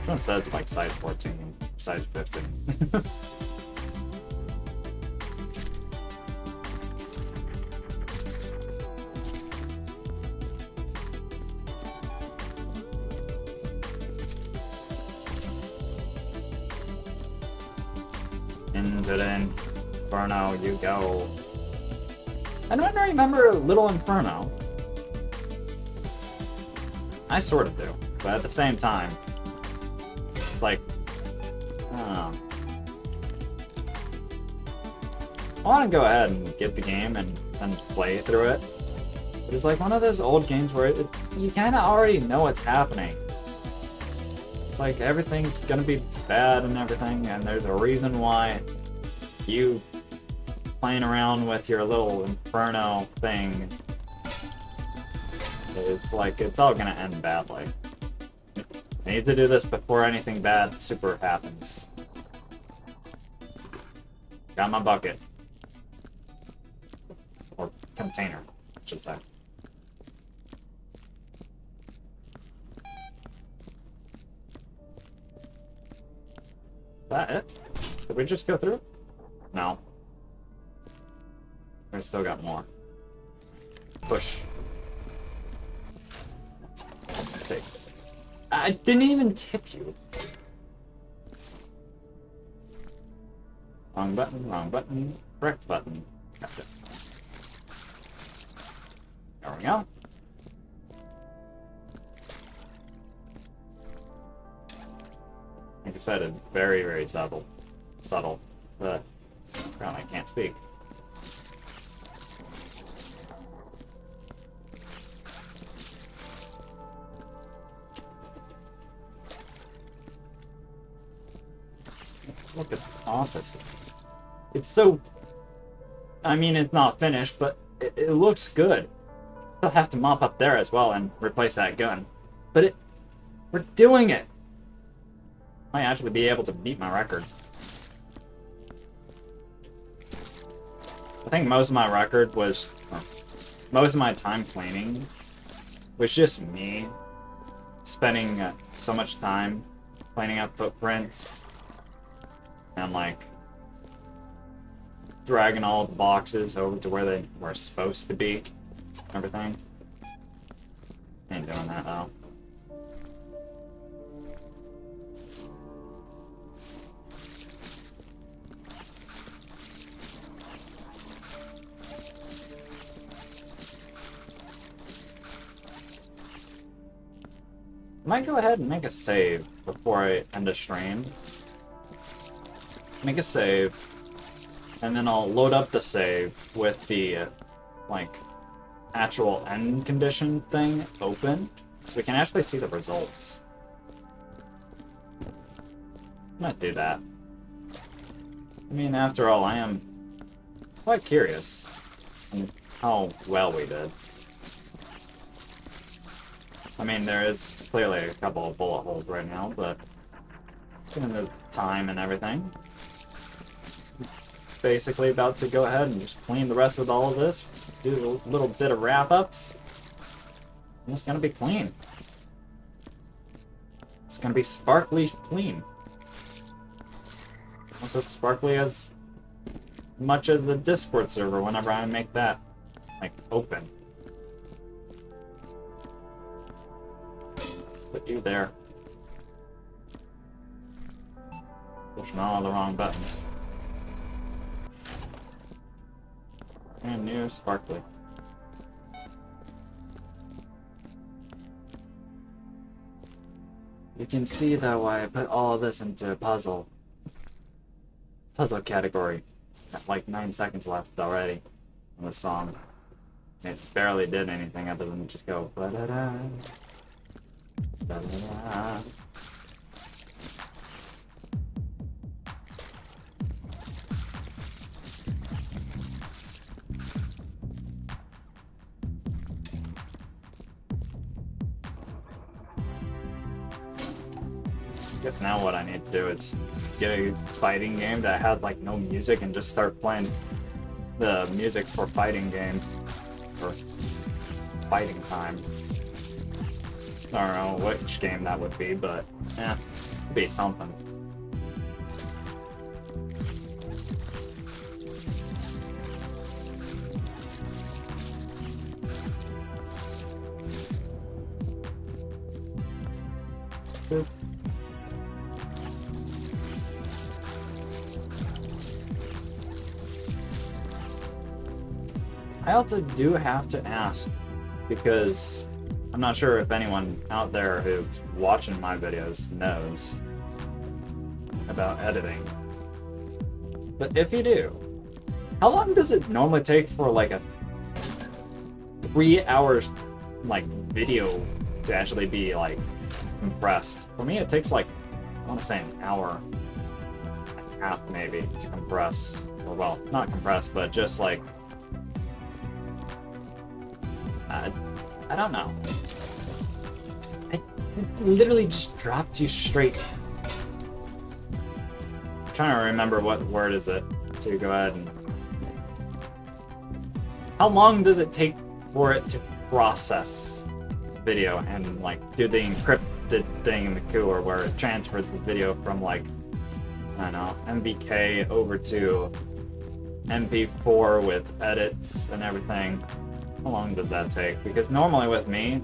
It says like size 14, size 15. Into the Inferno you go. I don't remember Little Inferno. I sort of do, but at the same time, it's like, I don't know. I want to go ahead and get the game and play through it. But it's like one of those old games where you kind of already know what's happening. It's like everything's gonna be bad and everything, and there's a reason why you playing around with your little Inferno thing. It's like, it's all gonna end badly. I need to do this before anything bad super happens. Got my bucket. Or container, I should say. Is that it? Did we just go through? No. We still got more. Push. Let's take. I didn't even tip you. Wrong button, correct button. Gotcha. There we go. Like I said, it's very, very subtle. But apparently I can't speak. Look at this office. It's so... I mean, it's not finished, but it looks good. Still have to mop up there as well and replace that gun. But we're doing it! Might actually be able to beat my record. I think most of my record was... most of my time cleaning was just me spending so much time cleaning up footprints and like dragging all the boxes over to where they were supposed to be. Everything. Ain't doing that though. I might go ahead and make a save before I end the stream. Make a save, and then I'll load up the save with the, like, actual end condition thing open, so we can actually see the results. I might do that. I mean, after all, I am quite curious on how well we did. I mean, there is clearly a couple of bullet holes right now, but given the time and everything, basically about to go ahead and just clean the rest of all of this, do a little bit of wrap-ups, and it's gonna be clean. It's gonna be sparkly clean. Almost as sparkly as much as the Discord server whenever I make that, like, open. Put you there. Pushing all the wrong buttons. And new sparkly. You can see though why I put all of this into a puzzle category. Got like 9 seconds left already on the song. It barely did anything other than just go ba-da-da. Da-da-da. I guess now what I need to do is get a fighting game that has like no music and just start playing the music for fighting game for fighting time. I don't know which game that would be, but yeah, it'd be something. Boop. I also do have to ask, because I'm not sure if anyone out there who's watching my videos knows about editing. But if you do, how long does it normally take for like a 3 hours like video to actually be like compressed? For me it takes like, I want to say an hour and a half maybe to compress. Or well, not compress, but just like I don't know. I literally just dropped you straight. I'm trying to remember what word is it to go ahead and... How long does it take for it to process video and like do the encrypted thing in the cooler where it transfers the video from like, I don't know, MBK over to MP4 with edits and everything? How long does that take? Because normally with me,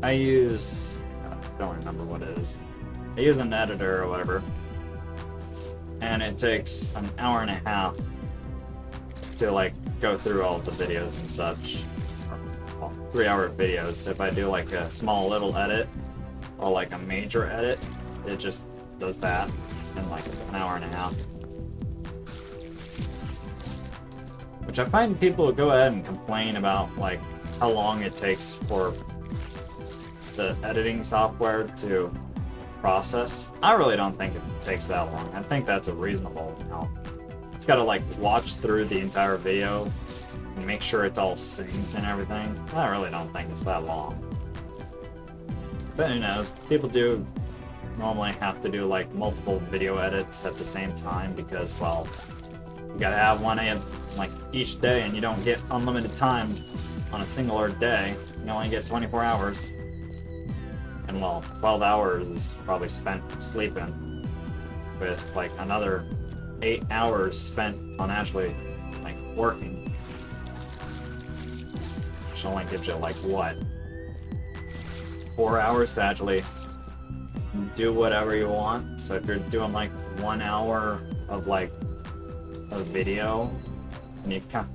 I use, I don't remember what it is. I use an editor or whatever, and it takes an hour and a half to like go through all the videos and such. Or 3-hour videos. If I do like a small little edit or like a major edit, it just does that in like an hour and a half. Which I find people go ahead and complain about like how long it takes for the editing software to process. I really don't think it takes that long. I think that's a reasonable amount. It's got to like watch through the entire video and make sure it's all synced and everything. I really don't think it's that long. But who knows? People do normally have to do like multiple video edits at the same time because, well, You gotta have one like each day, and you don't get unlimited time on a singular day. You only get 24 hours. And well, 12 hours is probably spent sleeping, with like another 8 hours spent on actually like working. Which only gives you like what? 4 hours to actually do whatever you want. So if you're doing like 1 hour of like a video, and you kind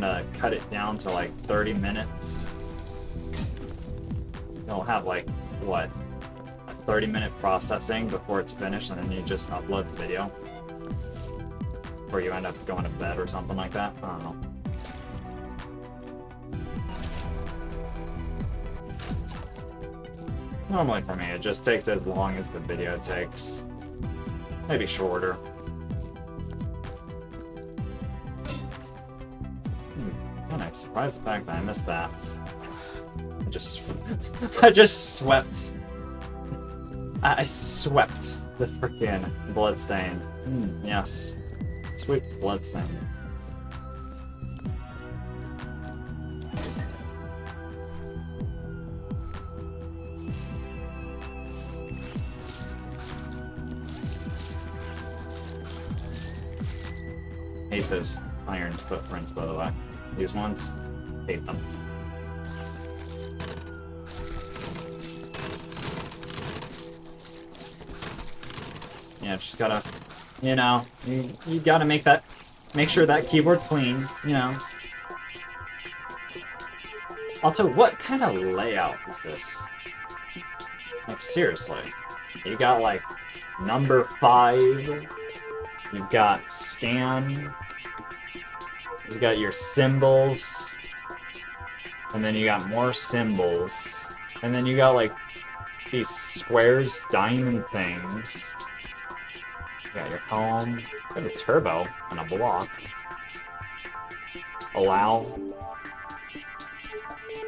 of cut it down to like 30 minutes, you'll have like what, a 30-minute processing before it's finished, and then you just upload the video, or you end up going to bed or something like that. I don't know. Normally for me, it just takes as long as the video takes. Maybe shorter. Kinda surprised the fact that I missed that. I just swept. I swept the freaking bloodstain. Yes. Sweep the bloodstain. Hate those iron footprints, by the way. These ones, hate them. Yeah, just gotta, you know, you gotta make sure that keyboard's clean, you know. Also, what kind of layout is this? Like, seriously. You got, like, number 5, you've got scan, you've got your symbols, and then you got more symbols, and then you got, like, these squares, diamond things. You got your home, you got a turbo and a block. Allow.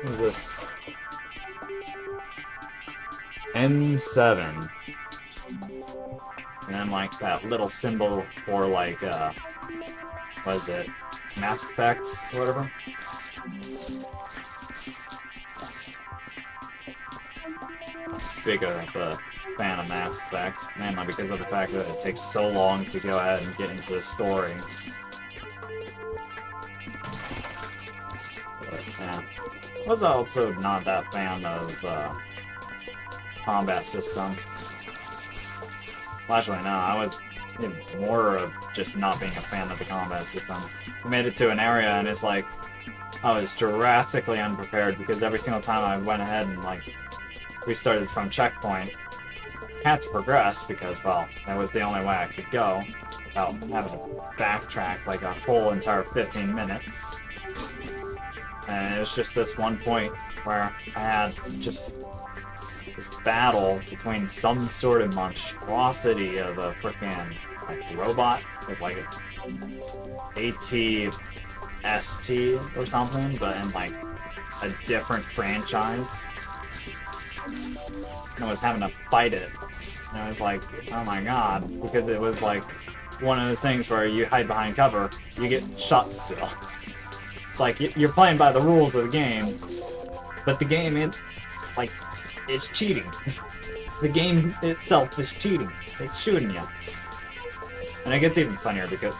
What is this? N7. And then like that little symbol for like what is it? Mass Effect or whatever. Big fan of Mass Effect, mainly because of the fact that it takes so long to go ahead and get into the story. But, yeah. I was also not that fan of combat system. Well, actually, no, I was more of just not being a fan of the combat system. We made it to an area and it's like, I was drastically unprepared because every single time I went ahead and like restarted from checkpoint, had to progress because, well, that was the only way I could go without having to backtrack like a whole entire 15 minutes. And it was just this one point where I had just this battle between some sort of monstrosity of a freaking like robot. It was like an AT-ST or something, but in like a different franchise. And I was having to fight it. And I was like, oh my god, because it was like one of those things where you hide behind cover, you get shot still. It's like you're playing by the rules of the game, but the game, it's cheating. The game itself is cheating. It's shooting you. And it gets even funnier because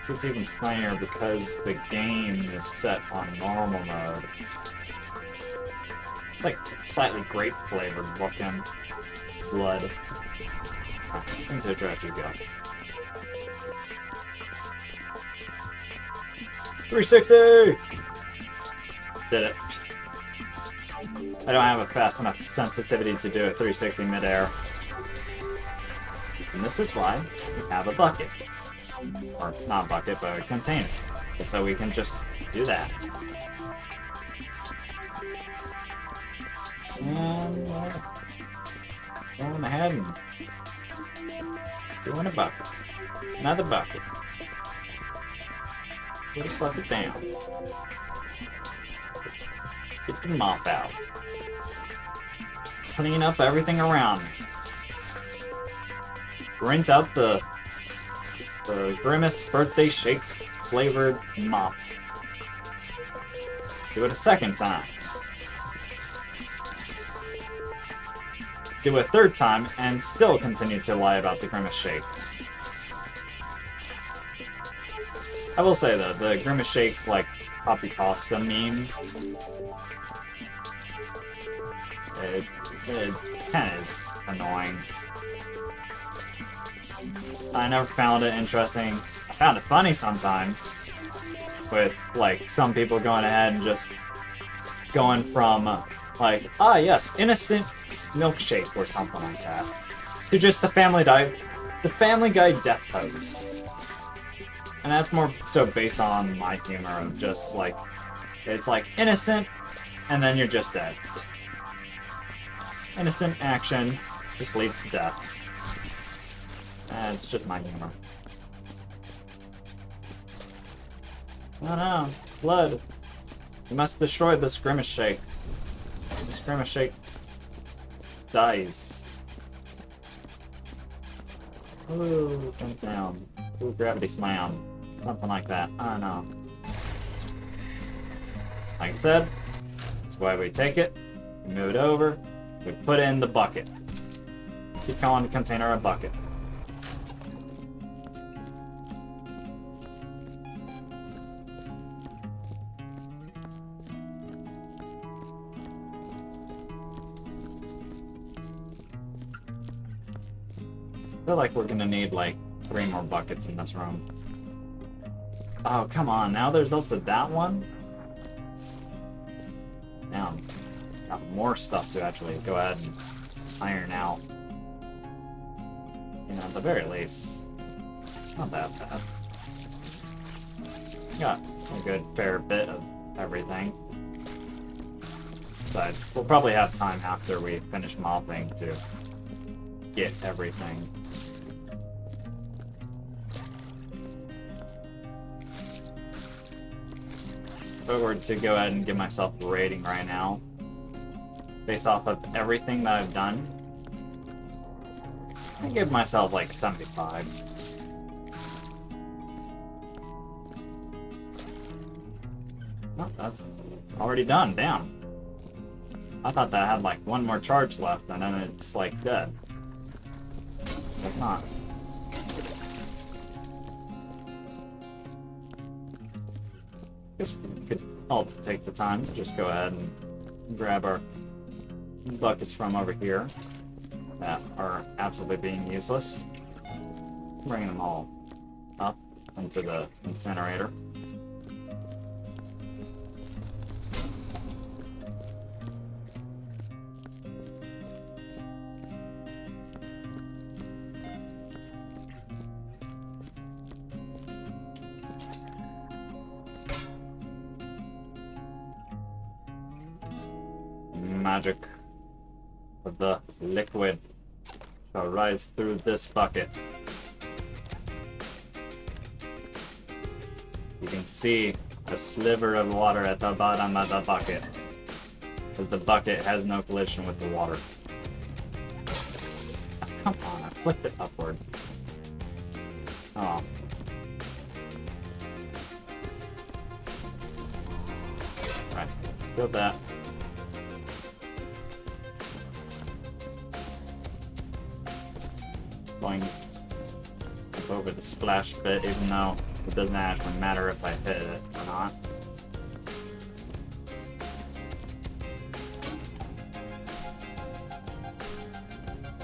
the game is set on normal mode. It's like slightly grape flavored looking blood. Things are trash you go. 360! Did it. I don't have a fast enough sensitivity to do a 360 midair. And this is why we have a bucket. Or not a bucket, but a container. So we can just do that. And going ahead and doing a bucket. Another bucket. Put the bucket down. Get the mop out. Clean up everything around. Rinse out the The Grimace birthday shake flavored mop. Do it a second time. Do it a third time and still continue to lie about the Grimace shake. I will say though, the Grimace shake, like, copy pasta meme, it kind of is annoying. I never found it interesting. I found it funny sometimes, with, like, some people going ahead and just going from, like, ah yes, innocent milkshake or something like that, to just the Family Guy death pose. And that's more so based on my humor of just, like, it's like innocent, and then you're just dead. Innocent action just leads to death. And it's just my humor. Oh no, blood. You must destroy this Grimace shake. This Grimace shake dies. Ooh, jump down. Ooh, gravity slam. Something like that. I don't know. Like I said, that's why we take it, we move it over, we put it in the bucket. Keep calling the container a bucket. I feel like we're gonna need like 3 more buckets in this room. Oh, come on, now there's up to that one? Now, got more stuff to actually go ahead and iron out. You know, at the very least, not that bad. Got a good fair bit of everything. Besides, we'll probably have time after we finish mopping to get everything. If I were to go ahead and give myself a rating right now, based off of everything that I've done, I give myself like 75. Oh, that's already done, damn. I thought that had like 1 more charge left and then it's like dead. It's not. Guess we could all take the time to just go ahead and grab our buckets from over here that are absolutely being useless. Bring them all up into the incinerator. Magic of the liquid shall rise through this bucket. You can see a sliver of water at the bottom of the bucket, because the bucket has no collision with the water. Oh, come on, I flipped it upward. Oh. Right, build that. Going up over the splash bit, even though it doesn't actually matter if I hit it or not.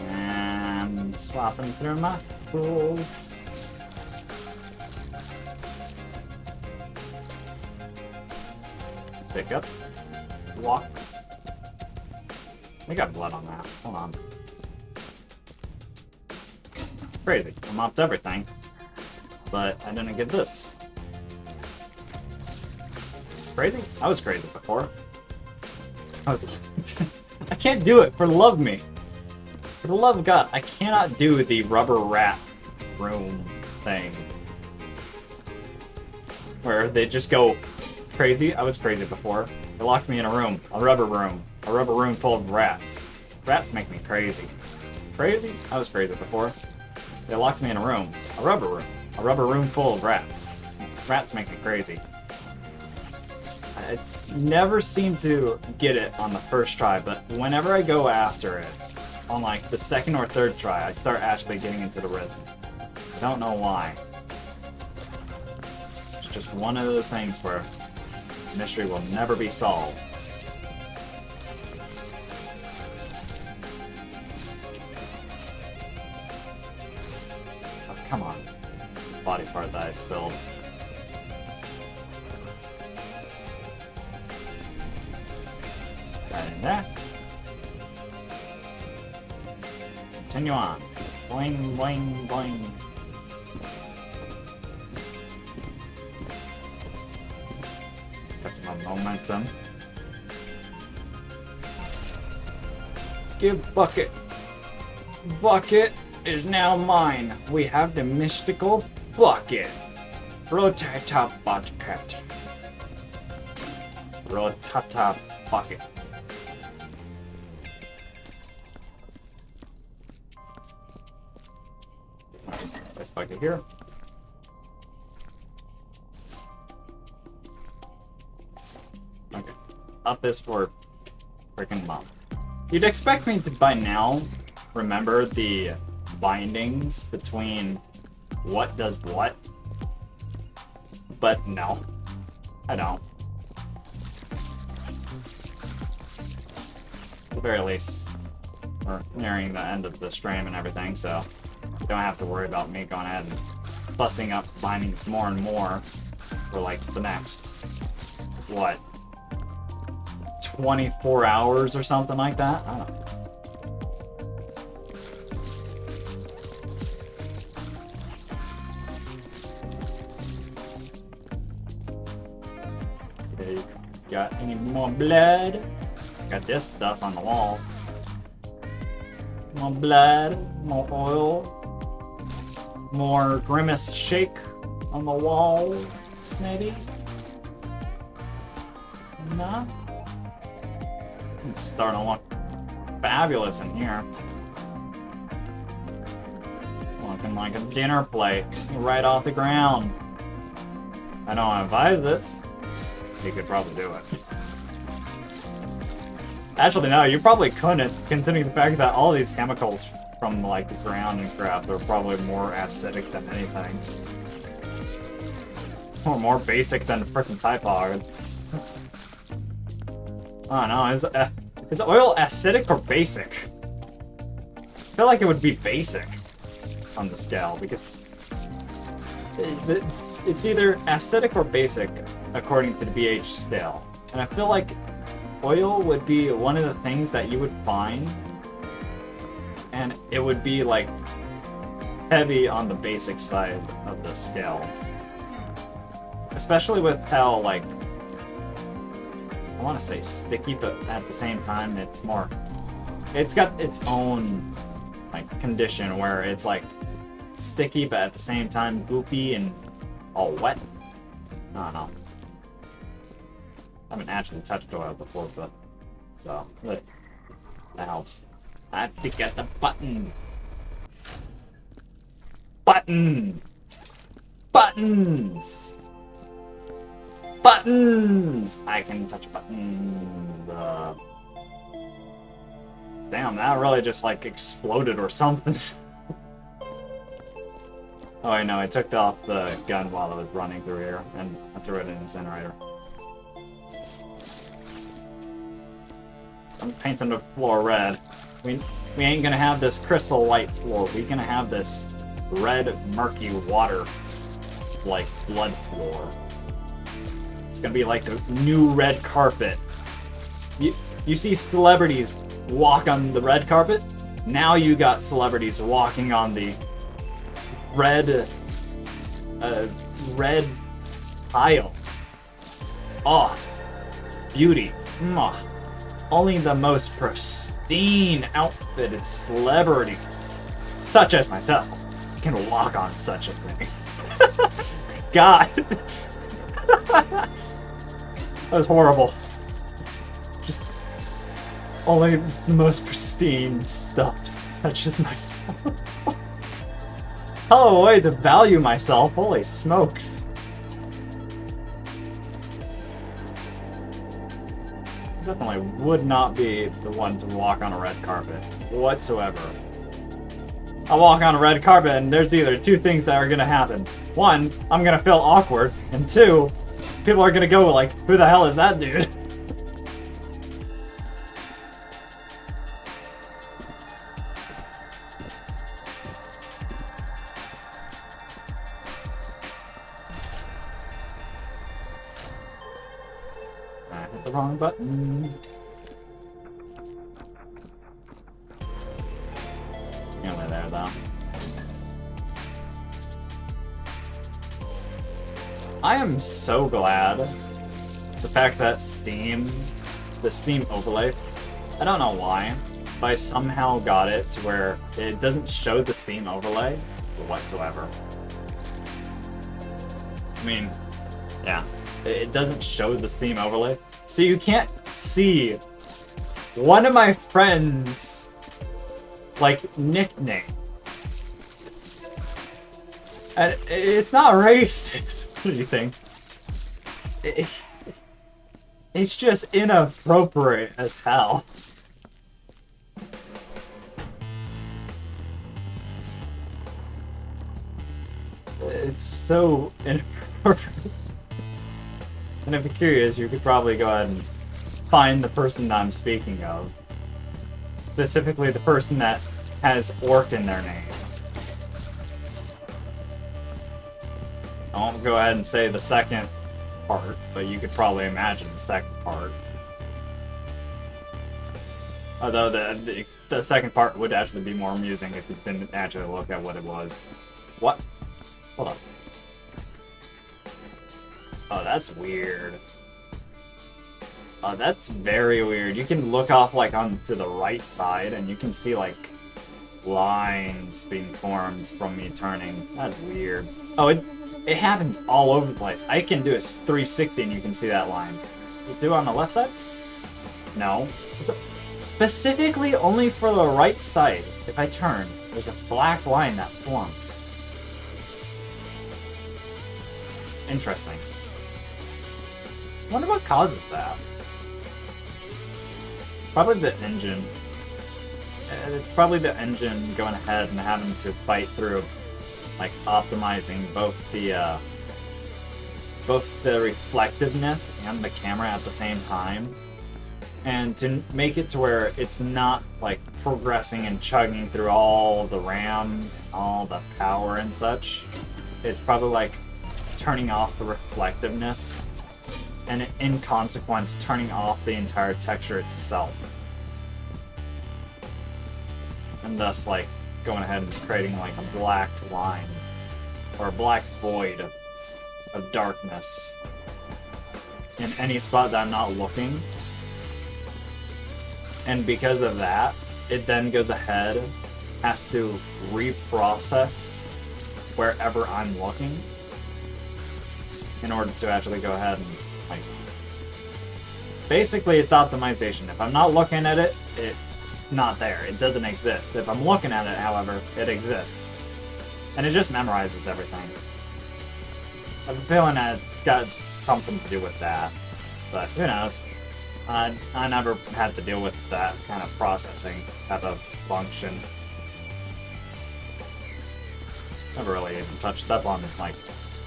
And swapping through my tools. Pick up. Walk. We got blood on that. Hold on. Crazy. I mopped everything, but I didn't get this. Crazy? I was crazy before. I can't do it, for the love of me. For the love of God, I cannot do the rubber rat room thing. Where they just go crazy. I was crazy before. They locked me in a room full of rats. Rats make me crazy. Crazy? I was crazy before. They locked me in a rubber room, a rubber room full of rats. Rats make me crazy. I never seem to get it on the first try, but whenever I go after it, on like the second or third try, I start actually getting into the rhythm. I don't know why. It's just one of those things where the mystery will never be solved. Oh, come on. Body part that I spilled. That in there. Continue on. Boing, boing, boing. Kept my momentum. Give bucket. Bucket is now mine. We have the mystical bucket. Rotata bucket. Rotata bucket. This bucket here. Okay. Up this for freaking mom. You'd expect me to by now remember the bindings between what does what, but no, I don't. At the very least, we're nearing the end of the stream and everything, so you don't have to worry about me going ahead and busting up bindings more and more for like the next, what, 24 hours or something like that? I don't know. Okay, got any more blood? Got this stuff on the wall. More blood, more oil, more grimace shake on the wall, maybe? No? It's starting to look fabulous in here. Looking like a dinner plate right off the ground. I don't advise it. You could probably do it. Actually, no, you probably couldn't, considering the fact that all these chemicals from like the ground and crap are probably more acidic than anything. Or more basic than frickin' typods. I don't know, is oil acidic or basic? I feel like it would be basic on the scale, because it's either acidic or basic according to the pH scale. And I feel like oil would be one of the things that you would find, and it would be like heavy on the basic side of the scale. Especially with how, like, I want to say sticky, but at the same time it's got its own like condition where it's like sticky but at the same time goopy and all wet. I don't know. I haven't actually touched oil before, but so that helps. I have to get the button. Button! Buttons! Buttons! I can touch buttons. Damn, that really just like exploded or something. Oh, I know, I took off the gun while I was running through here, and I threw it in the incinerator. I'm painting the floor red. We ain't gonna have this crystal light floor. We're gonna have this red, murky water, like blood floor. It's gonna be like the new red carpet. You see celebrities walk on the red carpet? Now you got celebrities walking on the red tile. Oh, beauty. Only the most pristine outfitted celebrities, such as myself, can walk on such a thing. God. That was horrible. Just only the most pristine stuff touches myself. hell of a way to value myself. Holy smokes. Definitely would not be the one to walk on a red carpet whatsoever. I walk on a red carpet and there's either two things that are gonna happen. One, I'm gonna feel awkward, and two, people are gonna go like, who the hell is that dude? I hit the wrong button. Anyway, there though. I am so glad the fact that the Steam overlay, I don't know why, but I somehow got it to where it doesn't show the Steam overlay whatsoever. I mean, yeah, it doesn't show the Steam overlay. So you can't see one of my friends' like nickname. And it's not racist or anything. It's just inappropriate as hell. It's so inappropriate. And if you're curious, you could probably go ahead and find the person that I'm speaking of. Specifically the person that has orc in their name. I won't go ahead and say the second part, but you could probably imagine the second part. Although the second part would actually be more amusing if you didn't actually look at what it was. What? Hold on. Oh, that's weird. Oh, that's very weird. You can look off like onto the right side and you can see like lines being formed from me turning. That's weird. Oh, it happens all over the place. I can do a 360 and you can see that line. Does it do it on the left side? No. Specifically only for the right side. If I turn, there's a black line that forms. It's interesting. I wonder what causes that. It's probably the engine. It's probably the engine going ahead and having to fight through, like, optimizing both the reflectiveness and the camera at the same time, and to make it to where it's not like progressing and chugging through all the RAM, all the power and such. It's probably like turning off the reflectiveness, and in consequence turning off the entire texture itself, and thus like going ahead and creating like a black line or a black void of darkness in any spot that I'm not looking. And because of that, it then goes ahead, has to reprocess wherever I'm looking in order to actually go ahead and like, basically it's optimization. If I'm not looking at it, it's not there. It doesn't exist. If I'm looking at it, however, it exists. And it just memorizes everything. I have a feeling that it's got something to do with that. But who knows? I never had to deal with that kind of processing type of function. Never really even touched up on like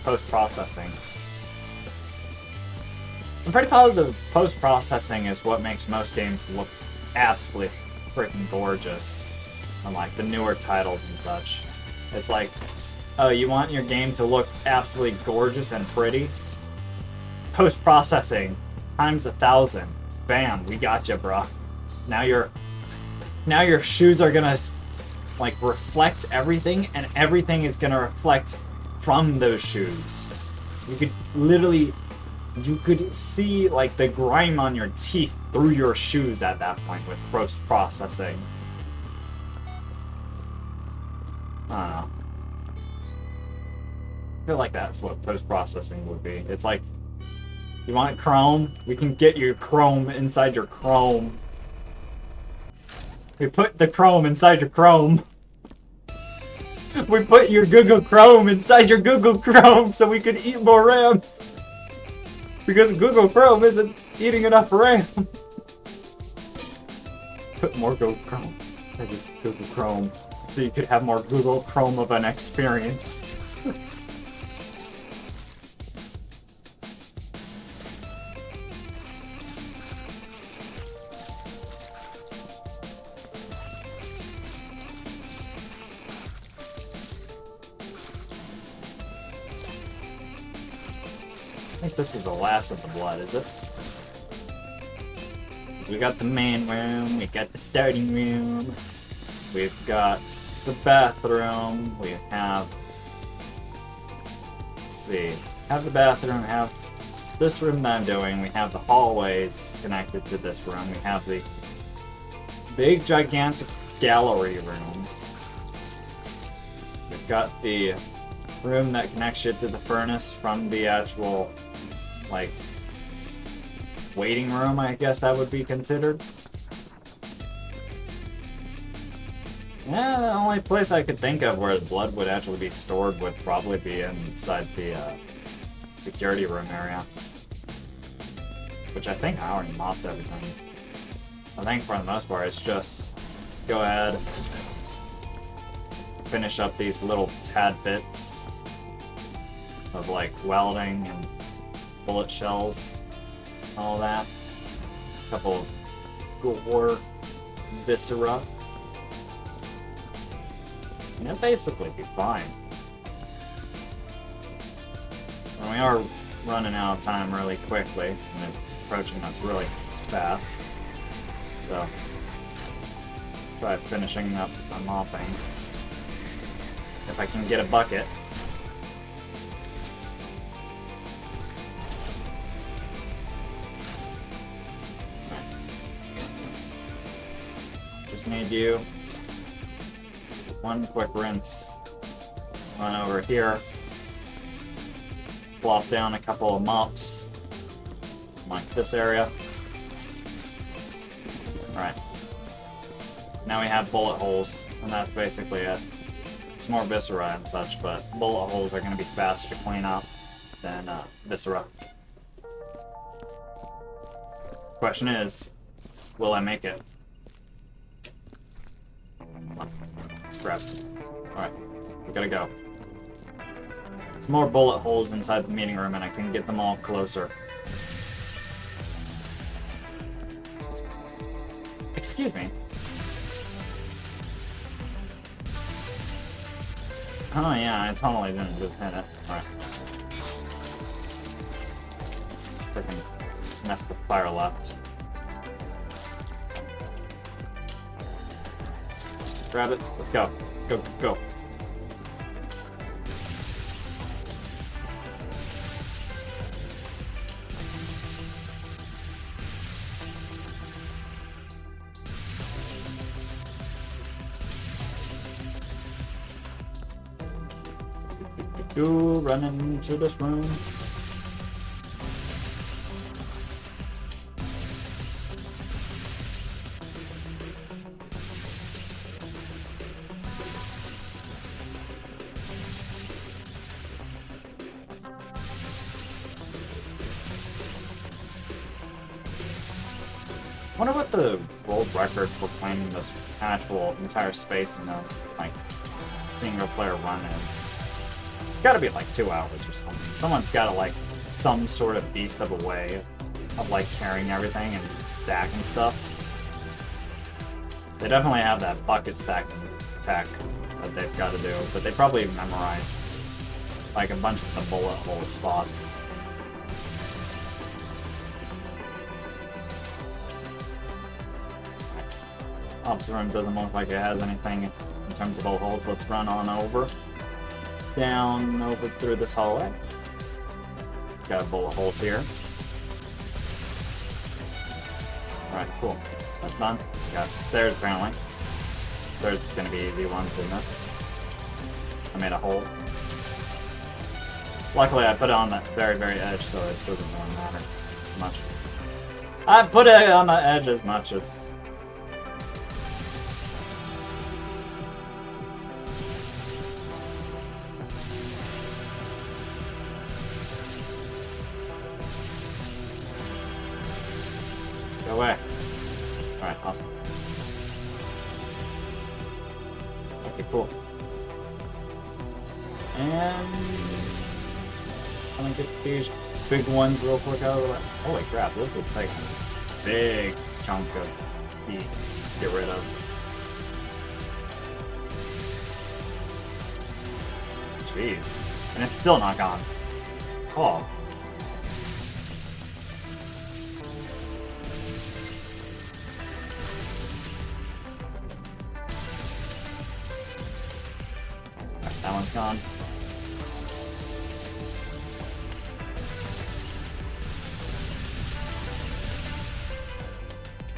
post-processing. I'm pretty positive post-processing is what makes most games look absolutely freaking gorgeous. Unlike the newer titles and such. It's like, oh, you want your game to look absolutely gorgeous and pretty? Post-processing times 1,000. Bam, we got you, bro. Now your shoes are gonna like reflect everything, and everything is gonna reflect from those shoes. You could literally, you could see like the grime on your teeth through your shoes at that point with post-processing. I don't know. I feel like that's what post-processing would be. It's like, you want Chrome? We can get you Chrome inside your Chrome. We put the Chrome inside your Chrome. We put your Google Chrome inside your Google Chrome so we could eat more RAM. Because Google Chrome isn't eating enough RAM. Put more Google Chrome inside your Google Chrome so you could have more Google Chrome of an experience. I think this is the last of the blood, is it? We got the main room, we got the starting room, we've got the bathroom, we have... Let's see. Have the bathroom, have this room that I'm doing, we have the hallways connected to this room, we have the big gigantic gallery room. We've got the room that connects you to the furnace from the actual, like, waiting room, I guess that would be considered. Yeah, the only place I could think of where the blood would actually be stored would probably be inside the security room area. Which I think I already mopped everything. I think for the most part it's just go ahead, finish up these little tad bits of like welding and bullet shells, all that. A couple of gore, viscera. And it'll basically be fine. And we are running out of time really quickly, and it's approaching us really fast. So, try finishing up my mopping. If I can get a bucket. Just need you. One quick rinse. Run over here. Plop down a couple of mops. Like this area. Alright. Now we have bullet holes, and that's basically it. It's more viscera and such, but bullet holes are going to be faster to clean up than viscera. Question is, will I make it? Crap. Alright, we gotta go. There's more bullet holes inside the meeting room and I can get them all closer. Excuse me. Oh yeah, I totally didn't just hit it. Alright. Freaking messed the fire left. Grab it. Let's go. Go, go. Go, run into this room. I wonder what the world record for playing this actual entire space in the like single player run is. It's gotta be like 2 hours or something. Someone's gotta like some sort of beast of a way of like carrying everything and stacking stuff. They definitely have that bucket stacking tech that they've got to do, but they probably memorized like a bunch of the bullet hole spots. Ops room doesn't look like it has anything in terms of bullet holes. Let's run on over. Down over through this hallway. Got bullet holes here. Alright, cool. That's done. Got stairs apparently. Stairs is gonna be easy ones in this. I made a hole. Luckily I put it on the very, very edge, so it doesn't really matter much. I put it on the edge as much as Go away. Alright, awesome. Okay, cool. And I'm gonna get these big ones real quick out of the way. Holy crap, this looks like a big chunk of heat to get rid of. Jeez. And it's still not gone. Oh. Right, that one's gone.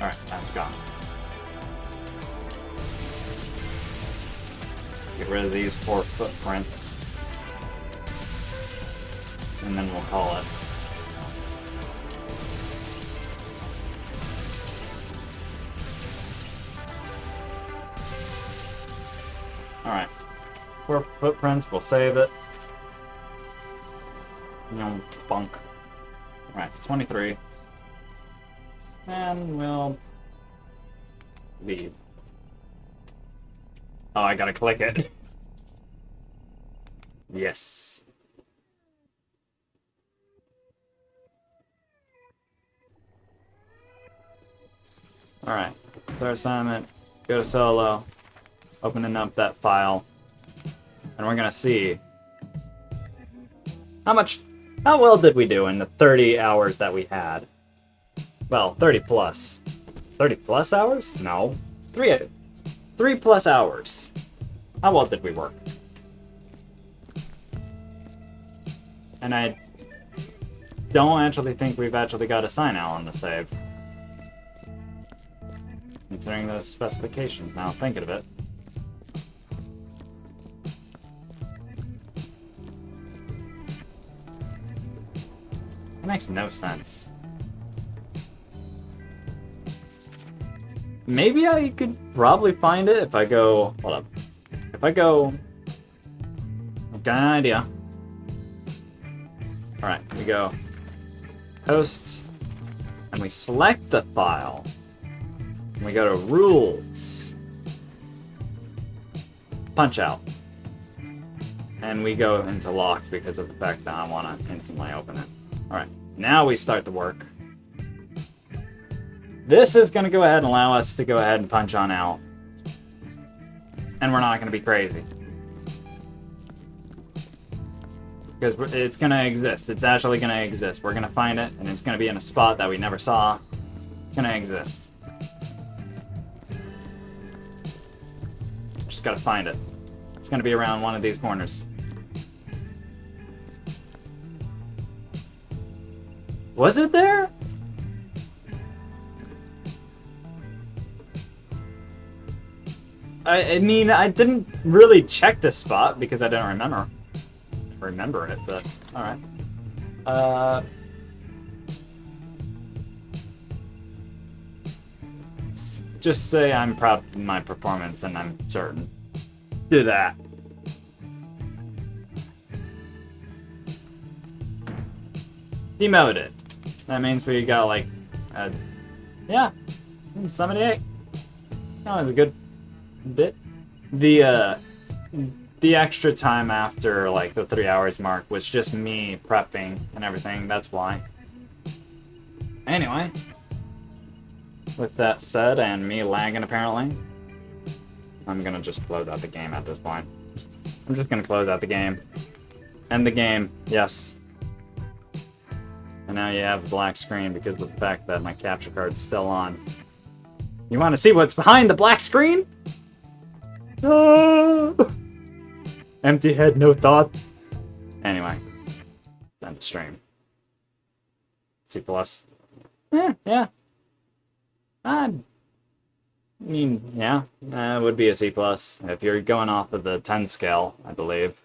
Alright, that's gone. Get rid of these 4 footprints. And then we'll call it. Alright. 4 footprints, we'll save it. No bunk. Alright, 23. And we'll leave. Oh, I gotta click it. Yes. Alright, start assignment, go to solo, opening up that file, and we're gonna see how well did we do in the 30 hours that we had? Well, 30 plus. 30 plus hours? No. 3 plus hours. How well did we work? And I don't actually think we've actually got a sign out on the save. Considering those specifications, now thinking of it. It makes no sense. Maybe I could probably find it if I go... Hold up. If I go... I've got an idea. Alright, we go... Host. And we select the file. And we go to Rules. Punch out. And we go into Locked because of the fact that I want to instantly open it. Alright, now we start the work. This is going to go ahead and allow us to go ahead and punch on out. And we're not going to be crazy. Because it's going to exist. It's actually going to exist. We're going to find it, and it's going to be in a spot that we never saw. It's going to exist. Just got to find it. It's going to be around one of these corners. Was it there? I mean, I didn't really check this spot because I didn't remember it, but alright. Just say I'm proud of my performance and I'm certain. Do that. Demoted. That means we got like, yeah, 78. That was a good bit. The extra time after like the 3 hours mark was just me prepping and everything. That's why. Anyway, with that said and me lagging apparently, I'm gonna just close out the game at this point. I'm just gonna close out the game. End the game. Yes. And now you have a black screen because of the fact that my capture card's still on. You want to see what's behind the black screen? Empty head, no thoughts. Anyway, end the stream. C+. Yeah. I mean, yeah, it would be a C+. If you're going off of the 10 scale, I believe.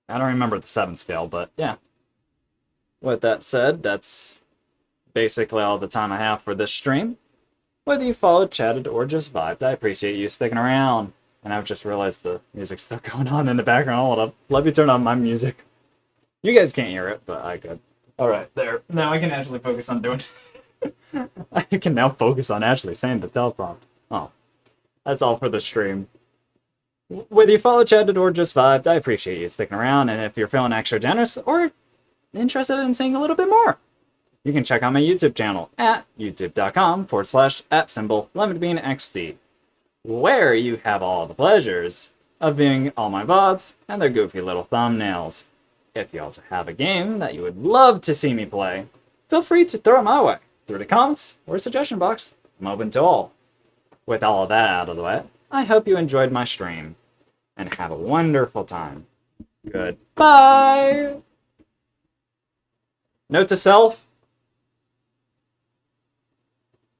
I don't remember the 7 scale, but yeah. With that said, that's basically all the time I have for this stream. Whether you followed, chatted, or just vibed, I appreciate you sticking around. And I've just realized the music's still going on in the background. Hold up. Let me turn on my music. You guys can't hear it, but I could. Alright, there. Now I can actually focus on doing I can now focus on actually saying the teleprompt. Oh, that's all for the stream. Whether you follow, chatted, or just vibed, I appreciate you sticking around, and if you're feeling extra generous or interested in seeing a little bit more, you can check out my YouTube channel at youtube.com/@lemonbeanxd, where you have all the pleasures of viewing all my VODs and their goofy little thumbnails. If you also have a game that you would love to see me play, feel free to throw it my way through the comments or suggestion box. I'm open to all. With all of that out of the way, I hope you enjoyed my stream and have a wonderful time. Goodbye! Note to self: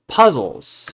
puzzles